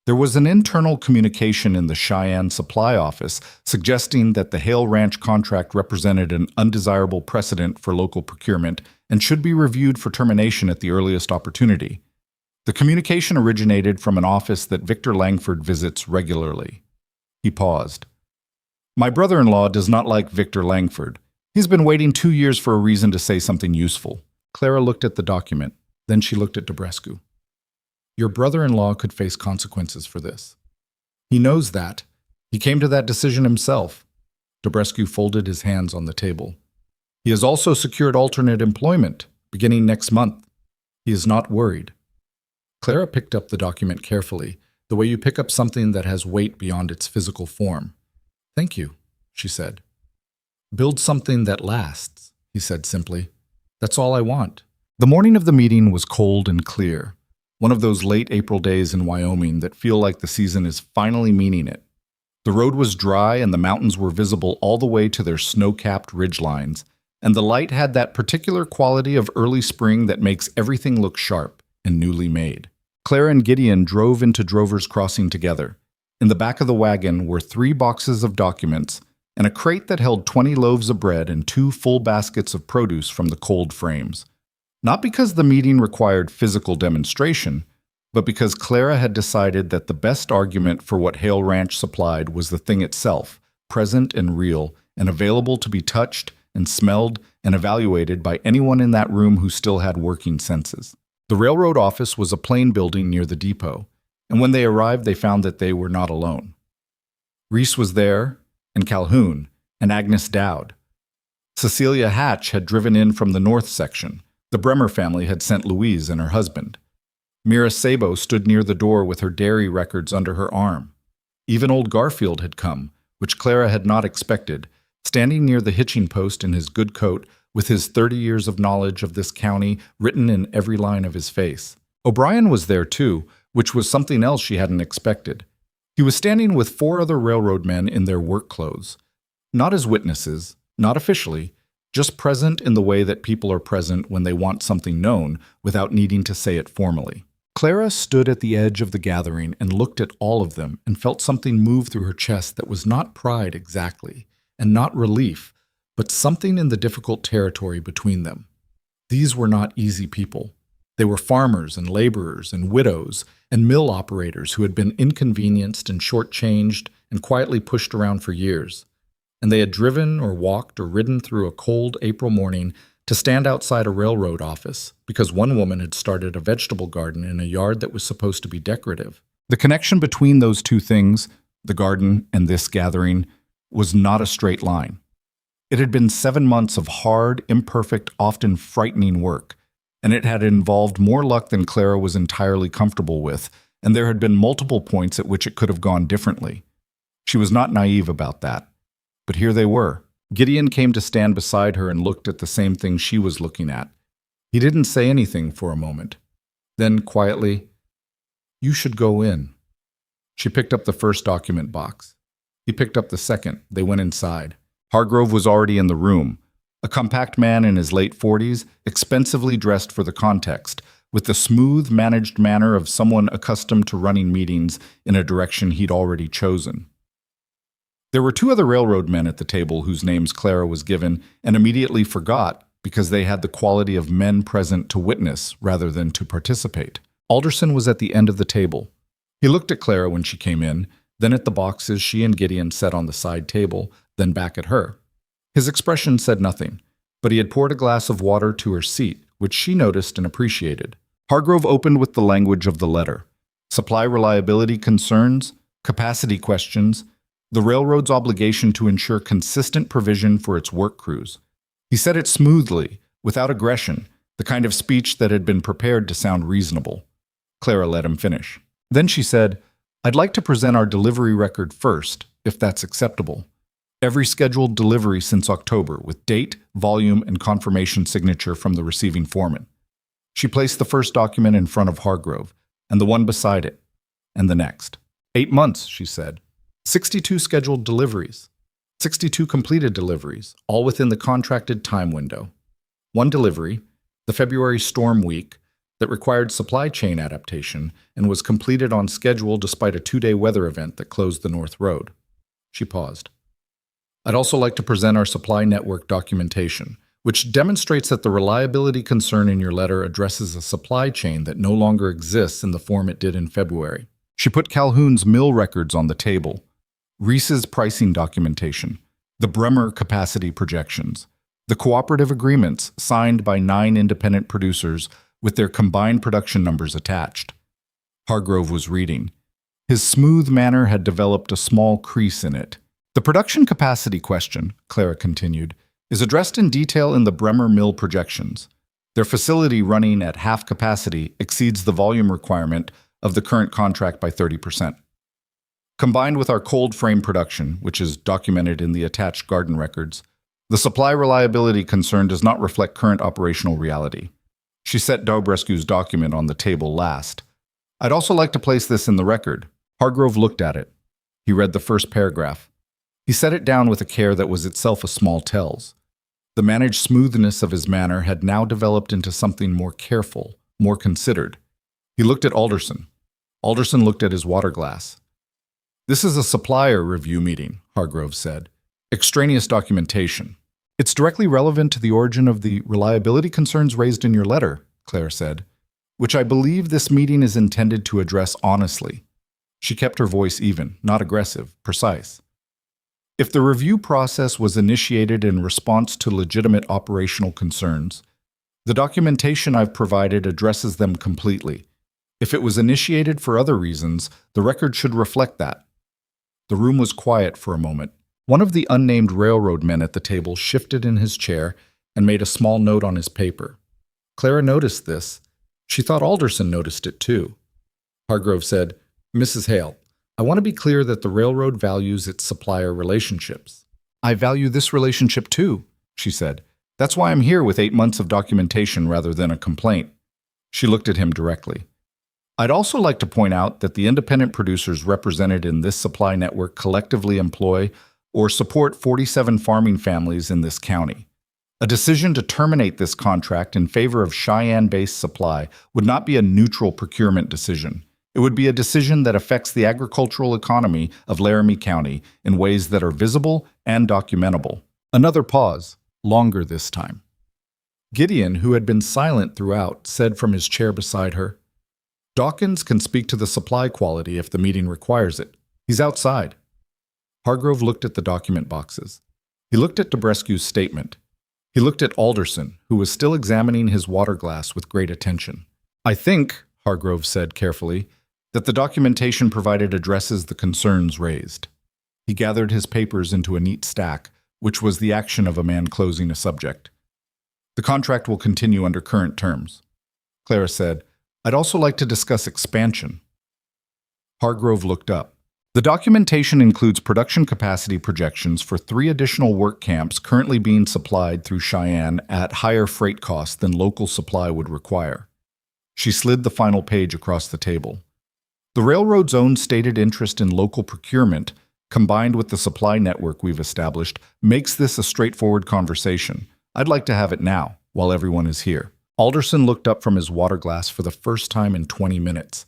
there was an internal communication in the Cheyenne supply office suggesting that the Hale Ranch contract represented an undesirable precedent for local procurement and should be reviewed for termination at the earliest opportunity. The communication originated from an office that Victor Langford visits regularly." He paused. "My brother-in-law does not like Victor Langford. He's been waiting 2 years for a reason to say something useful." Clara looked at the document. Then she looked at Dobrescu. "Your brother-in-law could face consequences for this. He knows that. He came to that decision himself." Dobrescu folded his hands on the table. "He has also secured alternate employment, beginning next month. He is not worried." Clara picked up the document carefully, the way you pick up something that has weight beyond its physical form. "Thank you," she said. "Build something that lasts," he said simply. "That's all I want." The morning of the meeting was cold and clear, one of those late April days in Wyoming that feel like the season is finally meaning it. The road was dry and the mountains were visible all the way to their snow-capped ridgelines, and the light had that particular quality of early spring that makes everything look sharp and newly made. Clara and Gideon drove into Drover's Crossing together. In the back of the wagon were 3 boxes of documents and a crate that held 20 loaves of bread and 2 full baskets of produce from the cold frames. Not because the meeting required physical demonstration, but because Clara had decided that the best argument for what Hale Ranch supplied was the thing itself, present and real, and available to be touched and smelled and evaluated by anyone in that room who still had working senses. The railroad office was a plain building near the depot, and when they arrived they found that they were not alone. Reese was there, and Calhoun, and Agnes Dowd. Cecilia Hatch had driven in from the north section. The Bremer family had sent Louise and her husband. Mira Sabo stood near the door with her dairy records under her arm. Even old Garfield had come, which Clara had not expected, standing near the hitching post in his good coat with his 30 years of knowledge of this county written in every line of his face. O'Brien was there too, which was something else she hadn't expected. He was standing with 4 other railroad men in their work clothes. Not as witnesses, not officially, just present in the way that people are present when they want something known without needing to say it formally. Clara stood at the edge of the gathering and looked at all of them and felt something move through her chest that was not pride exactly, and not relief, but something in the difficult territory between them. These were not easy people. They were farmers and laborers and widows and mill operators who had been inconvenienced and shortchanged and quietly pushed around for years. And they had driven or walked or ridden through a cold April morning to stand outside a railroad office because one woman had started a vegetable garden in a yard that was supposed to be decorative. The connection between those two things, the garden and this gathering, was not a straight line. It had been 7 months of hard, imperfect, often frightening work, and it had involved more luck than Clara was entirely comfortable with, and there had been multiple points at which it could have gone differently. She was not naive about that. But here they were. Gideon came to stand beside her and looked at the same thing she was looking at. He didn't say anything for a moment. Then, quietly, "You should go in." She picked up the first document box. He picked up the second. They went inside. Hargrove was already in the room, a compact man in his late 40s, expensively dressed for the context, with the smooth, managed manner of someone accustomed to running meetings in a direction he'd already chosen. There were 2 other railroad men at the table whose names Clara was given and immediately forgot because they had the quality of men present to witness rather than to participate. Alderson was at the end of the table. He looked at Clara when she came in, then at the boxes she and Gideon set on the side table, then back at her. His expression said nothing, but he had poured a glass of water to her seat, which she noticed and appreciated. Hargrove opened with the language of the letter. Supply reliability concerns, capacity questions, the railroad's obligation to ensure consistent provision for its work crews. He said it smoothly, without aggression, the kind of speech that had been prepared to sound reasonable. Clara let him finish. Then she said, "I'd like to present our delivery record first, if that's acceptable. Every scheduled delivery since October, with date, volume, and confirmation signature from the receiving foreman." She placed the first document in front of Hargrove, and the one beside it, and the next. 8 months, she said. 62 scheduled deliveries, 62 completed deliveries, all within the contracted time window. 1 delivery, the February storm week, that required supply chain adaptation and was completed on schedule despite a 2-day weather event that closed the North Road. She paused. "I'd also like to present our supply network documentation, which demonstrates that the reliability concern in your letter addresses a supply chain that no longer exists in the form it did in February." She put Calhoun's mill records on the table, Reese's pricing documentation, the Bremer capacity projections, the cooperative agreements signed by 9 independent producers with their combined production numbers attached. Hargrove was reading. His smooth manner had developed a small crease in it. "The production capacity question," Clara continued, "is addressed in detail in the Bremer mill projections. Their facility running at half capacity exceeds the volume requirement of the current contract by 30%. Combined with our cold frame production, which is documented in the attached garden records, the supply reliability concern does not reflect current operational reality." She set Dobrescu's document on the table last. "I'd also like to place this in the record." Hargrove looked at it. He read the first paragraph. He set it down with a care that was itself a small tell's. The managed smoothness of his manner had now developed into something more careful, more considered. He looked at Alderson. Alderson looked at his water glass. "This is a supplier review meeting," Hargrove said. "Extraneous documentation." "It's directly relevant to the origin of the reliability concerns raised in your letter," Claire said, "which I believe this meeting is intended to address honestly." She kept her voice even, not aggressive, precise. "If the review process was initiated in response to legitimate operational concerns, the documentation I've provided addresses them completely. If it was initiated for other reasons, the record should reflect that." The room was quiet for a moment. One of the unnamed railroad men at the table shifted in his chair and made a small note on his paper. Clara noticed this. She thought Alderson noticed it too. Hargrove said, "Mrs. Hale, I want to be clear that the railroad values its supplier relationships." "I value this relationship too," she said. "That's why I'm here with 8 months of documentation rather than a complaint." She looked at him directly. "I'd also like to point out that the independent producers represented in this supply network collectively employ or support 47 farming families in this county. A decision to terminate this contract in favor of Cheyenne-based supply would not be a neutral procurement decision. It would be a decision that affects the agricultural economy of Laramie County in ways that are visible and documentable." Another pause, longer this time. Gideon, who had been silent throughout, said from his chair beside her, "Dawkins can speak to the supply quality if the meeting requires it. He's outside." Hargrove looked at the document boxes. He looked at Debrescu's statement. He looked at Alderson, who was still examining his water glass with great attention. "I think," Hargrove said carefully, "that the documentation provided addresses the concerns raised." He gathered his papers into a neat stack, which was the action of a man closing a subject. "The contract will continue under current terms." Clara said, "I'd also like to discuss expansion." Hargrove looked up. "The documentation includes production capacity projections for 3 additional work camps currently being supplied through Cheyenne at higher freight costs than local supply would require." She slid the final page across the table. "The railroad's own stated interest in local procurement, combined with the supply network we've established, makes this a straightforward conversation. I'd like to have it now, while everyone is here." Alderson looked up from his water glass for the first time in 20 minutes.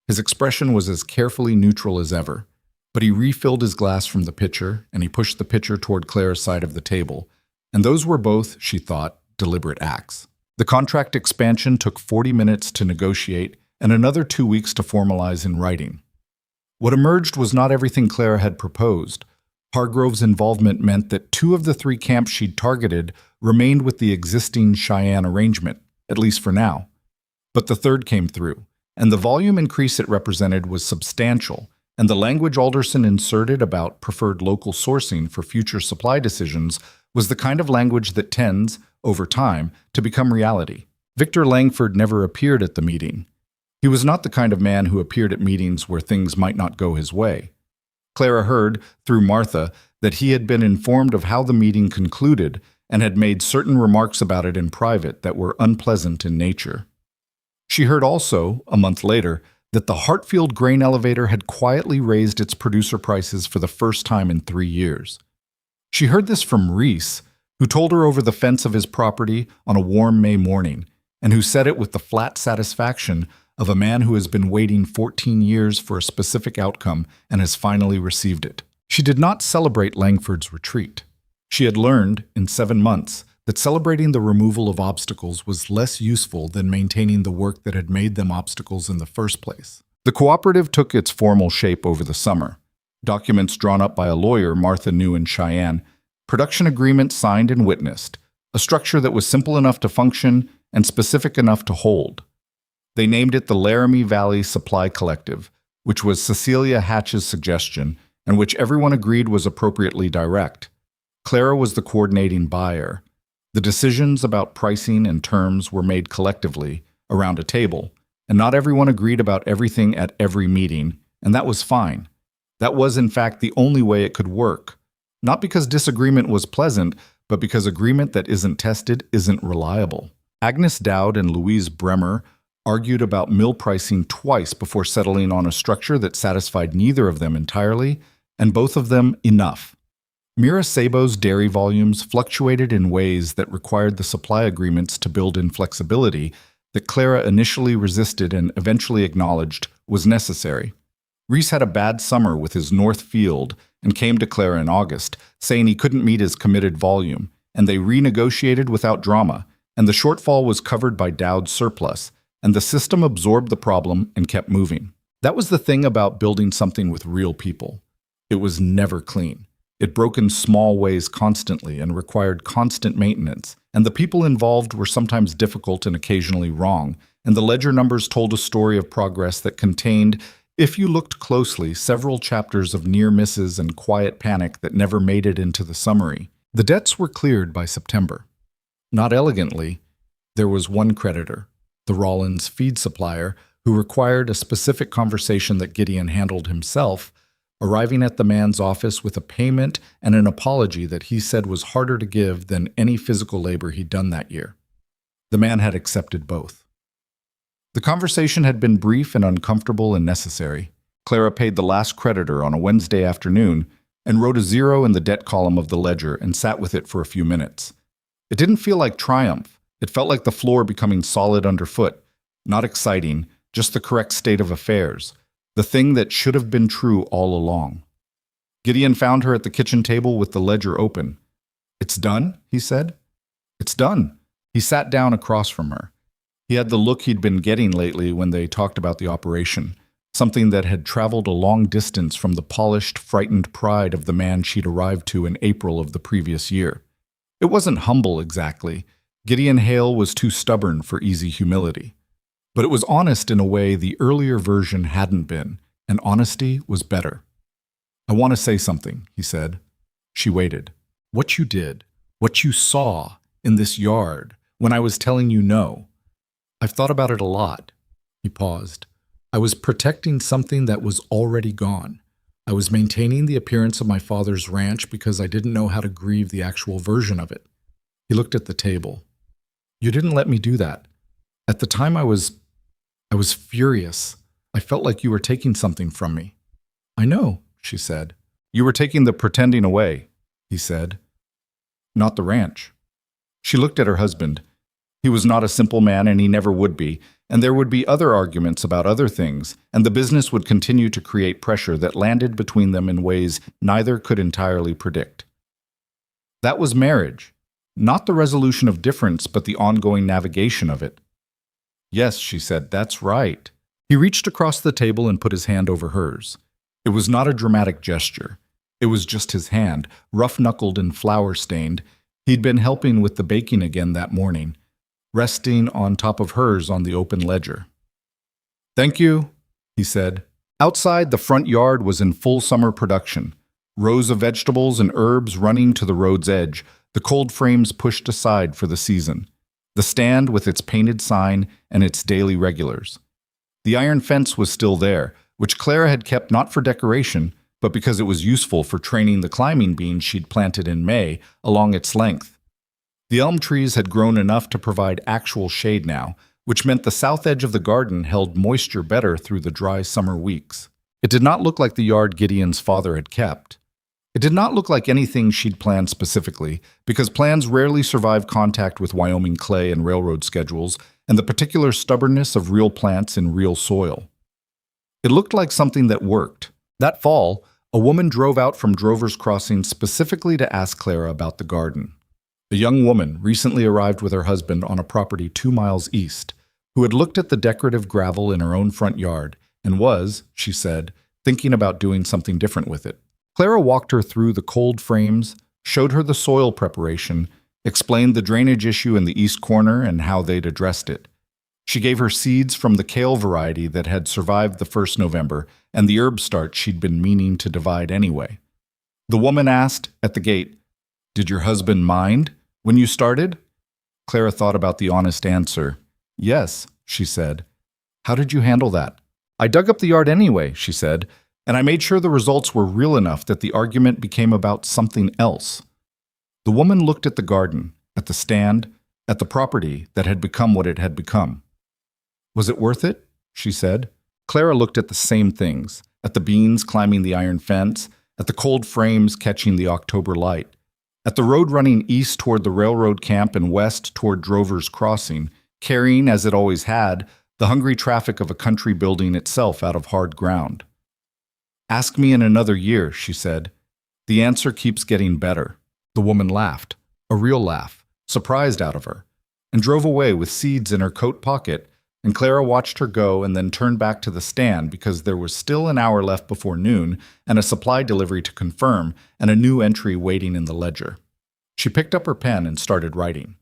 His expression was as carefully neutral as ever. But he refilled his glass from the pitcher, and he pushed the pitcher toward Clara's side of the table. And those were both, she thought, deliberate acts. The contract expansion took 40 minutes to negotiate and another 2 weeks to formalize in writing. What emerged was not everything Clara had proposed. Hargrove's involvement meant that 2 of the 3 camps she'd targeted remained with the existing Cheyenne arrangement, at least for now. But the 3rd came through, and the volume increase it represented was substantial, and the language Alderson inserted about preferred local sourcing for future supply decisions was the kind of language that tends, over time, to become reality. Victor Langford never appeared at the meeting. He was not the kind of man who appeared at meetings where things might not go his way. Clara heard, through Martha, that he had been informed of how the meeting concluded and had made certain remarks about it in private that were unpleasant in nature. She heard also, a month later, that the Hartfield grain elevator had quietly raised its producer prices for the first time in 3 years. She heard this from Reese, who told her over the fence of his property on a warm May morning, and who said it with the flat satisfaction of a man who has been waiting 14 years for a specific outcome and has finally received it. She did not celebrate Langford's retreat. She had learned, in 7 months, that celebrating the removal of obstacles was less useful than maintaining the work that had made them obstacles in the first place. The cooperative took its formal shape over the summer. Documents drawn up by a lawyer Martha knew in Cheyenne, production agreements signed and witnessed, a structure that was simple enough to function and specific enough to hold. They named it the Laramie Valley Supply Collective, which was Cecilia Hatch's suggestion and which everyone agreed was appropriately direct. Clara was the coordinating buyer. The decisions about pricing and terms were made collectively, around a table, and not everyone agreed about everything at every meeting, and that was fine. That was, in fact, the only way it could work. Not because disagreement was pleasant, but because agreement that isn't tested isn't reliable. Agnes Dowd and Louise Bremer argued about mill pricing twice before settling on a structure that satisfied neither of them entirely, and both of them enough. Mira Sabo's dairy volumes fluctuated in ways that required the supply agreements to build in flexibility that Clara initially resisted and eventually acknowledged was necessary. Reese had a bad summer with his north field and came to Clara in August, saying he couldn't meet his committed volume, and they renegotiated without drama, and the shortfall was covered by Dowd's surplus, and the system absorbed the problem and kept moving. That was the thing about building something with real people. It was never clean. It broke in small ways constantly and required constant maintenance, and the people involved were sometimes difficult and occasionally wrong, and the ledger numbers told a story of progress that contained, if you looked closely, several chapters of near misses and quiet panic that never made it into the summary. The debts were cleared by September. Not elegantly, there was one creditor, the Rollins feed supplier, who required a specific conversation that Gideon handled himself, arriving at the man's office with a payment and an apology that he said was harder to give than any physical labor he'd done that year. The man had accepted both. The conversation had been brief and uncomfortable and necessary. Clara paid the last creditor on a Wednesday afternoon and wrote a 0 in the debt column of the ledger and sat with it for a few minutes. It didn't feel like triumph. It felt like the floor becoming solid underfoot. Not exciting, just the correct state of affairs. The thing that should have been true all along. Gideon found her at the kitchen table with the ledger open. "It's done," he said. "It's done." He sat down across from her. He had the look he'd been getting lately when they talked about the operation, something that had traveled a long distance from the polished, frightened pride of the man she'd arrived to in April of the previous year. It wasn't humble exactly. Gideon Hale was too stubborn for easy humility. But it was honest in a way the earlier version hadn't been, and honesty was better. "I want to say something," he said. She waited. "What you did, what you saw in this yard when I was telling you no. I've thought about it a lot." He paused. "I was protecting something that was already gone. I was maintaining the appearance of my father's ranch because I didn't know how to grieve the actual version of it." He looked at the table. "You didn't let me do that. At the time I was furious. I felt like you were taking something from me." "I know," she said. "You were taking the pretending away," he said. "Not the ranch." She looked at her husband. He was not a simple man, and he never would be, and there would be other arguments about other things, and the business would continue to create pressure that landed between them in ways neither could entirely predict. That was marriage, not the resolution of difference, but the ongoing navigation of it. "Yes," she said, "that's right." He reached across the table and put his hand over hers. It was not a dramatic gesture. It was just his hand, rough-knuckled and flour-stained. He'd been helping with the baking again that morning, resting on top of hers on the open ledger. "Thank you," he said. Outside, the front yard was in full summer production. Rows of vegetables and herbs running to the road's edge, the cold frames pushed aside for the season. The stand with its painted sign and its daily regulars. The iron fence was still there, which Clara had kept not for decoration, but because it was useful for training the climbing beans she'd planted in May along its length. The elm trees had grown enough to provide actual shade now, which meant the south edge of the garden held moisture better through the dry summer weeks. It did not look like the yard Gideon's father had kept. It did not look like anything she'd planned specifically, because plans rarely survive contact with Wyoming clay and railroad schedules, and the particular stubbornness of real plants in real soil. It looked like something that worked. That fall, a woman drove out from Drover's Crossing specifically to ask Clara about the garden. A young woman recently arrived with her husband on a property 2 miles east, who had looked at the decorative gravel in her own front yard and was, she said, thinking about doing something different with it. Clara walked her through the cold frames, showed her the soil preparation, explained the drainage issue in the east corner and how they'd addressed it. She gave her seeds from the kale variety that had survived the first November and the herb starch she'd been meaning to divide anyway. The woman asked, at the gate, "Did your husband mind when you started?" Clara thought about the honest answer. "Yes," she said. "How did you handle that?" "I dug up the yard anyway," she said, "and I made sure the results were real enough that the argument became about something else." The woman looked at the garden, at the stand, at the property that had become what it had become. "Was it worth it?" she said. Clara looked at the same things, at the beans climbing the iron fence, at the cold frames catching the October light, at the road running east toward the railroad camp and west toward Drover's Crossing, carrying, as it always had, the hungry traffic of a country building itself out of hard ground. "Ask me in another year," she said. "The answer keeps getting better." The woman laughed, a real laugh, surprised out of her, and drove away with seeds in her coat pocket, and Clara watched her go and then turned back to the stand because there was still an hour left before noon and a supply delivery to confirm and a new entry waiting in the ledger. She picked up her pen and started writing.